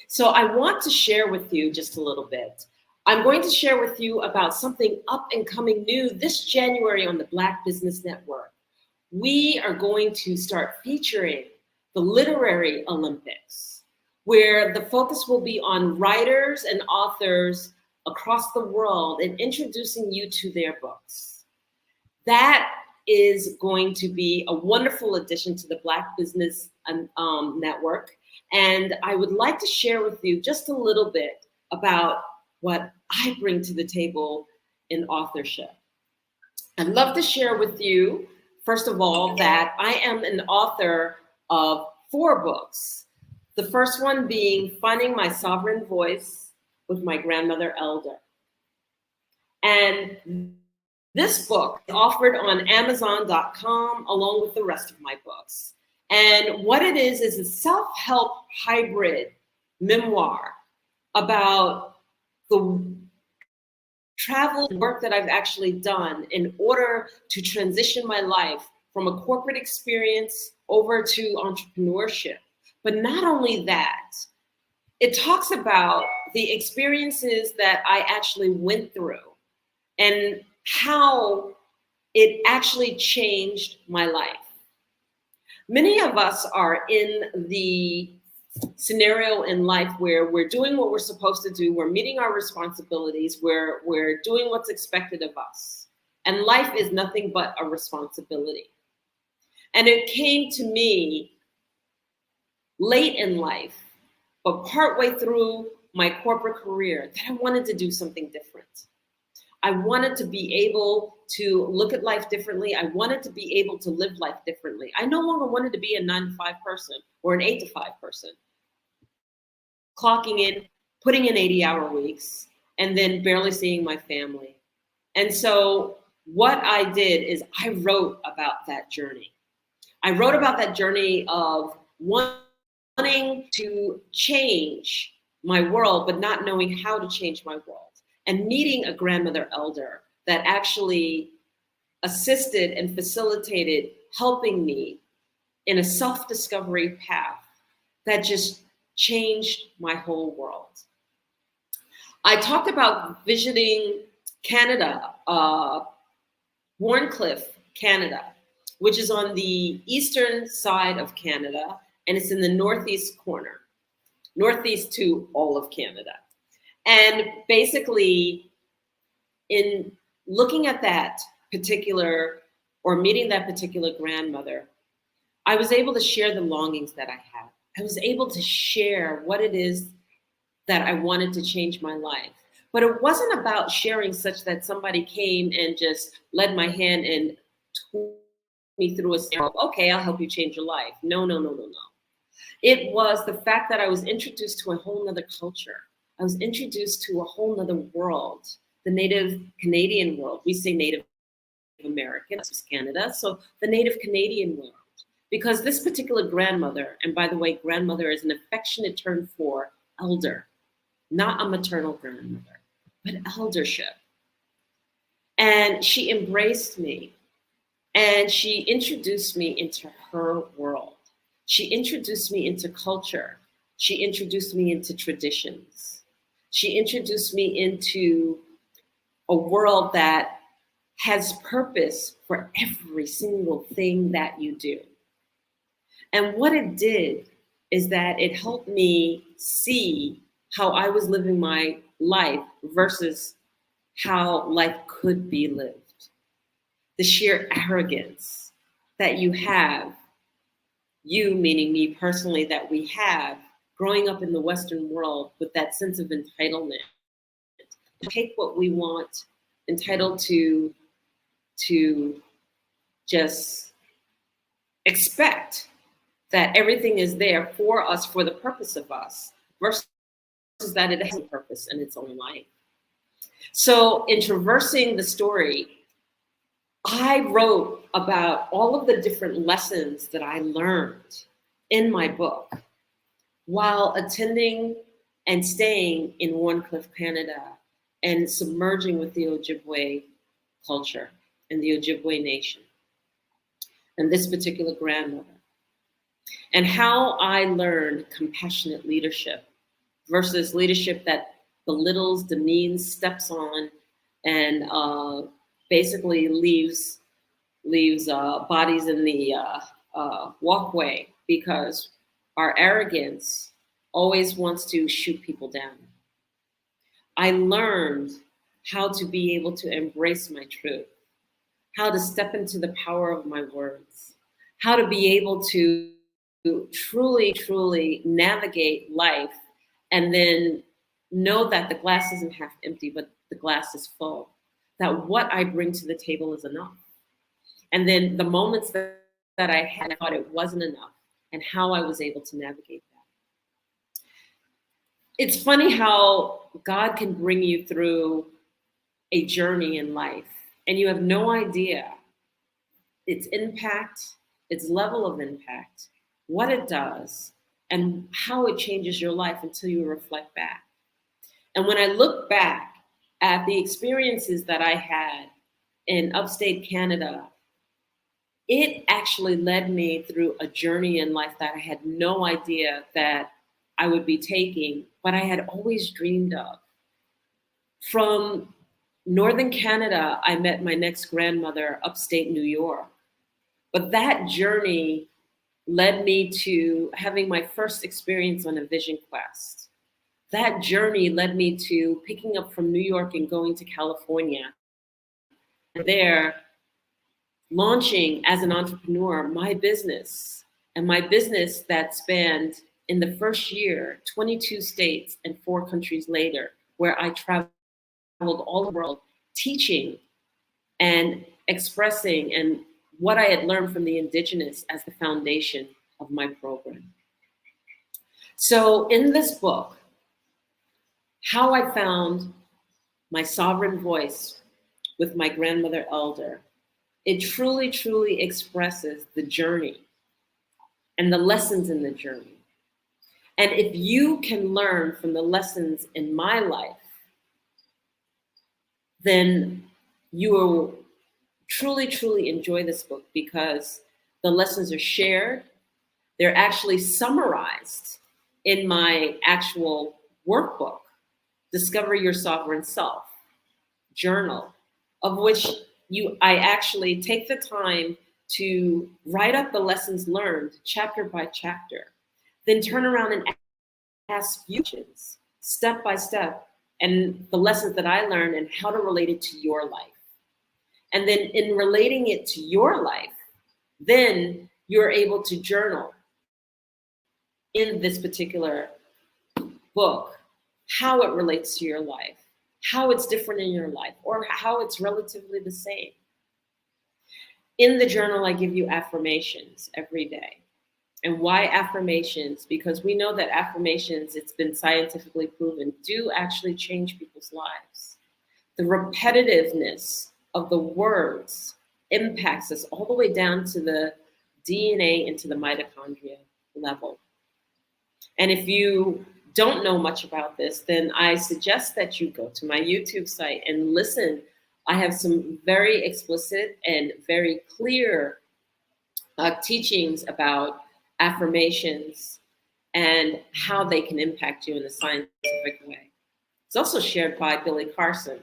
So I want to share with you just a little bit. I'm going to share with you about something up and coming new this January on the Black Business Network. We are going to start featuring the Literary Olympics, where the focus will be on writers and authors across the world and introducing you to their books. That is going to be a wonderful addition to the Black Business Network. And I would like to share with you just a little bit about what I bring to the table in authorship. I'd love to share with you, first of all, that I am an author of 4 books. The first one being Finding My Sovereign Voice, with my grandmother elder. And this book is offered on Amazon.com along with the rest of my books. And what it is a self-help hybrid memoir about the travel and work that I've actually done in order to transition my life from a corporate experience over to entrepreneurship. But not only that, it talks about the experiences that I actually went through and how it actually changed my life. Many of us are in the scenario in life where we're doing what we're supposed to do, we're meeting our responsibilities, we're doing what's expected of us. And life is nothing but a responsibility. And it came to me late in life, but partway through my corporate career, that I wanted to do something different. I wanted to be able to look at life differently. I wanted to be able to live life differently. I no longer wanted to be a 9-to-5 person or an 8-to-5 person, clocking in, putting in 80-hour weeks, and then barely seeing my family. And so what I did is I wrote about that journey. I wrote about that journey of wanting to change my world, but not knowing how to change my world. And meeting a grandmother elder that actually assisted and facilitated helping me in a self-discovery path that just changed my whole world. I talked about visiting Canada, Wharncliffe, Canada, which is on the eastern side of Canada, and it's in the northeast corner, northeast to all of Canada. And basically, in looking at that particular, or meeting that particular grandmother, I was able to share the longings that I had. I was able to share what it is that I wanted to change my life. But it wasn't about sharing such that somebody came and just led my hand and took me through a step. Okay, I'll help you change your life. No. It was the fact that I was introduced to a whole nother culture. I was introduced to a whole nother world, the Native Canadian world. We say Native American, this is Canada, so the Native Canadian world. Because this particular grandmother, and by the way, grandmother is an affectionate term for elder, not a maternal grandmother, but eldership. And she embraced me, and she introduced me into her world. She introduced me into culture. She introduced me into traditions. She introduced me into a world that has purpose for every single thing that you do. And what it did is that it helped me see how I was living my life versus how life could be lived. The sheer arrogance that you have, you meaning me personally, that we have growing up in the Western world with that sense of entitlement, to take what we want, entitled to just expect that everything is there for us, for the purpose of us, versus that it has a purpose in its own life. So in traversing the story, I wrote about all of the different lessons that I learned in my book while attending and staying in Wharncliffe, Canada, and submerging with the Ojibwe culture and the Ojibwe nation, and this particular grandmother, and how I learned compassionate leadership versus leadership that belittles, demeans, steps on, and basically leaves bodies in the walkway because our arrogance always wants to shoot people down. I learned how to be able to embrace my truth, how to step into the power of my words, how to be able to truly, truly navigate life and then know that the glass isn't half empty, but the glass is full, that what I bring to the table is enough. And then the moments that I had, I thought it wasn't enough, and how I was able to navigate it's funny how God can bring you through a journey in life, and you have no idea its impact, its level of impact, what it does, and how it changes your life until you reflect back. And when I look back at the experiences that I had in upstate Canada, it actually led me through a journey in life that I had no idea that I would be taking, but I had always dreamed of. From Northern Canada, I met my next grandmother upstate New York. But that journey led me to having my first experience on a vision quest. That journey led me to picking up from New York and going to California. And there, launching as an entrepreneur my business, and my business that spanned in the first year 22 states and 4 countries later, where I traveled all the world teaching and expressing and what I had learned from the indigenous as the foundation of my program. So in this book, How I Found My Sovereign Voice with My Grandmother Elder, it truly, truly expresses the journey and the lessons in the journey. And if you can learn from the lessons in my life, then you will truly, truly enjoy this book, because the lessons are shared. They're actually summarized in my actual workbook, Discover Your Sovereign Self journal, of which I actually take the time to write up the lessons learned chapter by chapter, then turn around and ask questions step by step, and the lessons that I learned and how to relate it to your life. And then in relating it to your life, then you're able to journal in this particular book how it relates to your life, how it's different in your life, or how it's relatively the same. In the journal, I give you affirmations every day. And why affirmations? Because we know that affirmations, it's been scientifically proven, do actually change people's lives. The repetitiveness of the words impacts us all the way down to the DNA and to the mitochondria level. And if you don't know much about this, then I suggest that you go to my YouTube site and listen. I have some very explicit and very clear teachings about affirmations and how they can impact you in a scientific way. It's also shared by Billy Carson,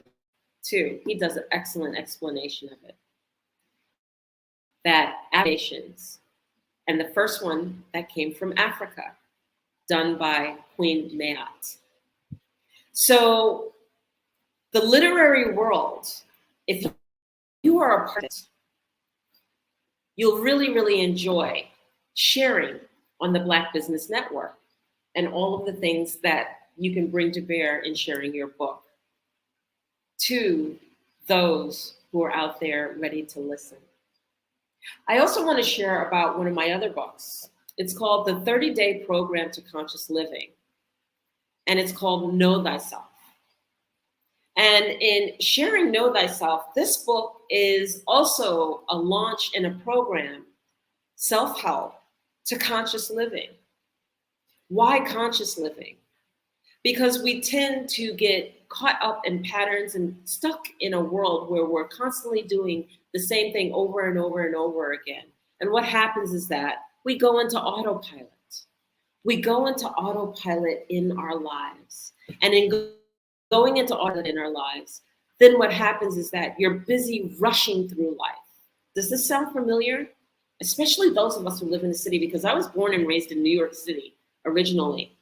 too. He does an excellent explanation of it. That affirmations, and the first one that came from Africa, done by Queen Mayat. So the literary world, if you are a part of it, you'll really, really enjoy sharing on the Black Business Network and all of the things that you can bring to bear in sharing your book to those who are out there ready to listen. I also want to share about one of my other books. It's called The 30-Day Program to Conscious Living, and it's called Know Thyself. And in sharing Know Thyself, this book is also a launch in a program, self-help to conscious living. Why conscious living? Because we tend to get caught up in patterns and stuck in a world where we're constantly doing the same thing over and over and over again. And what happens is that we go into autopilot. We go into autopilot in our lives. And in going into autopilot in our lives, then what happens is that you're busy rushing through life. Does this sound familiar? Especially those of us who live in the city, because I was born and raised in New York City originally.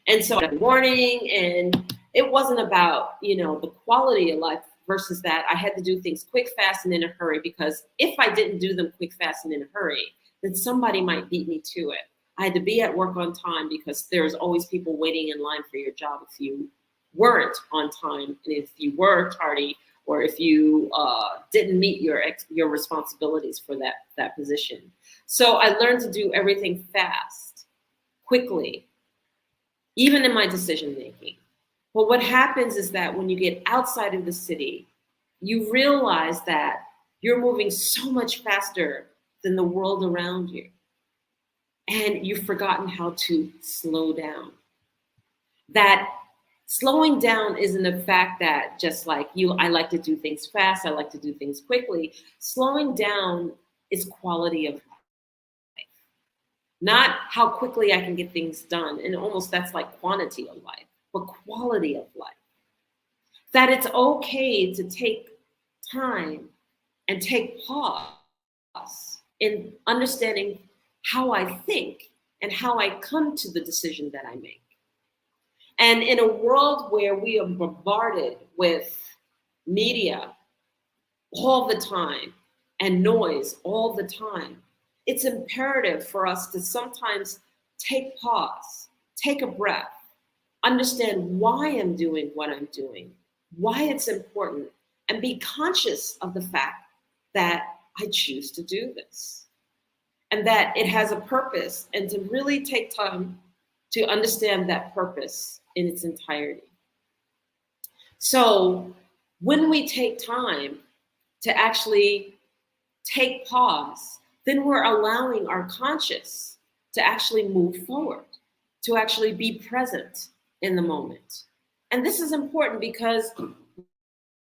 And so in the morning, and it wasn't about, the quality of life versus that I had to do things quick, fast, and in a hurry, because if I didn't do them quick, fast, and in a hurry, then somebody might beat me to it. I had to be at work on time because there's always people waiting in line for your job if you weren't on time, and if you were tardy, or if you didn't meet your responsibilities for that position. So I learned to do everything fast, quickly, even in my decision making. But what happens is that when you get outside of the city, you realize that you're moving so much faster than the world around you. And you've forgotten how to slow down. That slowing down isn't a fact that just like you, I like to do things fast, I like to do things quickly. Slowing down is quality of life. Not how quickly I can get things done. And almost that's like quantity of life, but quality of life. That it's okay to take time and take pause in understanding how I think and how I come to the decision that I make. And in a world where we are bombarded with media all the time and noise all the time, it's imperative for us to sometimes take pause, take a breath, understand why I'm doing what I'm doing, why it's important, and be conscious of the fact that I choose to do this and that it has a purpose, and to really take time to understand that purpose in its entirety. So when we take time to actually take pause, then we're allowing our conscious to actually move forward, to actually be present in the moment. And this is important because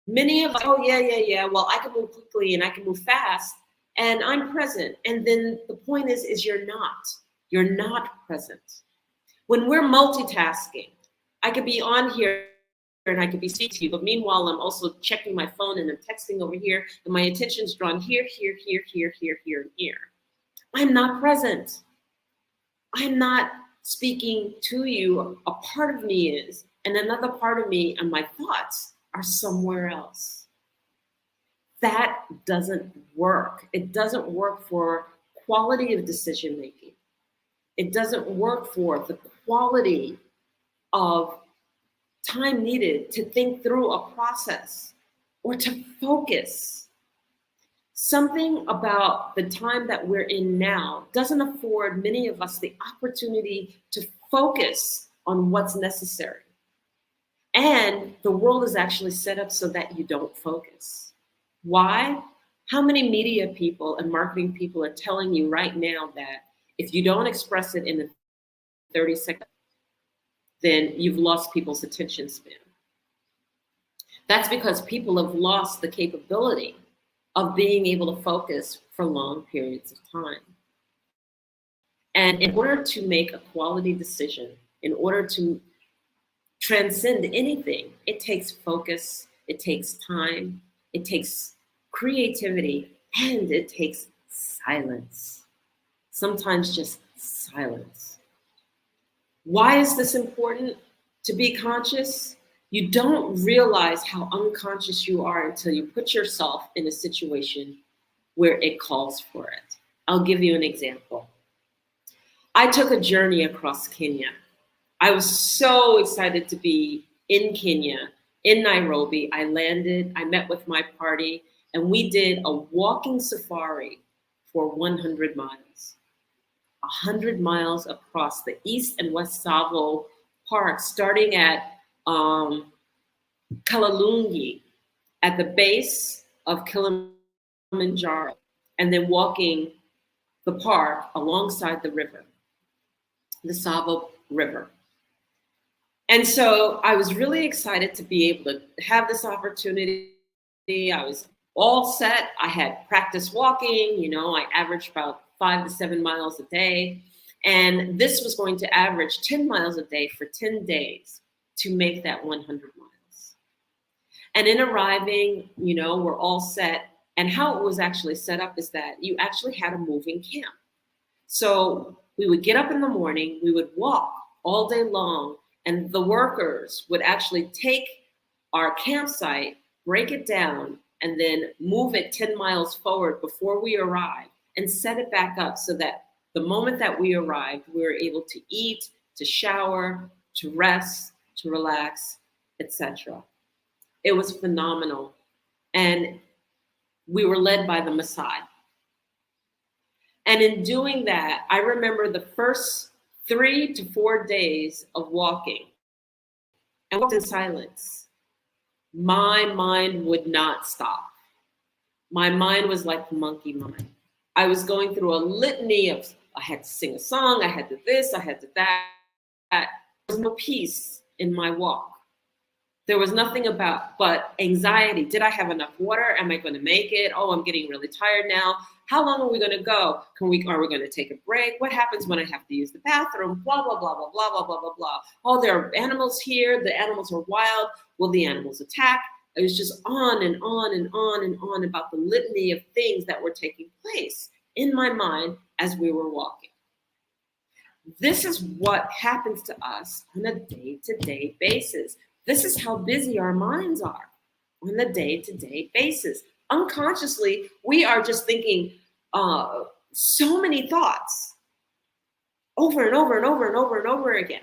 many of us, oh yeah, well, I can move quickly and I can move fast and I'm present. And then the point is you're not present. When we're multitasking, I could be on here and I could be speaking to you, but meanwhile, I'm also checking my phone and I'm texting over here and my attention's drawn here, and here. I'm not present. I'm not speaking to you. A part of me is, and another part of me and my thoughts are somewhere else. That doesn't work. It doesn't work for quality of decision making. It doesn't work for the quality of time needed to think through a process or to focus. Something about the time that we're in now doesn't afford many of us the opportunity to focus on what's necessary. And the world is actually set up so that you don't focus. Why? How many media people and marketing people are telling you right now that if you don't express it in 30 seconds, then you've lost people's attention span? That's because people have lost the capability of being able to focus for long periods of time. And in order to make a quality decision, in order to transcend anything, it takes focus, it takes time, it takes creativity, and it takes silence. Sometimes just silence. Why is this important to be conscious? You don't realize how unconscious you are until you put yourself in a situation where it calls for it. I'll give you an example. I took a journey across Kenya. I was so excited to be in Kenya, in Nairobi. I landed, I met with my party, and we did a walking safari for 100 miles. 100 miles across the East and West Tsavo Park, starting at Kalungi, at the base of Kilimanjaro, and then walking the park alongside the river, the Tsavo River. And so I was really excited to be able to have this opportunity. I was all set. I had practiced walking, I averaged about 5 to 7 miles a day. And this was going to average 10 miles a day for 10 days to make that 100 miles. And in arriving, we're all set. And how it was actually set up is that you actually had a moving camp. So we would get up in the morning, we would walk all day long, and the workers would actually take our campsite, break it down, and then move it 10 miles forward before we arrived and set it back up so that the moment that we arrived, we were able to eat, to shower, to rest, to relax, etc. It was phenomenal. And we were led by the Maasai. And in doing that, I remember the first 3 to 4 days of walking and walked in silence, my mind would not stop. My mind was like the monkey mind. I was going through a litany of, I had to sing a song, I had to this, I had to that. There was no peace in my walk. There was nothing but anxiety. Did I have enough water? Am I going to make it? Oh, I'm getting really tired now. How long are we going to go? Are we going to take a break? What happens when I have to use the bathroom? Blah, blah, blah, blah, blah, blah, blah, blah, blah. Oh, there are animals here. The animals are wild. Will the animals attack? It was just on and on and on and on about the litany of things that were taking place in my mind as we were walking. This is what happens to us on a day-to-day basis. This is how busy our minds are on a day-to-day basis. Unconsciously, we are just thinking so many thoughts over and over and over and over and over again.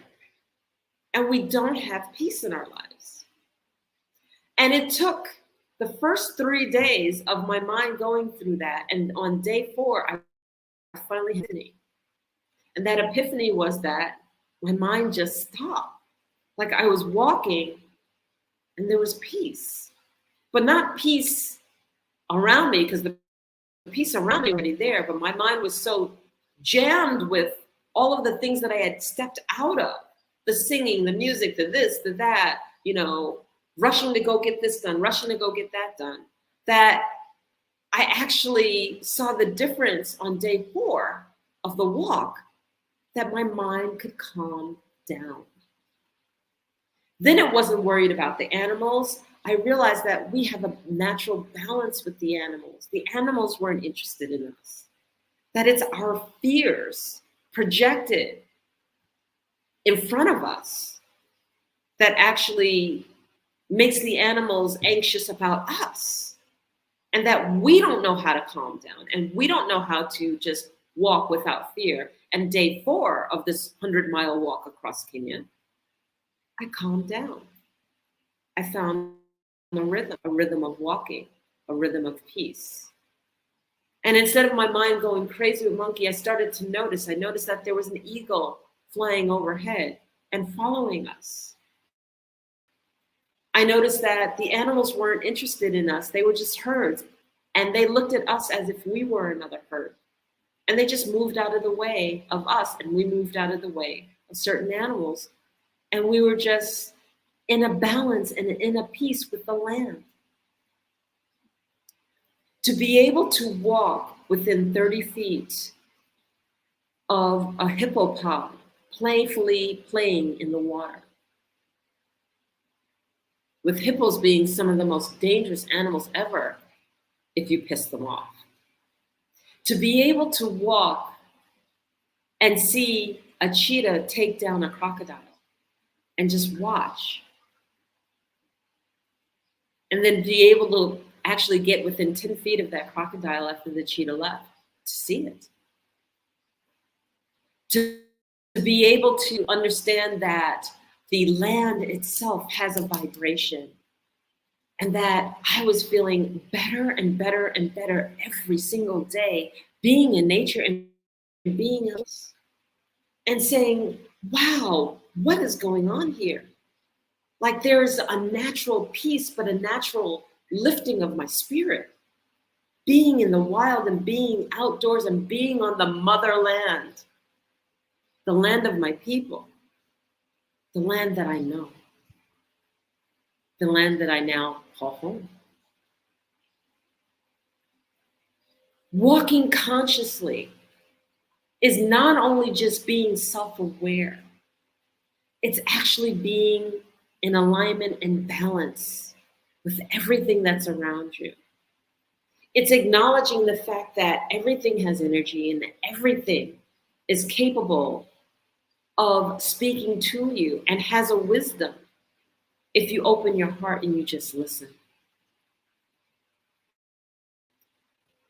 And we don't have peace in our lives. And it took the first 3 days of my mind going through that. And on day 4, I finally had an epiphany. And that epiphany was that my mind just stopped. Like I was walking and there was peace, but not peace around me, because the peace around me was already there, but my mind was so jammed with all of the things that I had stepped out of, the singing, the music, the this, the that, rushing to go get this done, rushing to go get that done, that I actually saw the difference on day 4 of the walk, that my mind could calm down. Then it wasn't worried about the animals. I realized that we have a natural balance with the animals. The animals weren't interested in us. That it's our fears projected in front of us that actually makes the animals anxious about us. And that we don't know how to calm down, and we don't know how to just walk without fear. And day 4 of this 100-mile walk across Kenya, I calmed down. I found a rhythm of walking, a rhythm of peace. And instead of my mind going crazy with monkey, I noticed that there was an eagle flying overhead and following us. I noticed that the animals weren't interested in us. They were just herds. And they looked at us as if we were another herd. And they just moved out of the way of us, and we moved out of the way of certain animals. And we were just in a balance and in a peace with the land. To be able to walk within 30 feet of a hippopod playfully playing in the water, with hippos being some of the most dangerous animals ever if you piss them off. To be able to walk and see a cheetah take down a crocodile and just watch. And then be able to actually get within 10 feet of that crocodile after the cheetah left to see it. To be able to understand that the land itself has a vibration, and that I was feeling better and better and better every single day, being in nature and being else, and saying, wow, what is going on here? Like there's a natural peace, but a natural lifting of my spirit. Being in the wild and being outdoors and being on the motherland, the land of my people, the land that I know, the land that I now call home. Walking consciously is not only just being self-aware, it's actually being in alignment and balance with everything that's around you. It's acknowledging the fact that everything has energy and that everything is capable of speaking to you and has a wisdom if you open your heart and you just listen.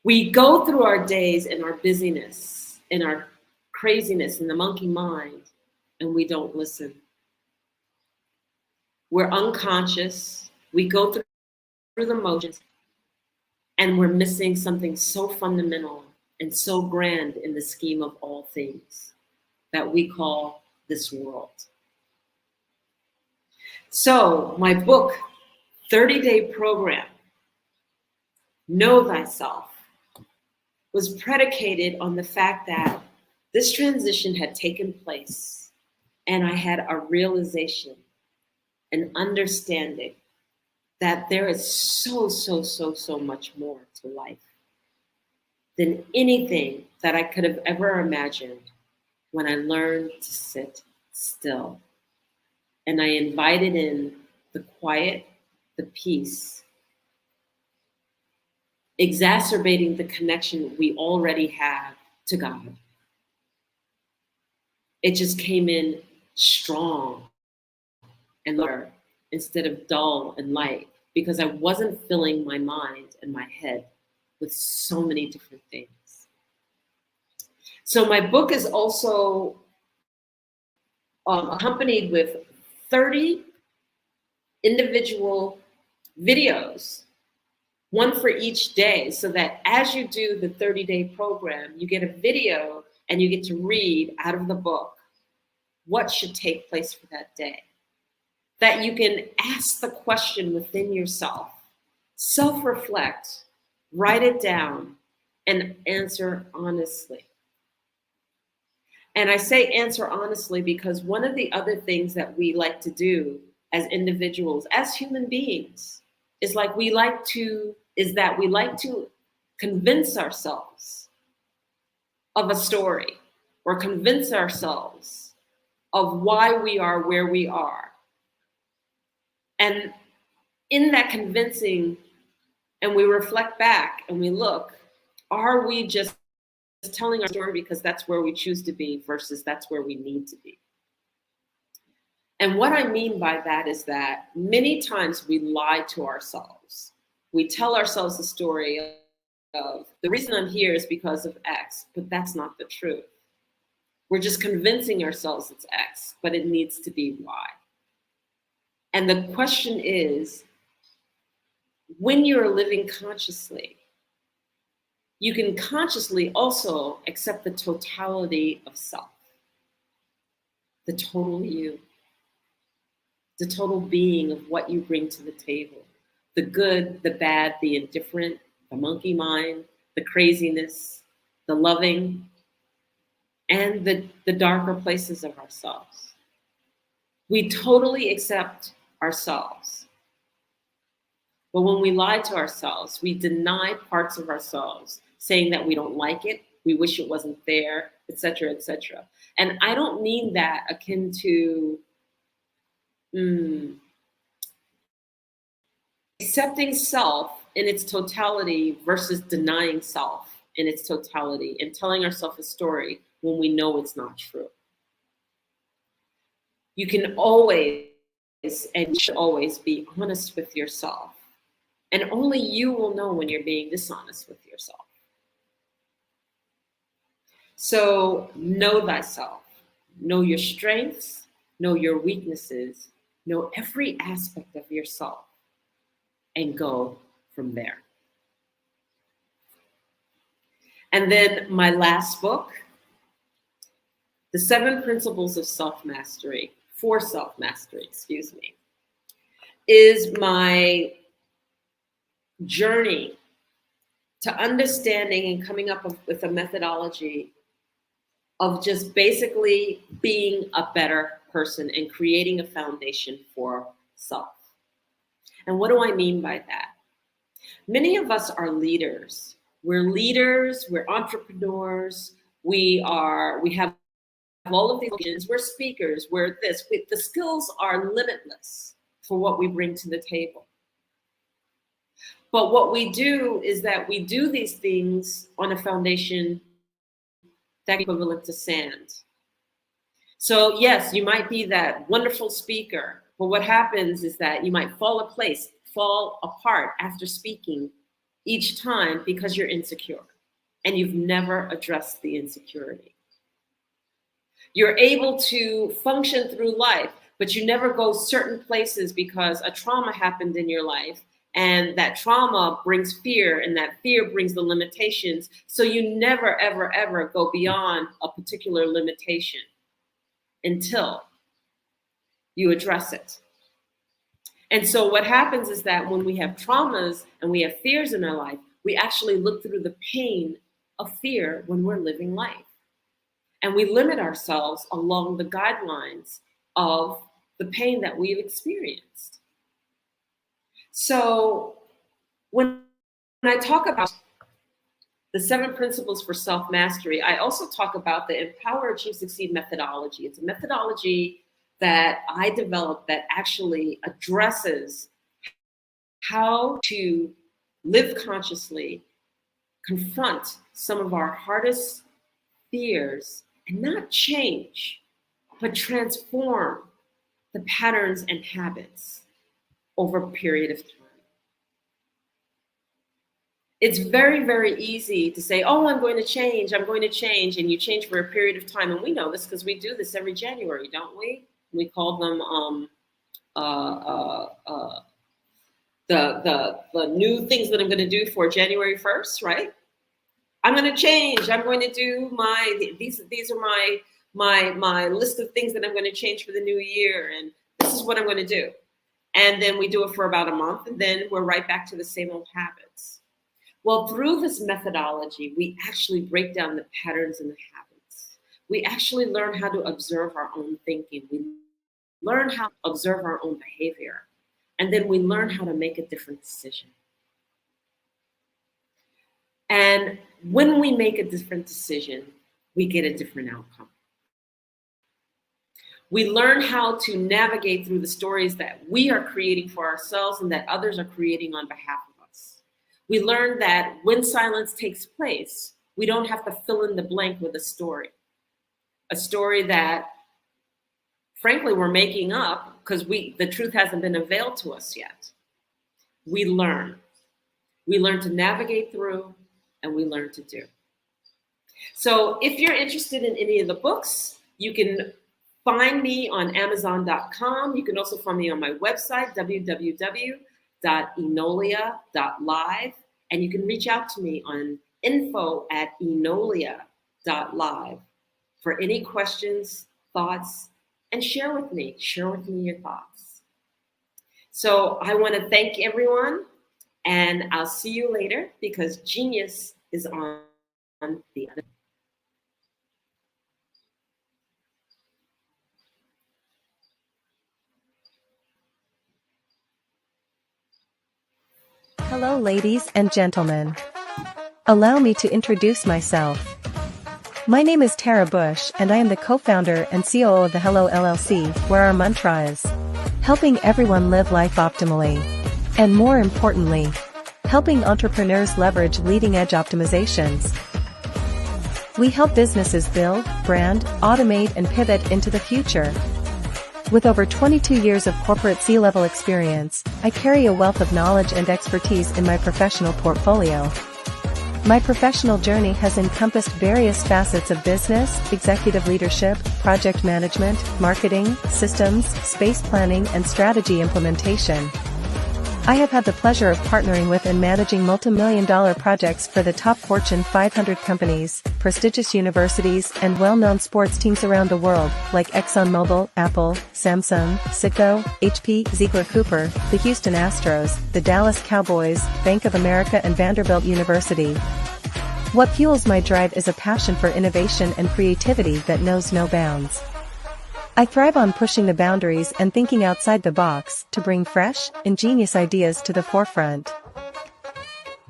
We go through our days and our busyness and our craziness and the monkey mind, and we don't listen. We're unconscious. We go through the motions, and we're missing something so fundamental and so grand in the scheme of all things. that we call this world. So my book, 30-Day Program, Know Thyself, was predicated on the fact that this transition had taken place and I had a realization, an understanding that there is so much more to life than anything that I could have ever imagined when I learned to sit still. And I invited in the quiet, the peace, exacerbating the connection we already have to God. It just came in strong and lighter instead of dull and light, because I wasn't filling my mind and my head with so many different things. So my book is also accompanied with 30 individual videos, one for each day, so that as you do the 30-day program, you get a video and you get to read out of the book what should take place for that day. That you can ask the question within yourself, self-reflect, write it down, and answer honestly. And I say answer honestly because one of the other things that we like to do as individuals, as human beings, is we like to convince ourselves of a story or convince ourselves of why we are where we are. And in that convincing, and we reflect back and we look, are we just telling our story because that's where we choose to be versus that's where we need to be? And what I mean by that is that many times we lie to ourselves. We tell ourselves the story of the reason I'm here is because of X, but that's not the truth. We're just convincing ourselves it's X, but it needs to be Y. And the question is, when you're living consciously, you can consciously also accept the totality of self, the total you, the total being of what you bring to the table, the good, the bad, the indifferent, the monkey mind, the craziness, the loving, and the darker places of ourselves. We totally accept ourselves. But when we lie to ourselves, we deny parts of ourselves, saying that we don't like it, we wish it wasn't there, etc., etc. And I don't mean that akin to accepting self in its totality versus denying self in its totality and telling ourselves a story when we know it's not true. You can always and should always be honest with yourself. And only you will know when you're being dishonest with yourself. So know thyself, know your strengths, know your weaknesses, know every aspect of yourself, and go from there. And then my last book, The 7 Principles of Self-Mastery, for Self-Mastery, is my journey to understanding and coming up with a methodology of just basically being a better person and creating a foundation for self. And what do I mean by that? Many of us are leaders. We're leaders, we're entrepreneurs, we have all of these skills, we're speakers, we're this. The skills are limitless for what we bring to the table. But what we do is that we do these things on a foundation that's equivalent to sand. So yes, you might be that wonderful speaker, but what happens is that you might fall apart after speaking each time because you're insecure and you've never addressed the insecurity. You're able to function through life, but you never go certain places because a trauma happened in your life. And that trauma brings fear, and that fear brings the limitations. So you never, ever, ever go beyond a particular limitation. until you address it. And so what happens is that when we have traumas and we have fears in our life, we actually look through the pain of fear when we're living life. And we limit ourselves along the guidelines of the pain that we've experienced. So when I talk about the 7 principles for self-mastery, I also talk about the Empower, Achieve, Succeed methodology. It's a methodology that I developed that actually addresses how to live consciously, confront some of our hardest fears, and not change, but transform the patterns and habits over a period of time. It's very, very easy to say, oh, I'm going to change, and you change for a period of time. And we know this because we do this every January, don't we? We call them the new things that I'm going to do for January 1st, right? I'm going to change. I'm going to do these are my list of things that I'm going to change for the new year, and this is what I'm going to do. And then we do it for about a month, and then we're right back to the same old habits. Well, through this methodology, we actually break down the patterns and the habits. We actually learn how to observe our own thinking. We learn how to observe our own behavior, and then we learn how to make a different decision. And when we make a different decision, we get a different outcome. We learn how to navigate through the stories that we are creating for ourselves and that others are creating on behalf of us. We learn that when silence takes place, we don't have to fill in the blank with a story that, frankly, we're making up because the truth hasn't been unveiled to us yet. We learn to navigate through, and we learn to do. So if you're interested in any of the books, you can find me on Amazon.com. You can also find me on my website, www.enolia.live. And you can reach out to me on info@enolia.live for any questions, thoughts, and share with me your thoughts. So I want to thank everyone, and I'll see you later because genius is on the other. Hello, ladies and gentlemen. Allow me to introduce myself. My name is Tara Bush, and I am the co-founder and COO of the Hello LLC, where our mantra is helping everyone live life optimally. And more importantly, helping entrepreneurs leverage leading-edge optimizations. We help businesses build, brand, automate, and pivot into the future. With over 22 years of corporate C-level experience, I carry a wealth of knowledge and expertise in my professional portfolio. My professional journey has encompassed various facets of business, executive leadership, project management, marketing, systems, space planning, and strategy implementation. I have had the pleasure of partnering with and managing multi-million-dollar projects for the top Fortune 500 companies, prestigious universities, and well-known sports teams around the world, like ExxonMobil, Apple, Samsung, Citgo, HP, Ziegler Cooper, the Houston Astros, the Dallas Cowboys, Bank of America, and Vanderbilt University. What fuels my drive is a passion for innovation and creativity that knows no bounds. I thrive on pushing the boundaries and thinking outside the box to bring fresh, ingenious ideas to the forefront.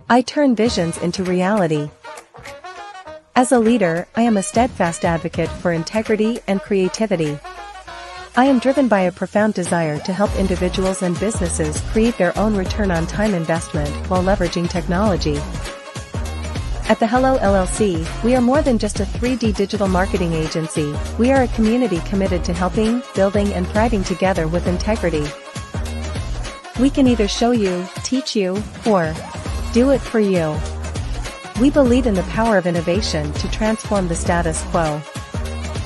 I turn visions into reality. As a leader, I am a steadfast advocate for integrity and creativity. I am driven by a profound desire to help individuals and businesses create their own return on time investment while leveraging technology. At the Hello LLC, we are more than just a 3D digital marketing agency. We are a community committed to helping, building, and thriving together with integrity. We can either show you, teach you, or do it for you. We believe in the power of innovation to transform the status quo.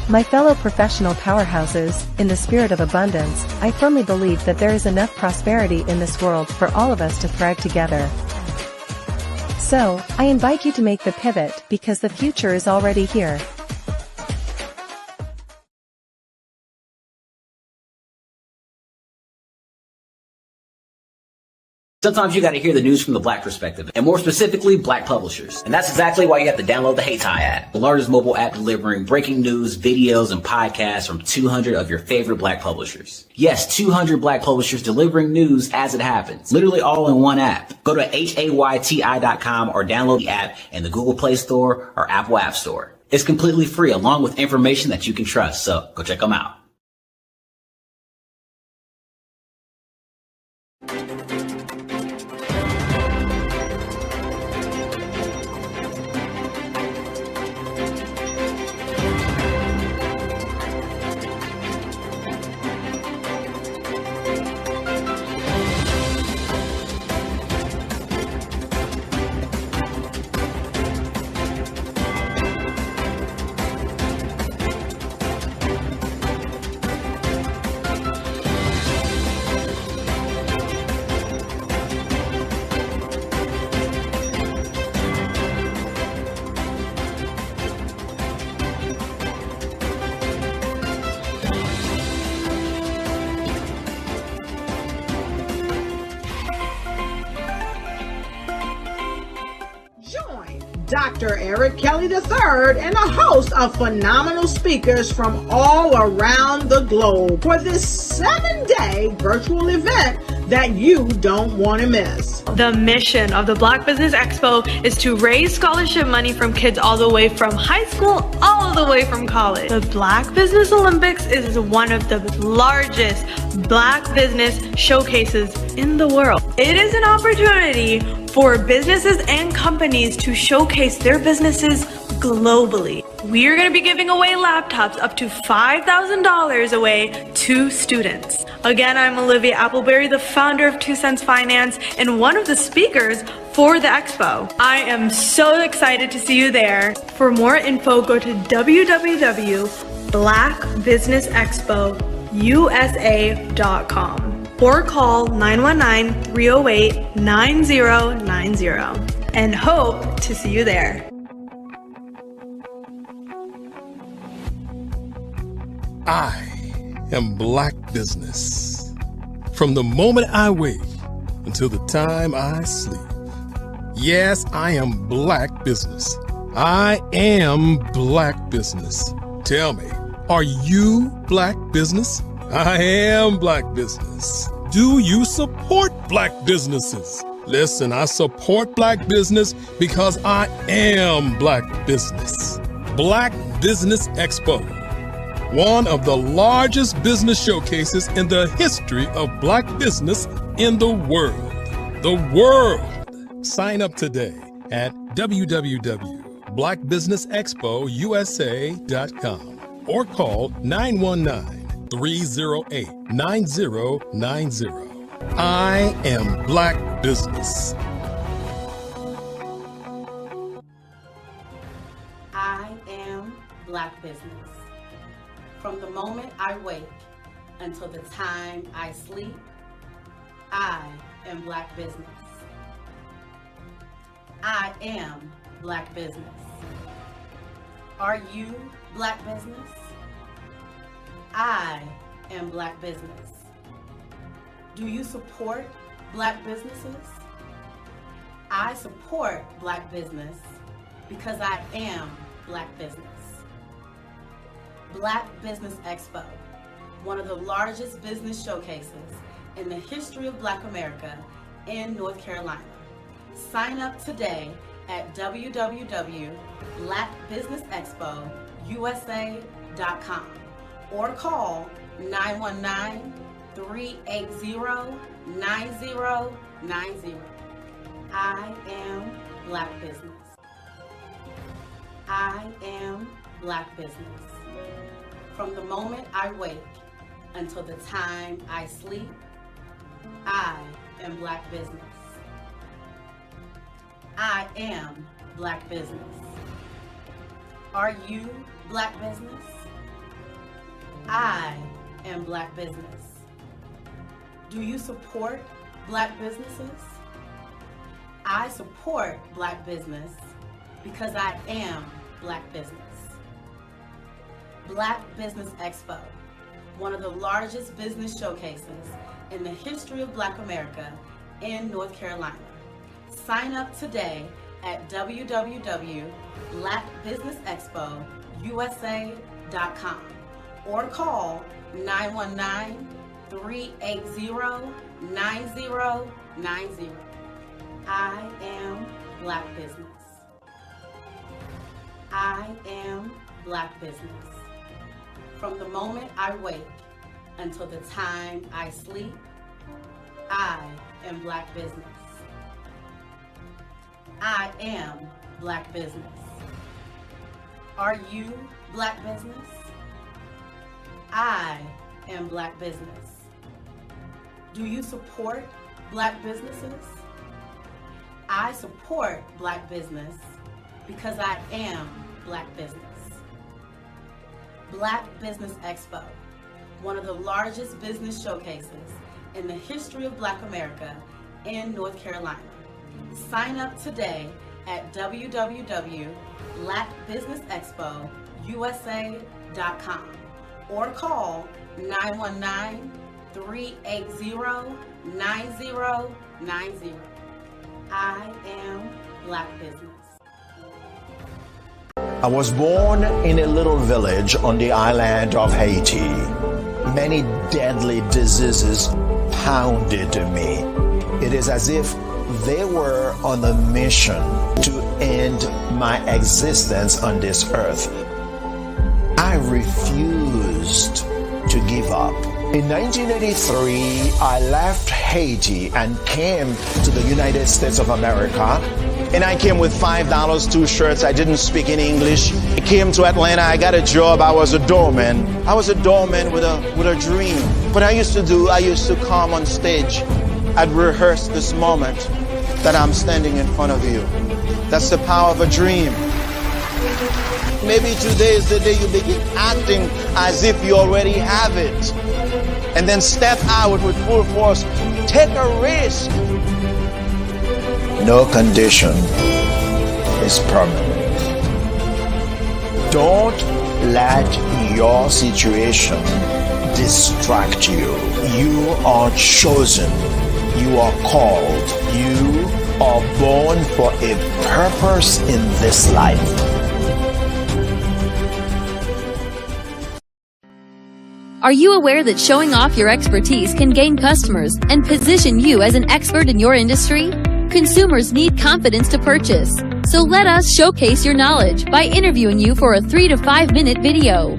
My fellow professional powerhouses, in the spirit of abundance, I firmly believe that there is enough prosperity in this world for all of us to thrive together. So, I invite you to make the pivot because the future is already here. Sometimes you got to hear the news from the Black perspective, and more specifically, Black publishers. And that's exactly why you have to download the HeyTie app, the largest mobile app delivering breaking news, videos, and podcasts from 200 of your favorite Black publishers. Yes, 200 Black publishers delivering news as it happens, literally all in one app. Go to HAYTI.com or download the app in the Google Play Store or Apple App Store. It's completely free, along with information that you can trust, so go check them out. Dr. Eric Kelly III and a host of phenomenal speakers from all around the globe for this 7-day virtual event that you don't want to miss. The mission of the Black Business Expo is to raise scholarship money from kids all the way from high school, all the way from college. The Black Business Olympics is one of the largest Black business showcases in the world. It is an opportunity for businesses and companies to showcase their businesses globally. We are going to be giving away laptops up to $5,000 away to students. Again, I'm Olivia Appleberry, the founder of 2 Cents Finance and one of the speakers for the expo. I am so excited to see you there. For more info, go to www.blackbusinessexpousa.com or call 919-308-9090 and hope to see you there. I am Black Business. From the moment I wake until the time I sleep. Yes, I am Black Business. I am Black Business. Tell me, are you Black Business? I am Black Business. Do you support Black businesses? Listen, I support Black business because I am Black Business. Black Business Expo, one of the largest business showcases in the history of Black business in the world. The world! Sign up today at www.blackbusinessexpousa.com or call 919-308-9090. I am Black Business. I am Black Business. From the moment I wake until the time I sleep, I am Black Business. I am Black Business. Are you Black Business? I am Black Business. Do you support Black businesses? I support Black business because I am Black Business. Black Business Expo, one of the largest business showcases in the history of Black America in North Carolina. Sign up today at www.blackbusinessexpousa.com or call 919-380-9090. I am Black Business. I am Black Business. From the moment I wake until the time I sleep, I am Black Business. I am Black Business. Are you Black Business? I am Black Business. Do you support Black businesses? I support Black business because I am Black Business. Black Business Expo, one of the largest business showcases in the history of Black America in North Carolina. Sign up today at www.blackbusinessexpousa.com or call 919-380-9090. I am Black Business. I am Black Business. From the moment I wake until the time I sleep, I am Black Business. I am Black Business. Are you Black Business? I am Black Business. Do you support Black businesses? I support Black business because I am Black Business. Black Business Expo, one of the largest business showcases in the history of Black America in North Carolina. Sign up today at www.blackbusinessexpousa.com or call 919-380-9090. I am Black Business. I was born in a little village on the island of Haiti. Many deadly diseases pounded me. It is as if they were on a mission to end my existence on this earth. I refused to give up. In 1983, I left Haiti and came to the United States of America. And I came with $5, 2 shirts. I didn't speak in English. I came to Atlanta. I got a job. I was a doorman. I was a doorman with a dream. What I used to do, I used to come on stage. I'd rehearse this moment that I'm standing in front of you. That's the power of a dream. Maybe today is the day you begin acting as if you already have it. And then step out with full force. Take a risk. No condition is permanent. Don't let your situation distract you. You are chosen. You are called. You are born for a purpose in this life. Are you aware that showing off your expertise can gain customers and position you as an expert in your industry? Consumers need confidence to purchase, so let us showcase your knowledge by interviewing you for a 3 to 5 minute video.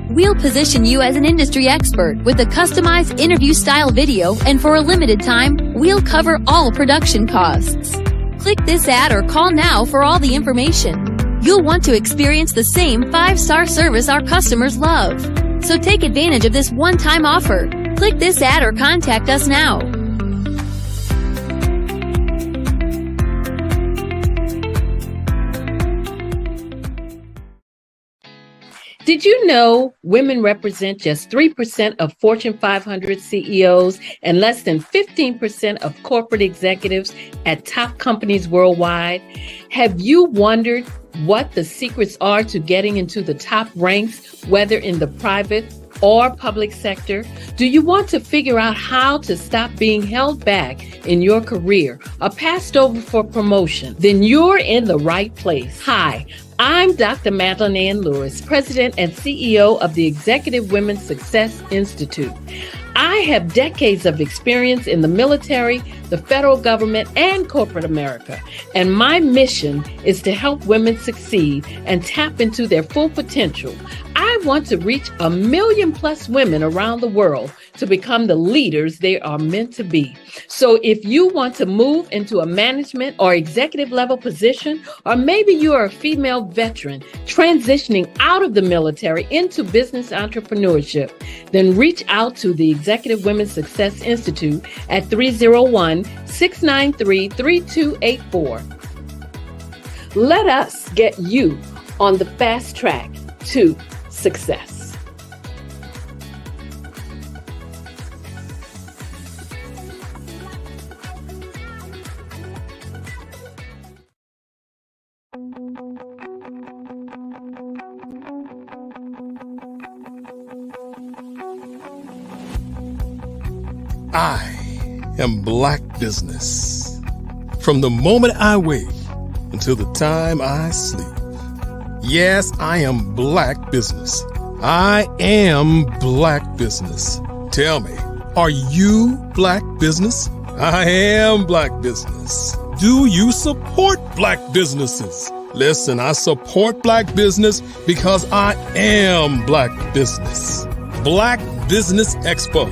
We'll position you as an industry expert with a customized interview style video, and for a limited time, we'll cover all production costs. Click this ad or call now for all the information. You'll want to experience the same 5-star service our customers love. So take advantage of this one-time offer. Click this ad or contact us now. Did you know women represent just 3% of Fortune 500 CEOs and less than 15% of corporate executives at top companies worldwide? Have you wondered what the secrets are to getting into the top ranks, whether in the private or public sector? Do you want to figure out how to stop being held back in your career or passed over for promotion? Then you're in the right place. Hi, I'm Dr. Madeline Ann Lewis, President and CEO of the Executive Women's Success Institute. I have decades of experience in the military, the federal government, and corporate America, and my mission is to help women succeed and tap into their full potential. I want to reach 1 million plus women around the world to become the leaders they are meant to be. So if you want to move into a management or executive level position, or maybe you are a female veteran transitioning out of the military into business entrepreneurship, then reach out to the Executive Women's Success Institute at 301-693-3284. Let us get you on the fast track to success. I am Black business. From the moment I wake until the time I sleep. Yes, I am Black business. I am Black business. Tell me, are you Black business? I am Black business. Do you support Black businesses? Listen, I support Black business because I am Black business. Black Business Expo,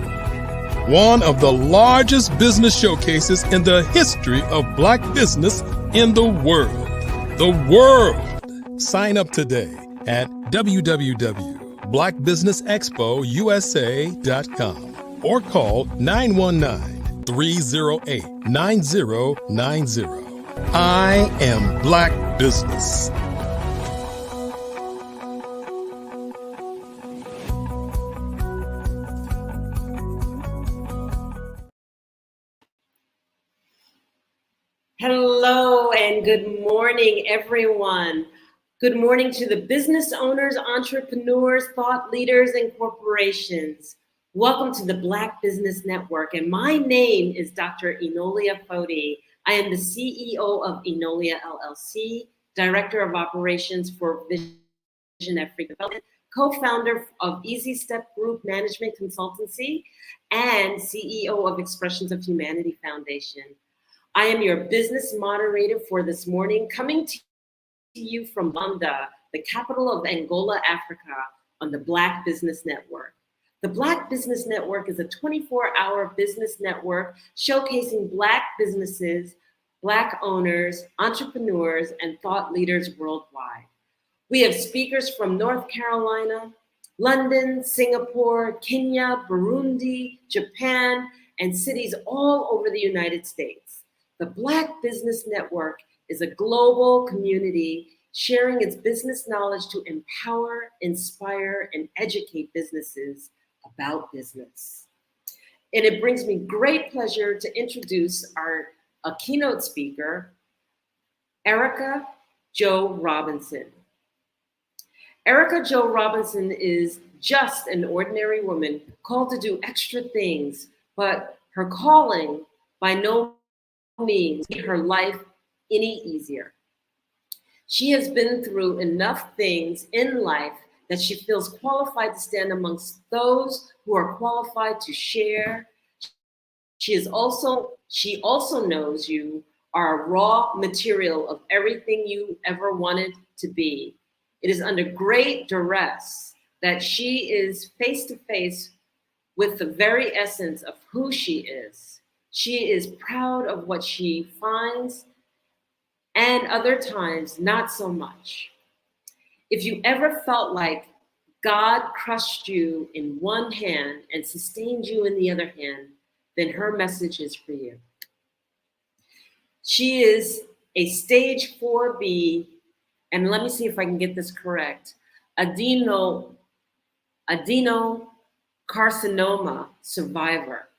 one of the largest business showcases in the history of Black business in the world. The world! Sign up today at www.blackbusinessexpousa.com or call 919-308-9090. I am Black business. Hello and good morning, everyone. Good morning to the business owners, entrepreneurs, thought leaders, and corporations. Welcome to the Black Business Network, and my name is Dr. Enolia Foti. I am the CEO of Enolia LLC, Director of Operations for Vision Africa Development, co-founder of Easy Step Group Management Consultancy, and CEO of Expressions of Humanity Foundation. I am your business moderator for this morning, coming to you from Luanda, the capital of Angola, Africa, on the Black Business Network. The Black Business Network is a 24-hour business network showcasing Black businesses, Black owners, entrepreneurs, and thought leaders worldwide. We have speakers from North Carolina, London, Singapore, Kenya, Burundi, Japan, and cities all over the United States. The Black Business Network is a global community sharing its business knowledge to empower, inspire, and educate businesses about business. And it brings me great pleasure to introduce our keynote speaker, Erica Jo Robinson. Erica Jo Robinson is just an ordinary woman called to do extra things, but her calling by no means make her life any easier. She has been through enough things in life that she feels qualified to stand amongst those who are qualified to share. She also knows you are a raw material of everything you ever wanted to be. It is under great duress that she is face to face with the very essence of who she is. She is proud of what she finds, and other times, not so much. If you ever felt like God crushed you in one hand and sustained you in the other hand, then her message is for you. She is a stage 4B, and let me see if I can get this correct, adenocarcinoma survivor.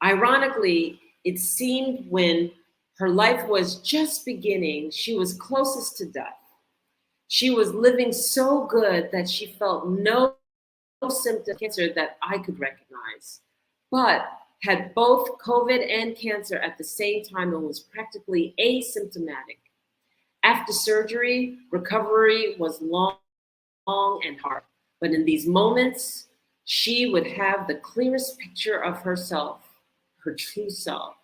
Ironically, it seemed when her life was just beginning, she was closest to death. She was living so good that she felt no symptom of cancer that I could recognize, but had both COVID and cancer at the same time and was practically asymptomatic. After surgery, recovery was long and hard, but in these moments, she would have the clearest picture of herself, her true self.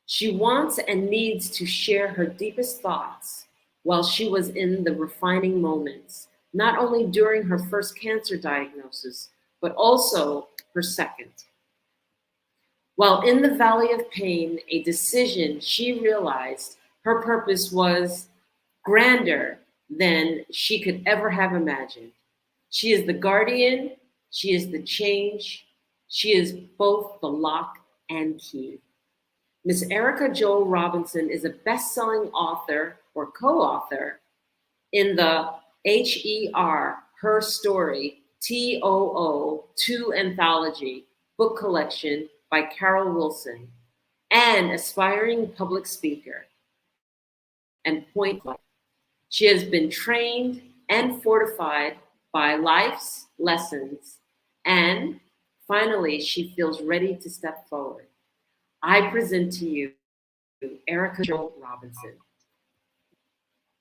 She wants and needs to share her deepest thoughts while she was in the refining moments, not only during her first cancer diagnosis, but also her second. While in the valley of pain, a decision she realized her purpose was grander than she could ever have imagined. She is the guardian, she is the change, she is both the lock and key. Miss Erica Jo Robinson is a best-selling author or co-author in the HER, Her Story, TOO 2 anthology book collection by Carol Wilson, and aspiring public speaker and point blank. She has been trained and fortified by life's lessons, and finally, she feels ready to step forward. I present to you Erica Jo Robinson.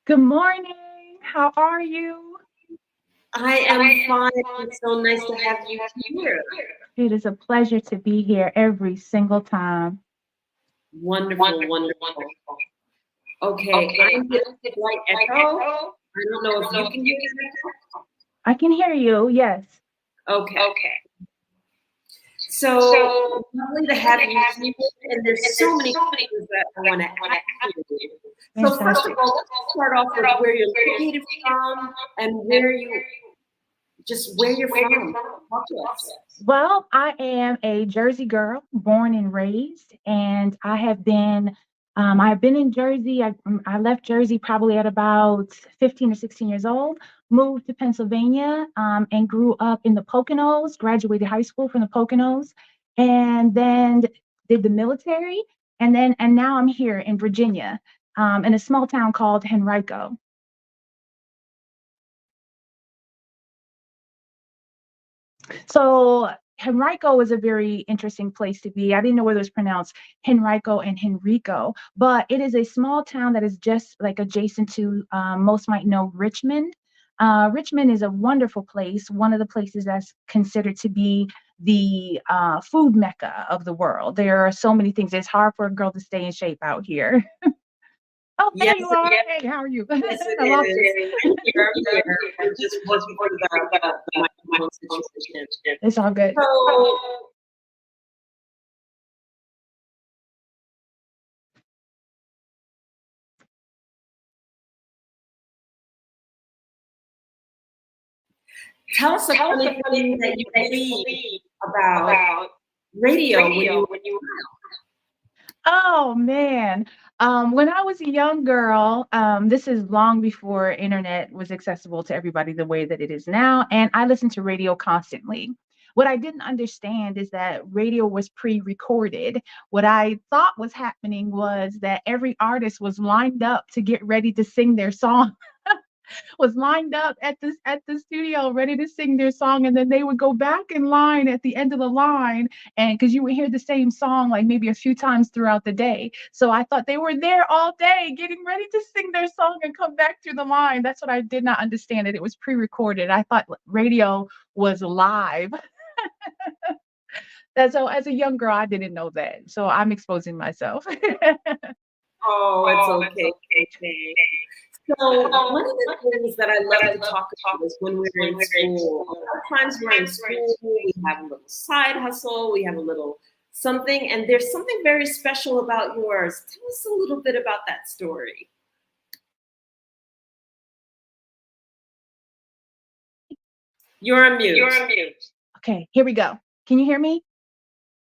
Good morning. How are you? I am fine. It's so nice to have you here. It is a pleasure to be here every single time. Wonderful, wonderful. Okay, I'm getting a slight echo. I don't know if you can hear that. I can hear you, yes. Okay. So lovely to have you here, and there's so many things that I want to ask you. So first of all, let's start off with where you're located from and where you're from. Talk to us. Well, I am a Jersey girl, born and raised, and I've been in Jersey. I left Jersey probably at about 15 or 16 years old, moved to Pennsylvania, and grew up in the Poconos, graduated high school from the Poconos, and then did the military, and now I'm here in Virginia, in a small town called Henrico. So Henrico is a very interesting place to be. I didn't know whether it was pronounced Henrico and Henrico, but it is a small town that is just like adjacent to, most might know Richmond. Richmond is a wonderful place, one of the places that's considered to be the food mecca of the world. There are so many things. It's hard for a girl to stay in shape out here. Oh, there you are. Hey, how are you? Yes, it I lost is. you. I'm here. I'm just working for the microphone situation. It's all good. So, tell us a funny thing that you believe about radio when you Oh man. When I was a young girl, this is long before internet was accessible to everybody the way that it is now, and I listened to radio constantly. What I didn't understand is that radio was pre-recorded. What I thought was happening was that every artist was lined up to get ready to sing their song. Was lined up at the studio ready to sing their song, and then they would go back in line at the end of the line, and because you would hear the same song like maybe a few times throughout the day. So I thought they were there all day getting ready to sing their song and come back through the line. That's what I did not understand, that it was pre-recorded. I thought radio was live. And so as a young girl, I didn't know that. So I'm exposing myself. Oh, it's okay. So one of the things that I love to talk about is when we're in school. A lot of times we're in school, we have a little side hustle, we have a little something, and there's something very special about yours. Tell us a little bit about that story. You're on mute. Okay, here we go. Can you hear me?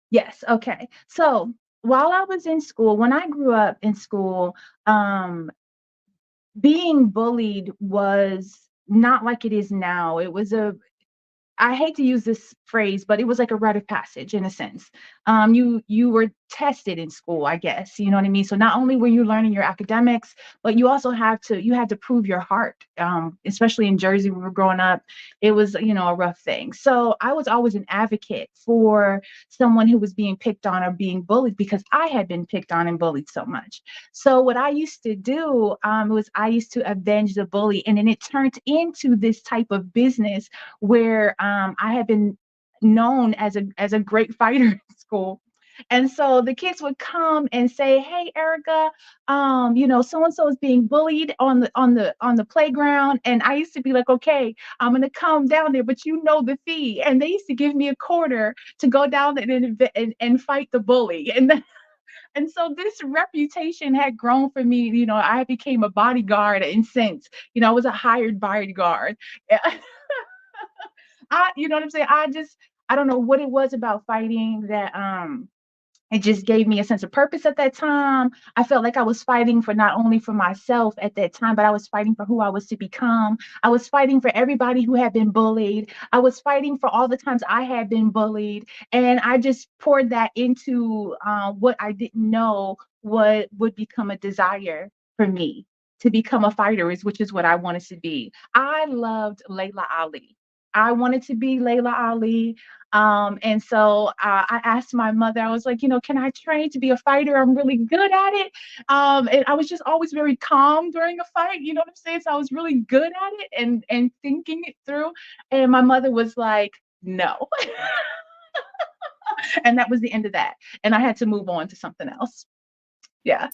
Yes. Okay. So while I was in school, when I grew up in school, being bullied was not like it is now. It was I hate to use this phrase, but it was like a rite of passage in a sense. You were tested in school, I guess. You know what I mean? So not only were you learning your academics, but you also had to prove your heart. Especially in Jersey, when we were growing up, it was a rough thing. So I was always an advocate for someone who was being picked on or being bullied because I had been picked on and bullied so much. So what I used to do was I used to avenge the bully, and then it turned into this type of business where I had been known as a great fighter in school. And so the kids would come and say, "Hey, Erica, so and so is being bullied on the playground." And I used to be like, "Okay, I'm gonna come down there, but you know the fee." And they used to give me a quarter to go down there and fight the bully. And so this reputation had grown for me. I became a bodyguard in sense. I was a hired bodyguard. You know what I'm saying? I don't know what it was about fighting that it just gave me a sense of purpose at that time. I felt like I was fighting for not only for myself at that time, but I was fighting for who I was to become. I was fighting for everybody who had been bullied. I was fighting for all the times I had been bullied. And I just poured that into what I didn't know what would become a desire for me to become a fighter, which is what I wanted to be. I loved Layla Ali. I wanted to be Layla Ali. And so I asked my mother, I was like, can I train to be a fighter? I'm really good at it. And I was just always very calm during a fight. You know what I'm saying? So I was really good at it and thinking it through. And my mother was like, no. And that was the end of that. And I had to move on to something else. Yeah.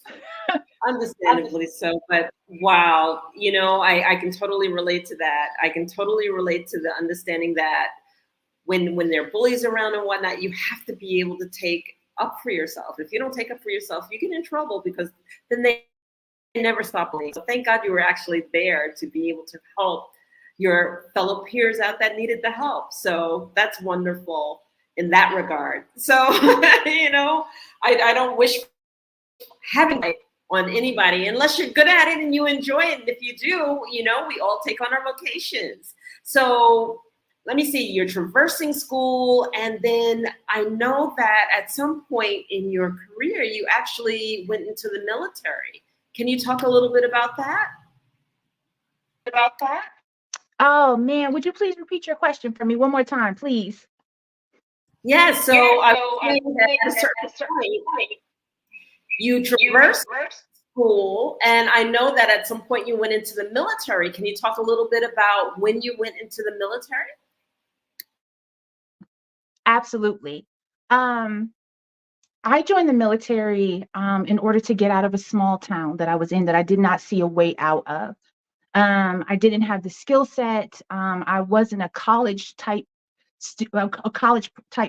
Understandably so, but wow, I can totally relate to that. I can totally relate to the understanding that when there are bullies around and whatnot, you have to be able to take up for yourself. If you don't take up for yourself, you get in trouble because then they never stop bullying. So thank God you were actually there to be able to help your fellow peers out that needed the help. So that's wonderful in that regard. So, I don't wish having it on anybody unless you're good at it and you enjoy it. And if you do, we all take on our vocations. So let me see, you're traversing school, and then I know that at some point in your career, you actually went into the military. Can you talk a little bit about that? Oh man, would you please repeat your question for me one more time, please? Yes, so I was saying that at a certain point, you traversed school, and I know that at some point you went into the military. Can you talk a little bit about when you went into the military? Absolutely. I joined the military in order to get out of a small town that I was in that I did not see a way out of. I didn't have the skill set. I wasn't a college type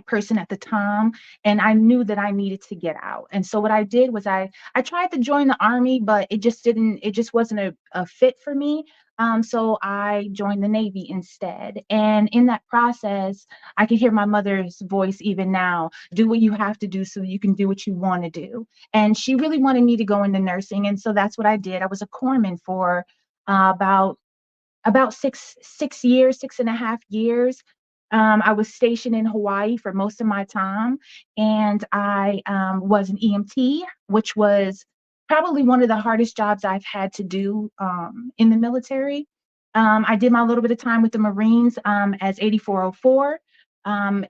person at the time, and I knew that I needed to get out. And so what I did was I tried to join the army, but it just wasn't a fit for me. So I joined the Navy instead. And in that process, I can hear my mother's voice even now: do what you have to do so you can do what you want to do. And she really wanted me to go into nursing, and so that's what I did. I was a corpsman for about 6 years, 6.5 years. I was stationed in Hawaii for most of my time, and I was an EMT, which was probably one of the hardest jobs I've had to do in the military. I did my little bit of time with the Marines as 8404.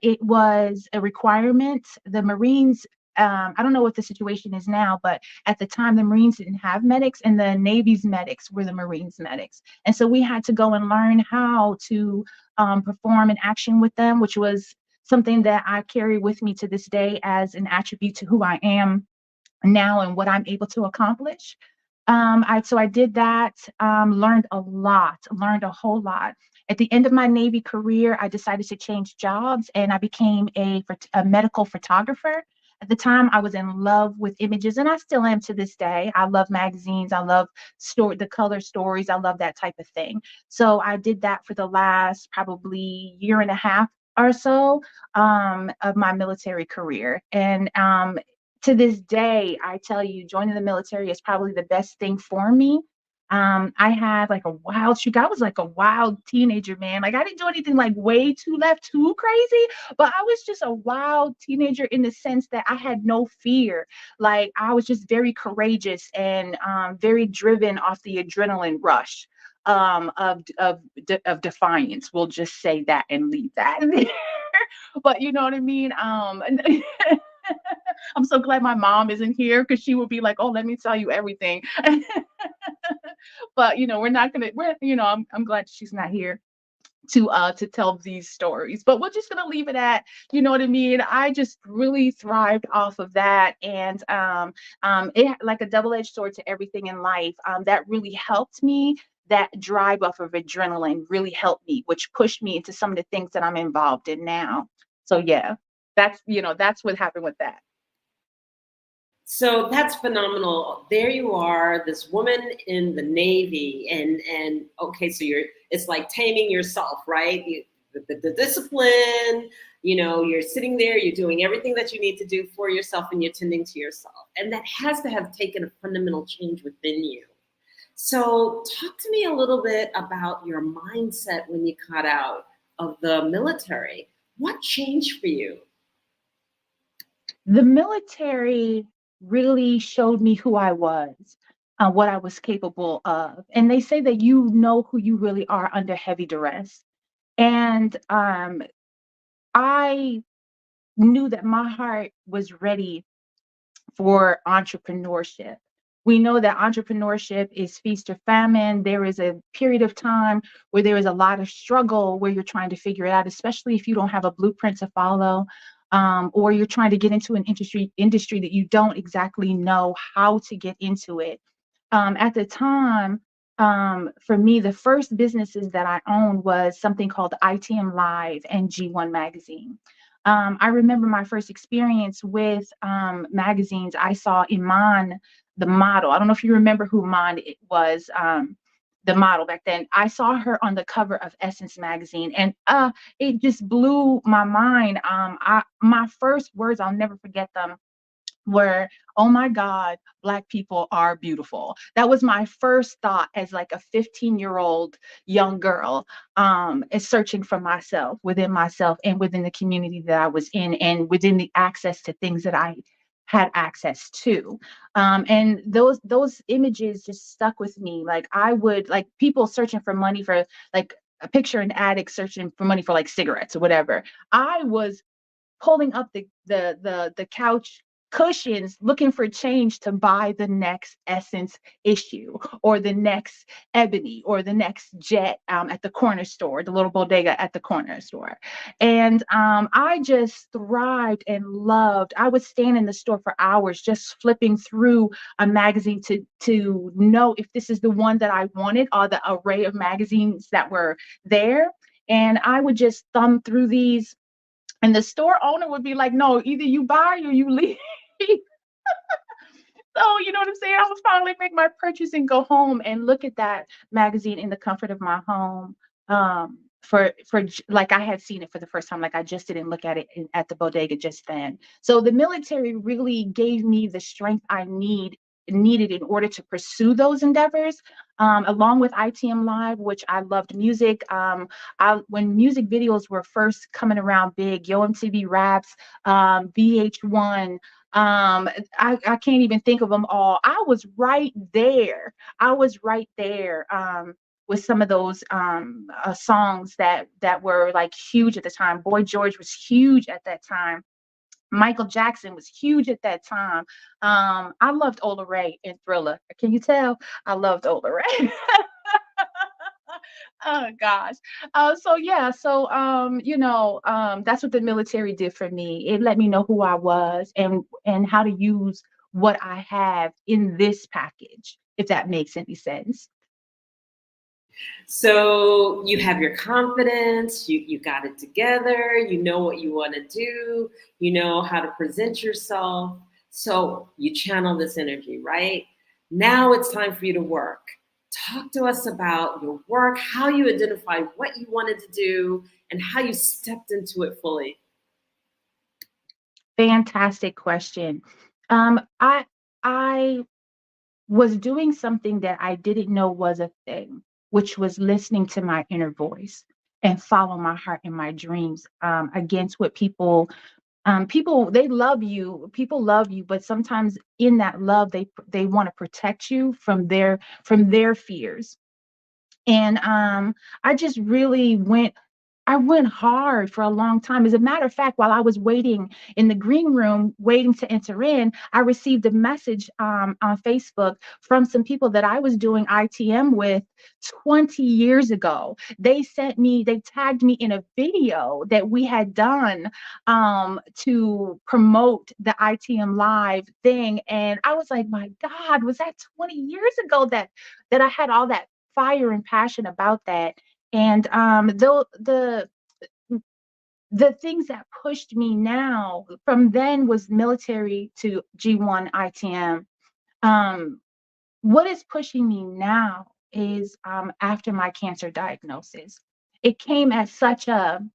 It was a requirement. The Marines, I don't know what the situation is now, but at the time, the Marines didn't have medics, and the Navy's medics were the Marines' medics. And so we had to go and learn how to perform an action with them, which was something that I carry with me to this day as an attribute to who I am now and what I'm able to accomplish. So I did that, learned learned a whole lot. At the end of my Navy career, I decided to change jobs, and I became a medical photographer. At the time, I was in love with images, and I still am to this day. I love magazines. I love the color stories. I love that type of thing. So I did that for the last probably year and a half or so of my military career. And to this day, I tell you, joining the military is probably the best thing for me. I had like a wild streak. I was like a wild teenager, man. Like I didn't do anything like way too crazy, but I was just a wild teenager in the sense that I had no fear. Like I was just very courageous and very driven off the adrenaline rush of defiance. We'll just say that and leave that there. But you know what I mean? I'm so glad my mom isn't here because she would be like, "Oh, let me tell you everything." But we're not gonna. I'm glad she's not here to tell these stories. But we're just gonna leave it at, you know what I mean. I just really thrived off of that, and it like a double-edged sword to everything in life. That really helped me. That drive off of adrenaline really helped me, which pushed me into some of the things that I'm involved in now. So yeah, that's what happened with that. So that's phenomenal. There you are, this woman in the Navy, and okay, so it's like taming yourself, right? The discipline, you're sitting there, you're doing everything that you need to do for yourself, and you're tending to yourself. And that has to have taken a fundamental change within you. So talk to me a little bit about your mindset when you got out of the military. What changed for you? The military really showed me who I was, what I was capable of. And they say that you know who you really are under heavy duress. And I knew that my heart was ready for entrepreneurship. We know that entrepreneurship is feast or famine. There is a period of time where there is a lot of struggle where you're trying to figure it out, especially if you don't have a blueprint to follow, or you're trying to get into an industry that you don't exactly know how to get into it. At the time, for me, the first businesses that I owned was something called ITM Live and G1 Magazine. I remember my first experience with magazines. I saw Iman, the model. I don't know if you remember who Iman was, the model back then. I saw her on the cover of Essence magazine, and it just blew my mind. My first words, I'll never forget them, were, oh my God, Black people are beautiful. That was my first thought as like a 15-year-old young girl, is searching for myself and within the community that I was in and within the access to things that I had access to. And those images just stuck with me. Like I would, like people searching for money for, like a picture an addict searching for money for like cigarettes or whatever. I was pulling up the couch cushions looking for change to buy the next Essence issue or the next Ebony or the next Jet at the corner store, the little bodega at the corner store. And I just thrived and loved. I would stand in the store for hours just flipping through a magazine to know if this is the one that I wanted, or the array of magazines that were there. And I would just thumb through these, and the store owner would be like, no, either you buy or you leave. So, you know what I'm saying? I would finally make my purchase and go home and look at that magazine in the comfort of my home. Like I had seen it for the first time, like I just didn't look at it at the bodega just then. So the military really gave me the strength I needed in order to pursue those endeavors, along with ITM Live, which I loved music. When music videos were first coming around big, Yo MTV Raps, VH1, I can't even think of them all. I was right there. With some of those songs that were like huge at the time. Boy George was huge at that time. Michael Jackson was huge at that time. I loved Ola Ray and Thriller. Can you tell? I loved Ola Ray. Oh gosh. That's what the military did for me. It let me know who I was and how to use what I have in this package, if that makes any sense. So you have your confidence, you got it together, you know what you want to do, you know how to present yourself. So you channel this energy, right? Now it's time for you to work. Talk to us about your work, how you identified what you wanted to do, and how you stepped into it fully. Fantastic question. I was doing something that I didn't know was a thing, which was listening to my inner voice and follow my heart and my dreams, against what people they love you. People love you, but sometimes in that love, they want to protect you from their fears. And I just really I went hard for a long time. As a matter of fact, while I was waiting in the green room, waiting to enter in, I received a message on Facebook from some people that I was doing ITM with 20 years ago. They tagged me in a video that we had done to promote the ITM Live thing. And I was like, my God, was that 20 years ago that I had all that fire and passion about that? And the things that pushed me now from then was military to G1 ITM. What is pushing me now is after my cancer diagnosis. It came as such an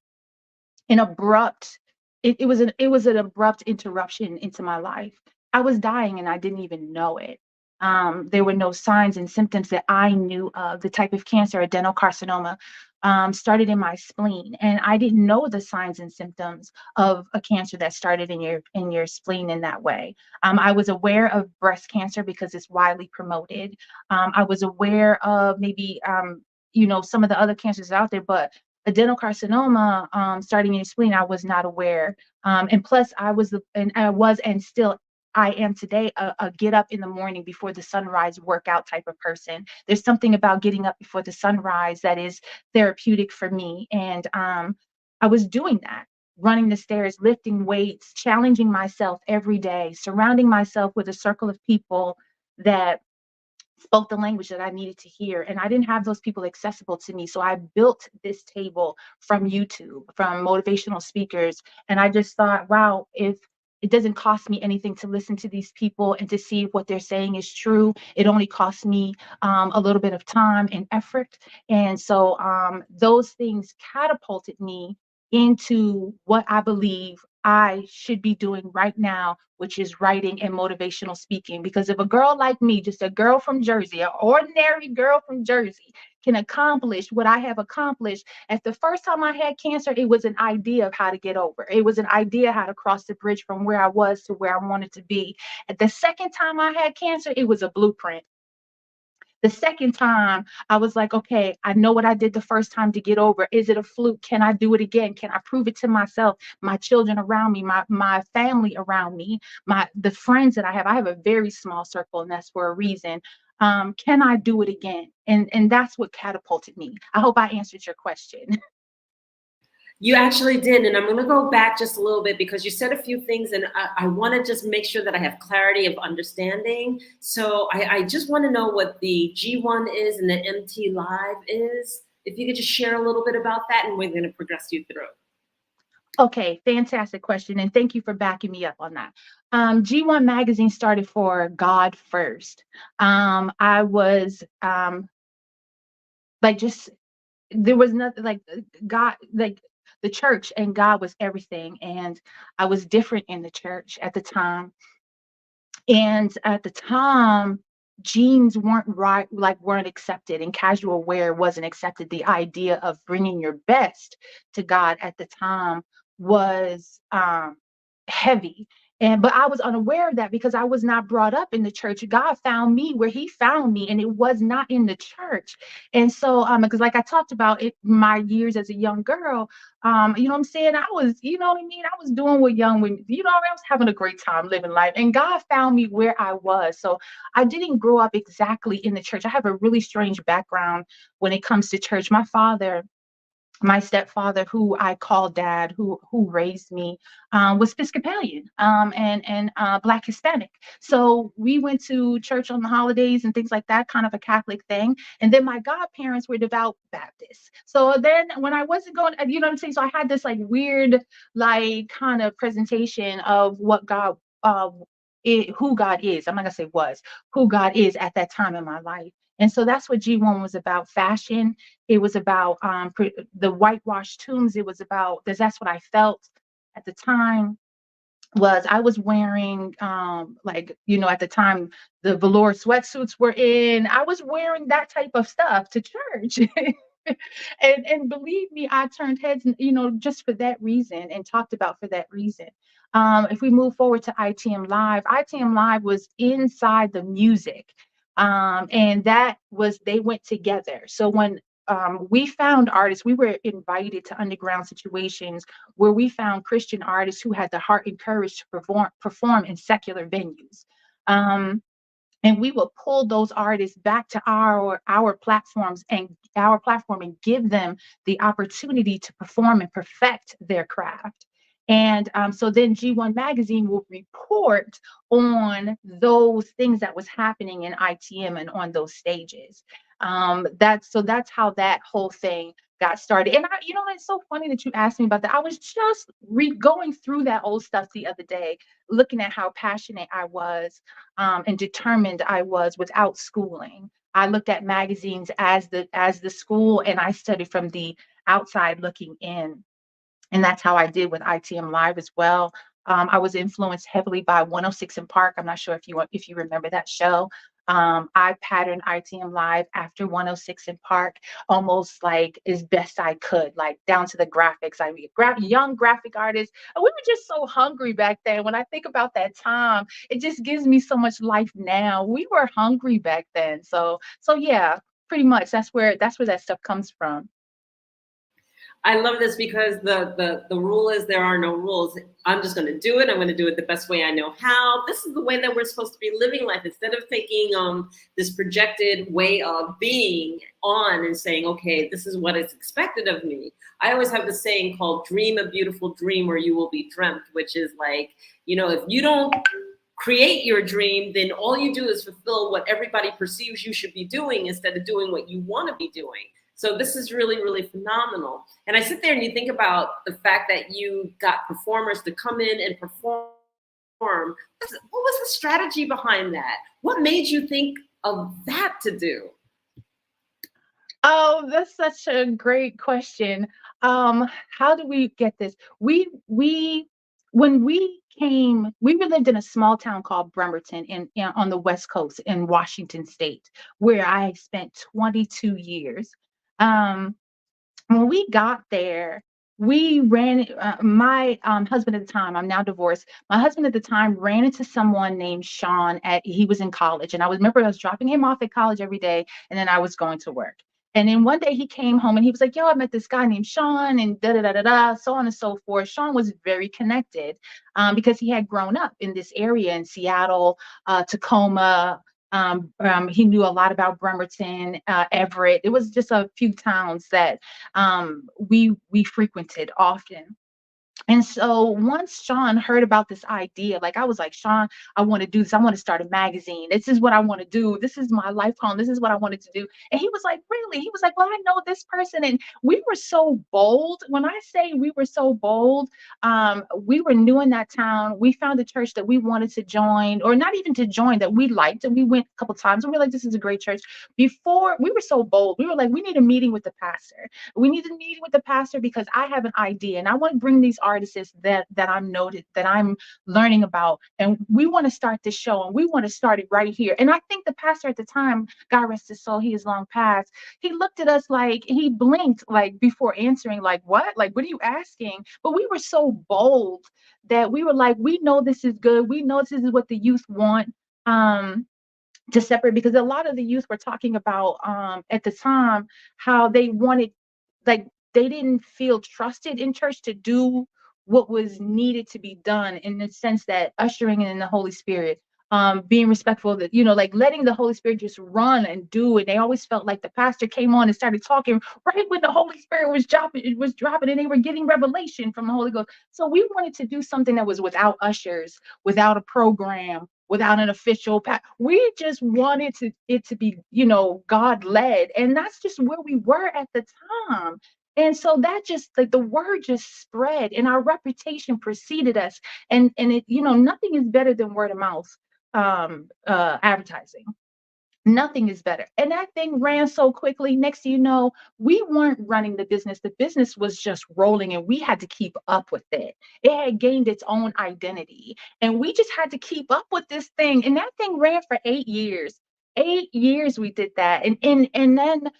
abrupt, it was an abrupt interruption into my life. I was dying and I didn't even know it. There were no signs and symptoms that I knew of. The type of cancer, adenocarcinoma, started in my spleen, and I didn't know the signs and symptoms of a cancer that started in your spleen in that way. I was aware of breast cancer because it's widely promoted. I was aware of maybe some of the other cancers out there, but adenocarcinoma starting in your spleen, I was not aware. And plus, and still I am today a get up in the morning before the sunrise workout type of person. There's something about getting up before the sunrise that is therapeutic for me. And I was doing that, running the stairs, lifting weights, challenging myself every day, surrounding myself with a circle of people that spoke the language that I needed to hear. And I didn't have those people accessible to me. So I built this table from YouTube, from motivational speakers. And I just thought, wow, if it doesn't cost me anything to listen to these people and to see if what they're saying is true, it only costs me a little bit of time and effort. And so those things catapulted me into what I believe I should be doing right now, which is writing and motivational speaking. Because if a girl like me, just a girl from Jersey, an ordinary girl from Jersey, can accomplish what I have accomplished, at the first time I had cancer, it was an idea of how to get over. It was an idea how to cross the bridge from where I was to where I wanted to be. At the second time I had cancer, it was a blueprint. The second time, I was like, okay, I know what I did the first time to get over. Is it a fluke? Can I do it again? Can I prove it to myself, my children around me, my family around me, the friends that I have? I have a very small circle, and that's for a reason. Can I do it again? And that's what catapulted me. I hope I answered your question. You actually did. And I'm going to go back just a little bit because you said a few things and I want to just make sure that I have clarity of understanding. So I just want to know what the G1 is and the MT Live is. If you could just share a little bit about that, and we're going to progress you through. Okay, fantastic question. And thank you for backing me up on that. G1 magazine started for God first. I was there was nothing like God, like the church and God was everything. And I was different in the church at the time. And at the time, jeans weren't accepted, and casual wear wasn't accepted. The idea of bringing your best to God at the time was heavy. But I was unaware of that because I was not brought up in the church. God found me where he found me, and it was not in the church. And so, because like I talked about it, my years as a young girl, you know what I'm saying? I was, you know what I mean? I was doing what young women, you know, I was having a great time living life, and God found me where I was. So I didn't grow up exactly in the church. I have a really strange background when it comes to church. My stepfather, who I call dad, who raised me, was Episcopalian and Black Hispanic. So we went to church on the holidays and things like that, kind of a Catholic thing. And then my godparents were devout Baptists. So then when I wasn't going, you know what I'm saying? So I had this like weird, like kind of presentation of what God, who God is. I'm not gonna say was, who God is at that time in my life. And so that's what G1 was about: fashion. It was about the whitewashed tombs. It was about, that's what I felt at the time. I was wearing like, you know, at the time the velour sweatsuits were in. I was wearing that type of stuff to church. And believe me, I turned heads, you know, just for that reason, and talked about for that reason. If we move forward to ITM Live was inside the music. And they went together. So when we found artists, we were invited to underground situations where we found Christian artists who had the heart and courage to perform in secular venues. And we will pull those artists back to our platforms and our platform and give them the opportunity to perform and perfect their craft. And so then G1 magazine will report on those things that was happening in ITM and on those stages. That's how that whole thing got started. And you know, it's so funny that you asked me about that. I was just going through that old stuff the other day, looking at how passionate I was and determined I was without schooling. I looked at magazines as the school, and I studied from the outside looking in. And that's how I did with ITM Live as well. I was influenced heavily by 106 in Park. I'm not sure if you remember that show. I patterned ITM Live after 106 in Park, almost like as best I could, like down to the graphics. I mean, young graphic artists. And we were just so hungry back then. When I think about that time, it just gives me so much life now. We were hungry back then. So yeah, pretty much that's where that stuff comes from. I love this because the rule is there are no rules. I'm just going to do it. I'm going to do it the best way I know how. This is the way that we're supposed to be living life, instead of taking this projected way of being on and saying, okay, this is what is expected of me. I always have the saying called dream a beautiful dream or you will be dreamt, which is like, if you don't create your dream, then all you do is fulfill what everybody perceives you should be doing instead of doing what you want to be doing. So this is really, really phenomenal. And I sit there and you think about the fact that you got performers to come in and perform. What was the strategy behind that? What made you think of that to do? Oh, that's such a great question. How do we get this? When we came, we lived in a small town called Bremerton on the West Coast in Washington State, where I spent 22 years. When we got there, we ran, my husband at the time, I'm now divorced. My husband at the time ran into someone named Sean he was in college. And I was dropping him off at college every day. And then I was going to work. And then one day he came home and he was like, yo, I met this guy named Sean and da da da da da, so on and so forth. Sean was very connected because he had grown up in this area in Seattle, Tacoma. He knew a lot about Bremerton, Everett. It was just a few towns that we frequented often. And so once Sean heard about this idea, like I was like, Sean, I want to do this. I want to start a magazine. This is what I want to do. This is my life home. This is what I wanted to do. And he was like, really? He was like, well, I know this person. And we were so bold. When I say we were so bold, we were new in that town. We found a church that we wanted to join, or not even to join, that we liked. And we went a couple times and we were like, this is a great church. Before, we were so bold. We were like, we need a meeting with the pastor. We need a meeting with the pastor because I have an idea and I want to bring these artists that I'm noted, that I'm learning about, and we want to start this show and we want to start it right here. And I think the pastor at the time, God rest his soul, he is long past, he looked at us like, he blinked like before answering, like what are you asking? But we were so bold that we were like, we know this is good, we know this is what the youth want. To separate, because a lot of the youth were talking about at the time how they wanted, like, they didn't feel trusted in church to do what was needed to be done, in the sense that ushering in the Holy Spirit, being respectful, that, like letting the Holy Spirit just run and do it. They always felt like the pastor came on and started talking right when the Holy Spirit was dropping, and they were getting revelation from the Holy Ghost. So we wanted to do something that was without ushers, without a program, without an official we just wanted it to be, God led. And that's just where we were at the time. And so that just, like, the word just spread and our reputation preceded us. And it, nothing is better than word of mouth advertising. Nothing is better. And that thing ran so quickly. Next thing you know, we weren't running the business. The business was just rolling and we had to keep up with it. It had gained its own identity and we just had to keep up with this thing. And that thing ran for 8 years. 8 years we did that. And then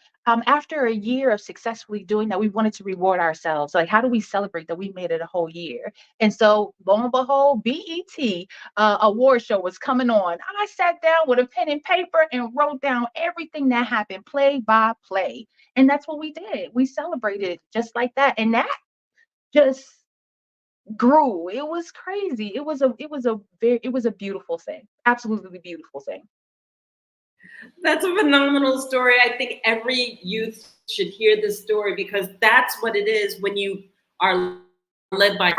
after a year of successfully doing that, we wanted to reward ourselves. Like, how do we celebrate that we made it a whole year? And so, lo and behold, BET award show was coming on. I sat down with a pen and paper and wrote down everything that happened, play by play. And that's what we did. We celebrated just like that. And that just grew. It was crazy. It was a beautiful thing. Absolutely beautiful thing. That's a phenomenal story. I think every youth should hear this story, because that's what it is when you are led by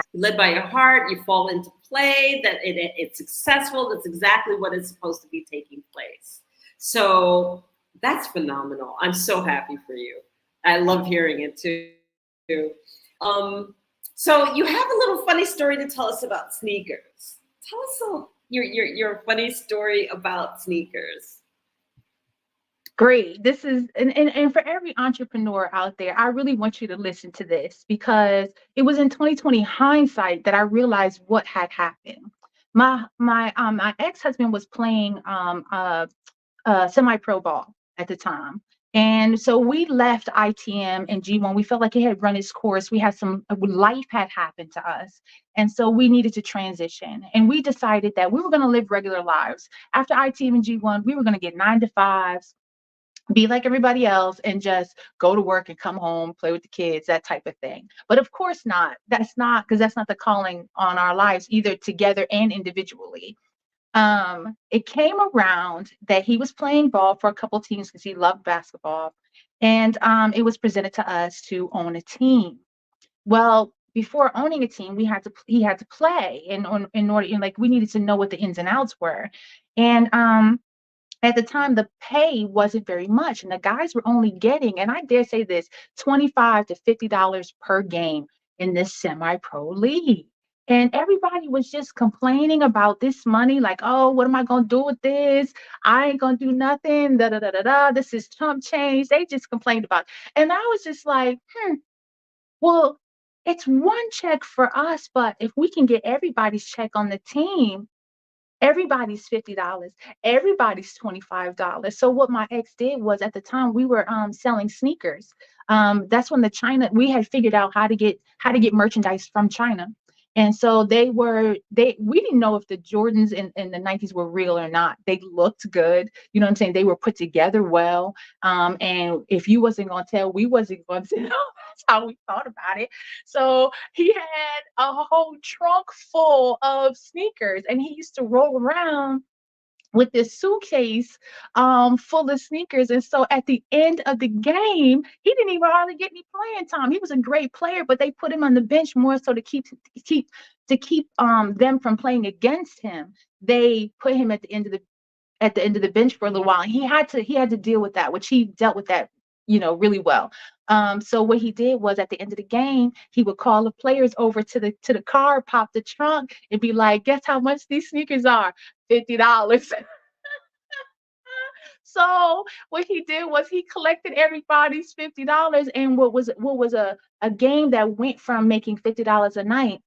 your heart. You fall into play, that it's successful. That's exactly what is supposed to be taking place. So that's phenomenal. I'm so happy for you. I love hearing it too. So you have a little funny story to tell us about sneakers. Tell us your funny story about sneakers. Great. This is, and for every entrepreneur out there, I really want you to listen to this, because it was in 2020 hindsight that I realized what had happened. My ex-husband was playing semi-pro ball at the time. And so we left ITM and G1. We felt like it had run its course. We had life had happened to us. And so we needed to transition. And we decided that we were going to live regular lives. After ITM and G1, we were going to get 9 to 5s. be like everybody else and just go to work and come home, play with the kids, that type of thing. But of course not. That's not, because that's not the calling on our lives, either together and individually. It came around that he was playing ball for a couple teams because he loved basketball. And it was presented to us to own a team. Well, before owning a team, he had to play in order, and like we needed to know what the ins and outs were. And at the time, the pay wasn't very much, and the guys were only getting, and I dare say this, $25 to $50 per game in this semi-pro league. And everybody was just complaining about this money, like, oh, what am I gonna do with this? I ain't gonna do nothing. Da da da da da. This is chump change. They just complained about it. And I was just like, well, it's one check for us, but if we can get everybody's check on the team, everybody's $50, everybody's $25. So what my ex did was, at the time we were selling sneakers. That's when we had figured out how to get merchandise from China. And so we didn't know if the Jordans in the 90s were real or not. They looked good. You know what I'm saying? They were put together well. And if you wasn't going to tell, we wasn't going to tell. That's how we thought about it. So he had a whole trunk full of sneakers, and he used to roll around with this suitcase full of sneakers. And so at the end of the game, he didn't even hardly get any playing time. He was a great player, but they put him on the bench more so to keep them from playing against him. They put him at the end of the bench for a little while, and he had to deal with that, which he dealt with that, really well. So what he did was, at the end of the game, he would call the players over to the car, pop the trunk, and be like, "Guess how much these sneakers are? $50." So what he did was he collected everybody's $50, and what was a game that went from making $50 a night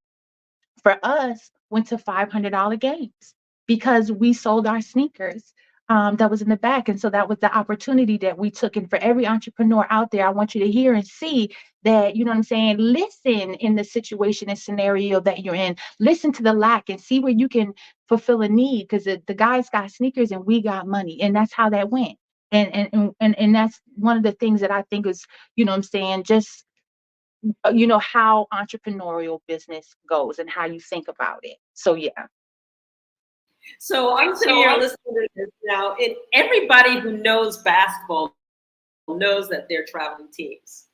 for us went to $500 games because we sold our sneakers that was in the back. And so that was the opportunity that we took. And for every entrepreneur out there, I want you to hear and see that, you know what I'm saying? Listen in the situation and scenario that you're in. Listen to the lack and see where you can fulfill a need, because the guys got sneakers and we got money. And that's how that went. And that's one of the things that I think is, you know what I'm saying, just how entrepreneurial business goes and how you think about it. So yeah. So I'm sitting here listening to this now, and everybody who knows basketball knows that they're traveling teams,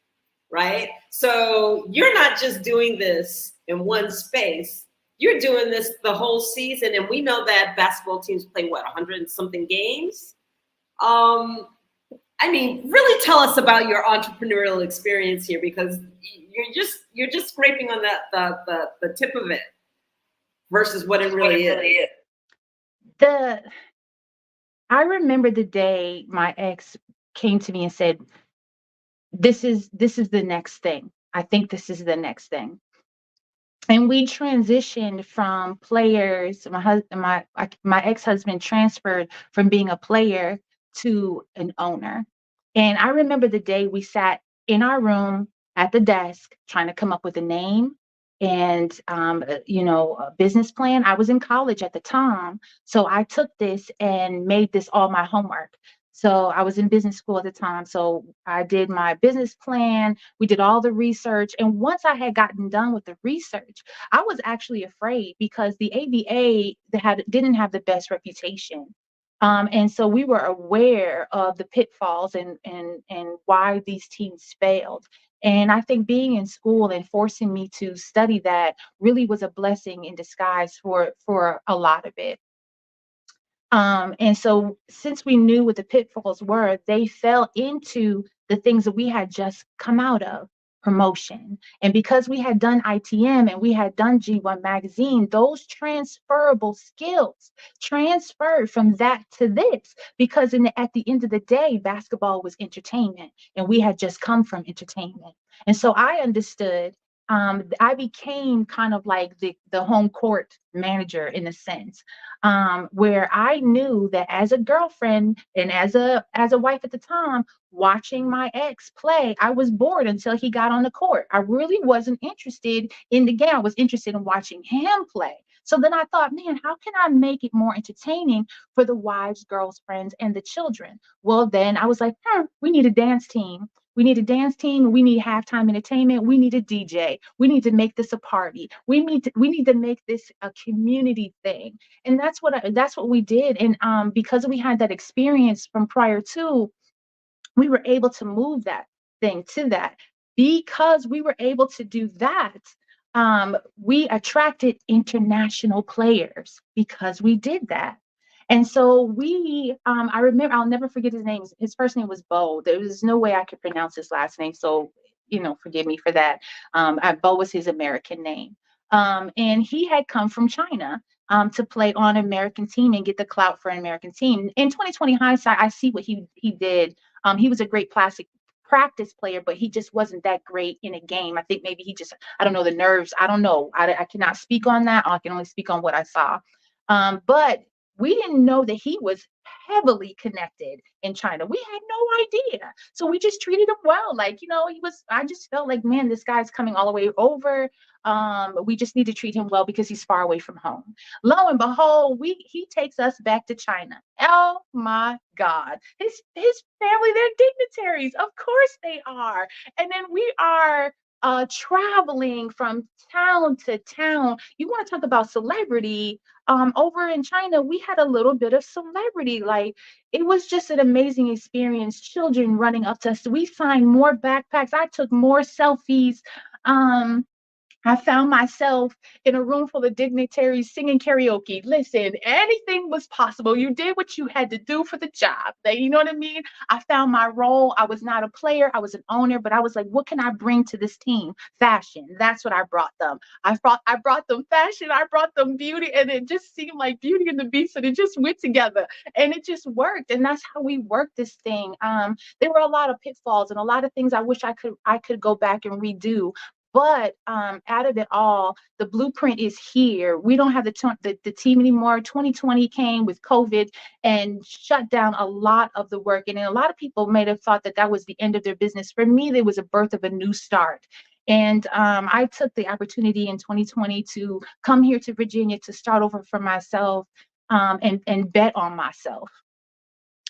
right? So you're not just doing this in one space, you're doing this the whole season. And we know that basketball teams play 100 and something games. Really tell us about your entrepreneurial experience here, because you're just scraping on the tip of it versus what it really is. I remember the day my ex came to me and said, this is the next thing. I think this is the next thing. And we transitioned from players. My ex-husband transferred from being a player to an owner. And I remember the day we sat in our room at the desk trying to come up with a name and a business plan. I was in college at the time, so I took this and made this all my homework. So I was in business school at the time, so I did my business plan. We did all the research, and once I had gotten done with the research, I was actually afraid because the ABA didn't have the best reputation. And so we were aware of the pitfalls and why these teams failed. And I think being in school and forcing me to study that really was a blessing in disguise for a lot of it. And so since we knew what the pitfalls were, they fell into the things that we had just come out of, promotion. And because we had done ITM and we had done G1 magazine, those transferable skills transferred from that to this, because at the end of the day, basketball was entertainment and we had just come from entertainment. And so I understood I became kind of like the home court manager in a sense, where I knew that as a girlfriend and as a wife at the time, watching my ex play, I was bored until he got on the court. I really wasn't interested in the game. I was interested in watching him play. So then I thought, man, how can I make it more entertaining for the wives, girlfriends, and the children? Well, then I was like, we need a dance team. We need a dance team. We need halftime entertainment. We need a DJ. We need to make this a party. We need to make this a community thing. And that's what we did. And because we had that experience from prior to, we were able to move that thing to that. Because we were able to do that, we attracted international players because we did that. And so I remember, I'll never forget his name. His first name was Bo. There was no way I could pronounce his last name. So, forgive me for that. Bo was his American name. And he had come from China to play on an American team and get the clout for an American team. In 2020 hindsight, I see what he did. He was a great practice player, but he just wasn't that great in a game. I think maybe I don't know, the nerves. I don't know. I cannot speak on that. I can only speak on what I saw. But we didn't know that he was heavily connected in China. We had no idea. So we just treated him well. Like, I just felt like, man, this guy's coming all the way over. We just need to treat him well because he's far away from home. Lo and behold, he takes us back to China. Oh my God. His family, they're dignitaries. Of course they are. And then we are traveling from town to town. You want to talk about celebrity? Over in China, we had a little bit of celebrity. Like, it was just an amazing experience. Children running up to us. We signed more backpacks. I took more selfies. I found myself in a room full of dignitaries singing karaoke. Listen, anything was possible. You did what you had to do for the job. You know what I mean? I found my role. I was not a player. I was an owner, but I was like, what can I bring to this team? Fashion. That's what I brought them. I brought them fashion. I brought them beauty. And it just seemed like Beauty and the Beast. And it just went together. And it just worked. And that's how we worked this thing. There were a lot of pitfalls and a lot of things I wish I could go back and redo. But out of it all, the blueprint is here. We don't have the team anymore. 2020 came with COVID and shut down a lot of the work. And a lot of people may have thought that was the end of their business. For me, there was a birth of a new start. And I took the opportunity in 2020 to come here to Virginia to start over for myself and bet on myself.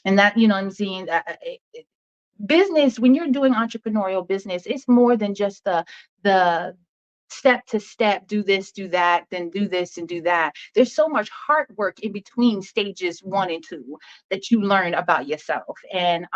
And that, I'm seeing business, when you're doing entrepreneurial business, it's more than just the step to step, do this, do that, then do this and do that. There's so much hard work in between stages 1 and 2 that you learn about yourself. And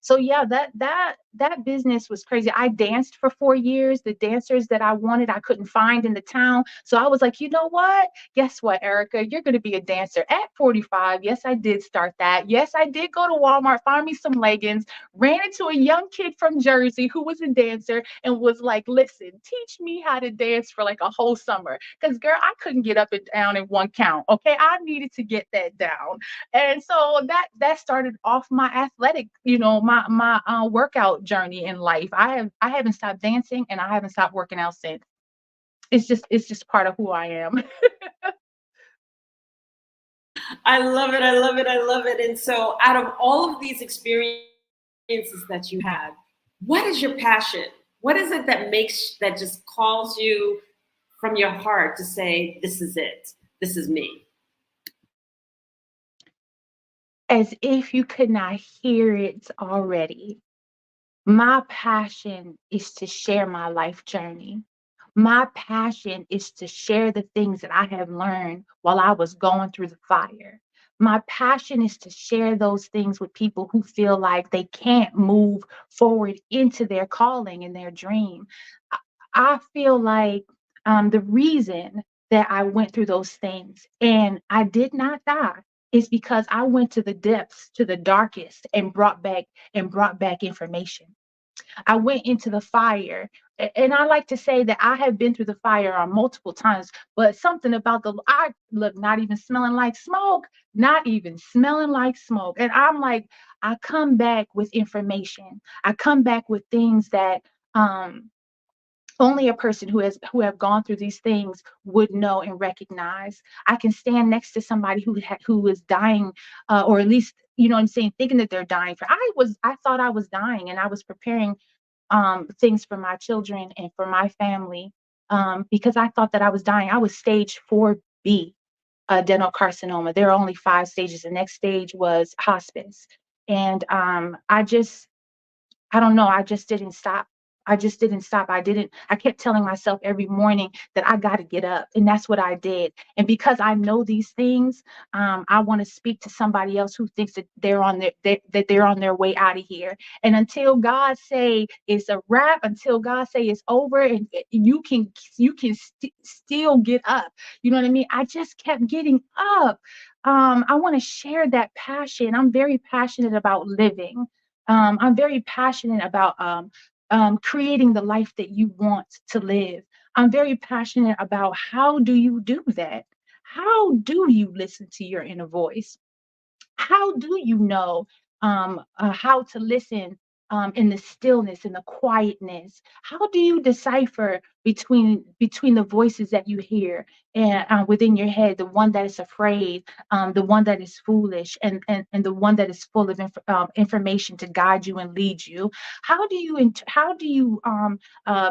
so yeah, that business was crazy. I danced for 4 years. The dancers that I wanted, I couldn't find in the town. So I was like, you know what? Guess what, Erica? You're going to be a dancer at 45. Yes, I did start that. Yes, I did go to Walmart, find me some leggings, ran into a young kid from Jersey who was a dancer and was like, listen, teach me how to dance for like a whole summer. Because girl, I couldn't get up and down in one count. Okay. I needed to get that down. And so that started off my athletic, my workout journey in life. I haven't stopped dancing and I haven't stopped working out since. It's just part of who I am. I love it. I love it. I love it. And so out of all of these experiences that you had, what is your passion? What is it that just calls you from your heart to say, this is it, this is me? As if you could not hear it already, my passion is to share my life journey. My passion is to share the things that I have learned while I was going through the fire. My passion is to share those things with people who feel like they can't move forward into their calling and their dream. I feel like the reason that I went through those things and I did not die is because I went to the depths, to the darkest, and brought back information. I went into the fire. And I like to say that I have been through the fire on multiple times, but something about I look, not even smelling like smoke, not even smelling like smoke. And I'm like, I come back with information. I come back with things that Only a person who have gone through these things would know and recognize. I can stand next to somebody who was dying, or at least, you know what I'm saying, thinking that they're dying. I thought I was dying, and I was preparing things for my children and for my family, because I thought that I was dying. I was stage 4B adenocarcinoma. There are only 5 stages. The next stage was hospice, and I don't know. I just didn't stop. I just didn't stop. I kept telling myself every morning that I got to get up. And that's what I did. And because I know these things, I want to speak to somebody else who thinks that they're on their way out of here. And until God say it's a wrap, until God say it's over, and still get up. You know what I mean? I just kept getting up. I want to share that passion. I'm very passionate about living. I'm very passionate about creating the life that you want to live. I'm very passionate about how do you do that? How do you listen to your inner voice? How do you know how to listen in the stillness, in the quietness? How do you decipher between the voices that you hear and within your head, the one that is afraid, the one that is foolish, and the one that is full of information to guide you and lead you? How do you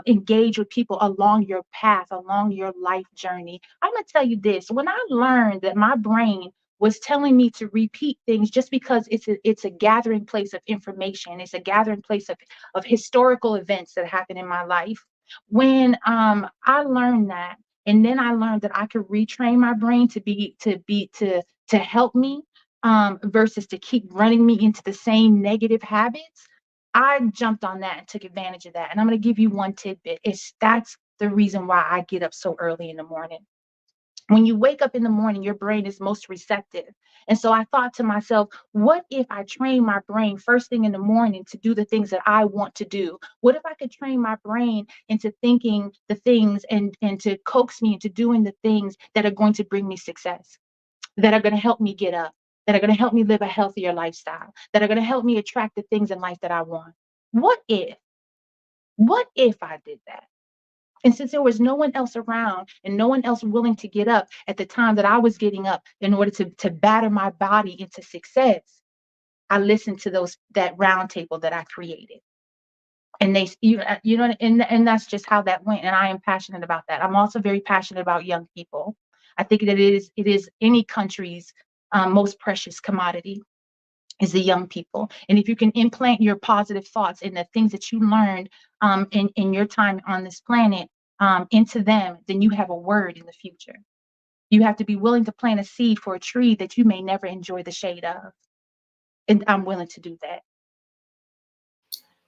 engage with people along your path, along your life journey? I'm gonna tell you this: when I learned that my brain was telling me to repeat things just because it's a gathering place of information. It's a gathering place of historical events that happen in my life. When I learned that, and then I learned that I could retrain my brain to help me, versus to keep running me into the same negative habits. I jumped on that and took advantage of that. And I'm going to give you one tidbit. That's the reason why I get up so early in the morning. When you wake up in the morning, your brain is most receptive. And so I thought to myself, what if I train my brain first thing in the morning to do the things that I want to do? What if I could train my brain into thinking the things and to coax me into doing the things that are going to bring me success, that are going to help me get up, that are going to help me live a healthier lifestyle, that are going to help me attract the things in life that I want? What if I did that? And since there was no one else around and no one else willing to get up at the time that I was getting up in order to batter my body into success, I listened to that round table that I created. And you know, and that's just how that went. And I am passionate about that. I'm also very passionate about young people. I think that it is any country's most precious commodity is the young people. And if you can implant your positive thoughts and the things that you learned in your time on this planet into them, then you have a word in the future. You have to be willing to plant a seed for a tree that you may never enjoy the shade of. And I'm willing to do that.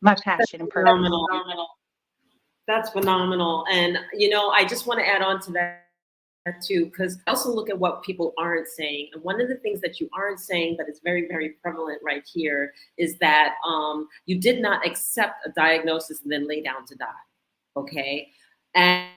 My passion and purpose. Phenomenal. That's phenomenal. And, you know, I just want to add on to that too, because I also look at what people aren't saying. And one of the things that you aren't saying, but is very, very prevalent right here, is that you did not accept a diagnosis and then lay down to die. Okay. And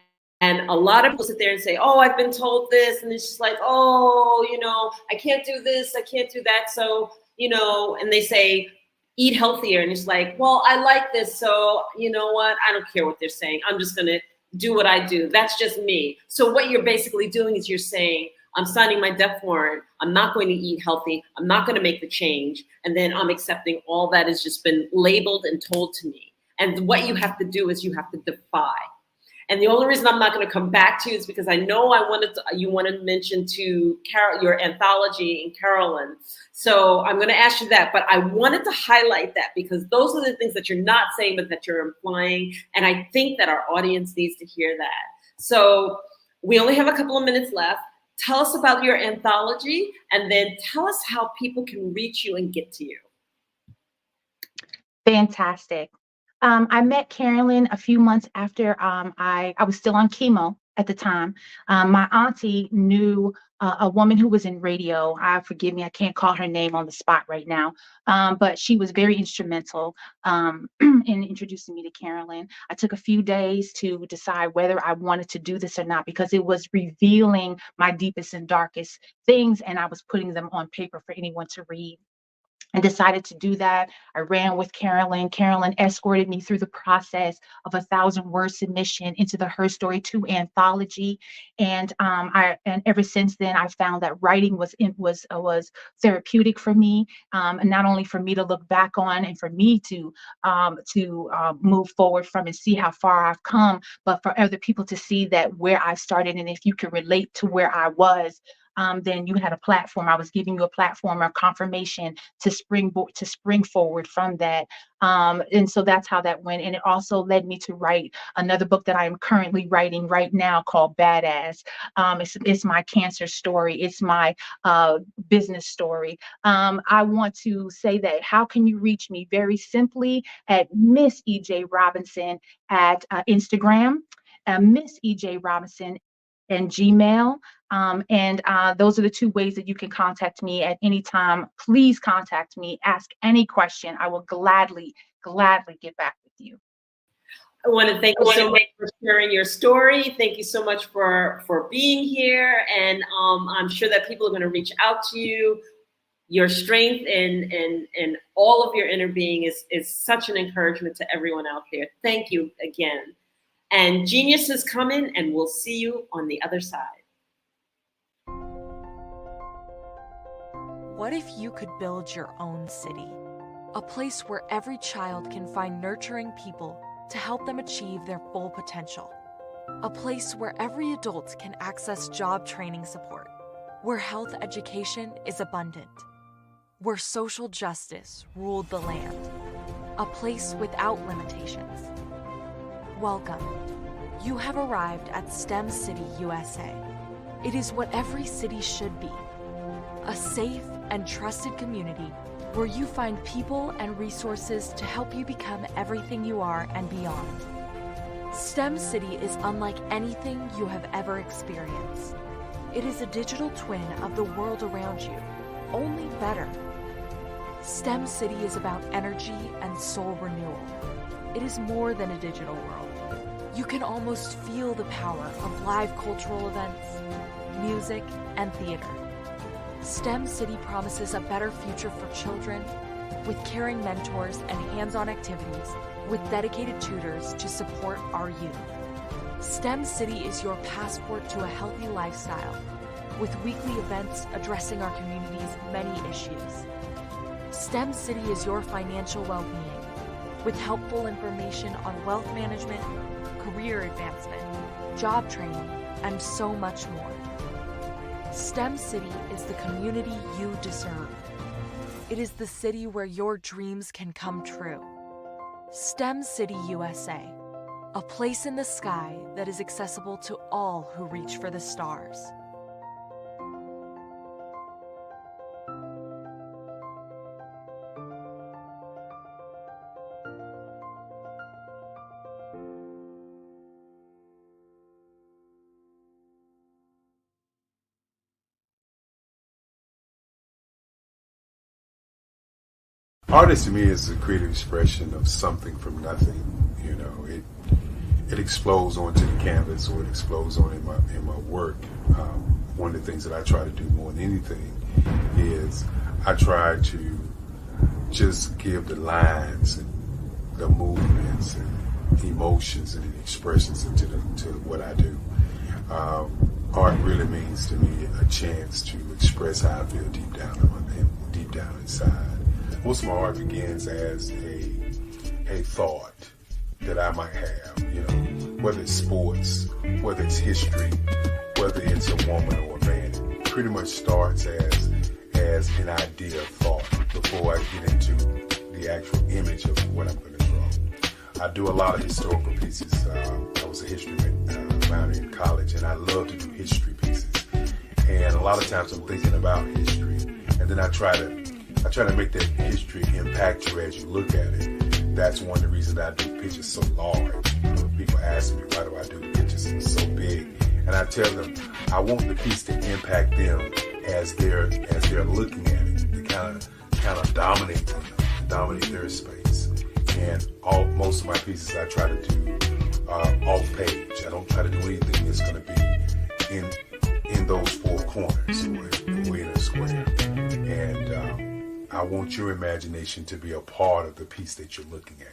a lot of people sit there and say, oh, I've been told this. And it's just like, oh, you know, I can't do this. I can't do that. So, you know, and they say, eat healthier. And it's like, well, I like this. So you know what? I don't care what they're saying. I'm just going to do what I do. That's just me. So what you're basically doing is you're saying, I'm signing my death warrant. I'm not going to eat healthy. I'm not going to make the change. And then I'm accepting all that has just been labeled and told to me. And what you have to do is you have to defy. And the only reason I'm not going to come back to you is because I know you wanted to mention to Carol, your anthology in Carolyn. So I'm going to ask you that, but I wanted to highlight that because those are the things that you're not saying, but that you're implying. And I think that our audience needs to hear that. So we only have a couple of minutes left. Tell us about your anthology and then tell us how people can reach you and get to you. Fantastic. I met Carolyn a few months after I was still on chemo at the time. My auntie knew a woman who was in radio. Forgive me, I can't call her name on the spot right now, but she was very instrumental in introducing me to Carolyn. I took a few days to decide whether I wanted to do this or not because it was revealing my deepest and darkest things, and I was putting them on paper for anyone to read. and decided to do that. I ran with Carolyn. Carolyn escorted me through the process of 1,000-word submission into the Her Story 2 anthology. And and ever since then, I found that writing was therapeutic for me, and not only for me to look back on and for me to move forward from and see how far I've come, but for other people to see that where I started, and if you can relate to where I was, then you had a platform. I was giving you a platform or confirmation to spring forward from that. And so that's how that went. And it also led me to write another book that I am currently writing right now called Badass. It's my cancer story. It's my business story. I want to say that how can you reach me? Very simply at Miss EJ Robinson at Instagram, Miss EJ Robinson and Gmail. Those are the two ways that you can contact me at any time. Please contact me, ask any question. I will gladly get back with you. I want to thank you so much for sharing your story. Thank you so much for being here. And I'm sure that people are going to reach out to you. Your strength and all of your inner being is such an encouragement to everyone out there. Thank you again. And genius is coming, and we'll see you on the other side. What if you could build your own city? A place where every child can find nurturing people to help them achieve their full potential. A place where every adult can access job training support. Where health education is abundant. Where social justice ruled the land. A place without limitations. Welcome. You have arrived at STEM City USA. It is what every city should be. A safe and trusted community where you find people and resources to help you become everything you are and beyond. STEM City is unlike anything you have ever experienced. It is a digital twin of the world around you, only better. STEM City is about energy and soul renewal. It is more than a digital world. You can almost feel the power of live cultural events, music, and theater. STEM City promises a better future for children with caring mentors and hands-on activities with dedicated tutors to support our youth. STEM City is your passport to a healthy lifestyle with weekly events addressing our community's many issues. STEM City is your financial well-being with helpful information on wealth management, career advancement, job training, and so much more. STEM City is the community you deserve. It is the city where your dreams can come true. STEM City USA, a place in the sky that is accessible to all who reach for the stars. Artist to me is a creative expression of something from nothing. You know, it explodes onto the canvas, or it explodes on in my work. One of the things that I try to do more than anything is I try to just give the lines and the movements and emotions and expressions into what I do. Art really means to me a chance to express how I feel deep down inside. Most of my art begins as a thought that I might have, you know, whether it's sports, whether it's history, whether it's a woman or a man. It pretty much starts as an idea of thought before I get into the actual image of what I'm going to draw. I do a lot of historical pieces. I was a history minor in college, and I love to do history pieces. And a lot of times I'm thinking about history, and then I try to make that history impact you as you look at it. That's one of the reasons I do pictures so large. You know, people ask me, why do I do pictures so big? And I tell them, I want the piece to impact them as they're looking at it. To kind of dominate them, dominate their space. And most of my pieces I try to do off page. I don't try to do anything that's going to be in those four corners or in a square. And I want your imagination to be a part of the piece that you're looking at.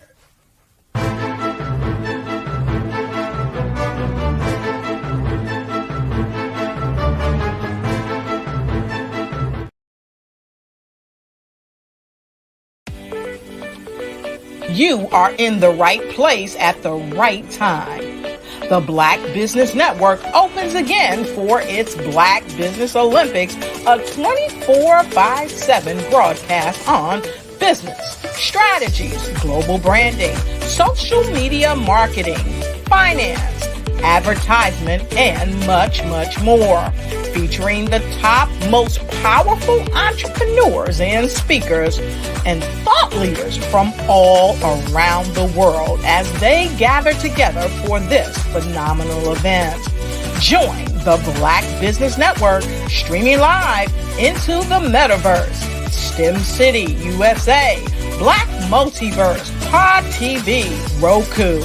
You are in the right place at the right time. The Black Business Network opens again for its Black Business Olympics, a 24/7 broadcast on business, strategies, global branding, social media marketing, finance, advertisement, and much, much more. Featuring the top, most powerful entrepreneurs and speakers and thought leaders from all around the world as they gather together for this phenomenal event. Join the Black Business Network streaming live into the metaverse, STEM City, USA, Black Multiverse, Pod TV, Roku,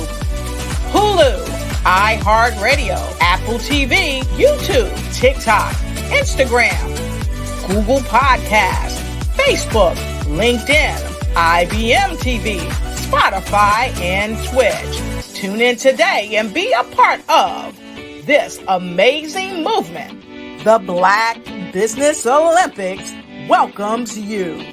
Hulu, iHeartRadio, Apple TV, YouTube, TikTok, Instagram, Google Podcasts, Facebook, LinkedIn, IBM TV, Spotify, and Twitch. Tune in today and be a part of this amazing movement. The Black Business Olympics welcomes you.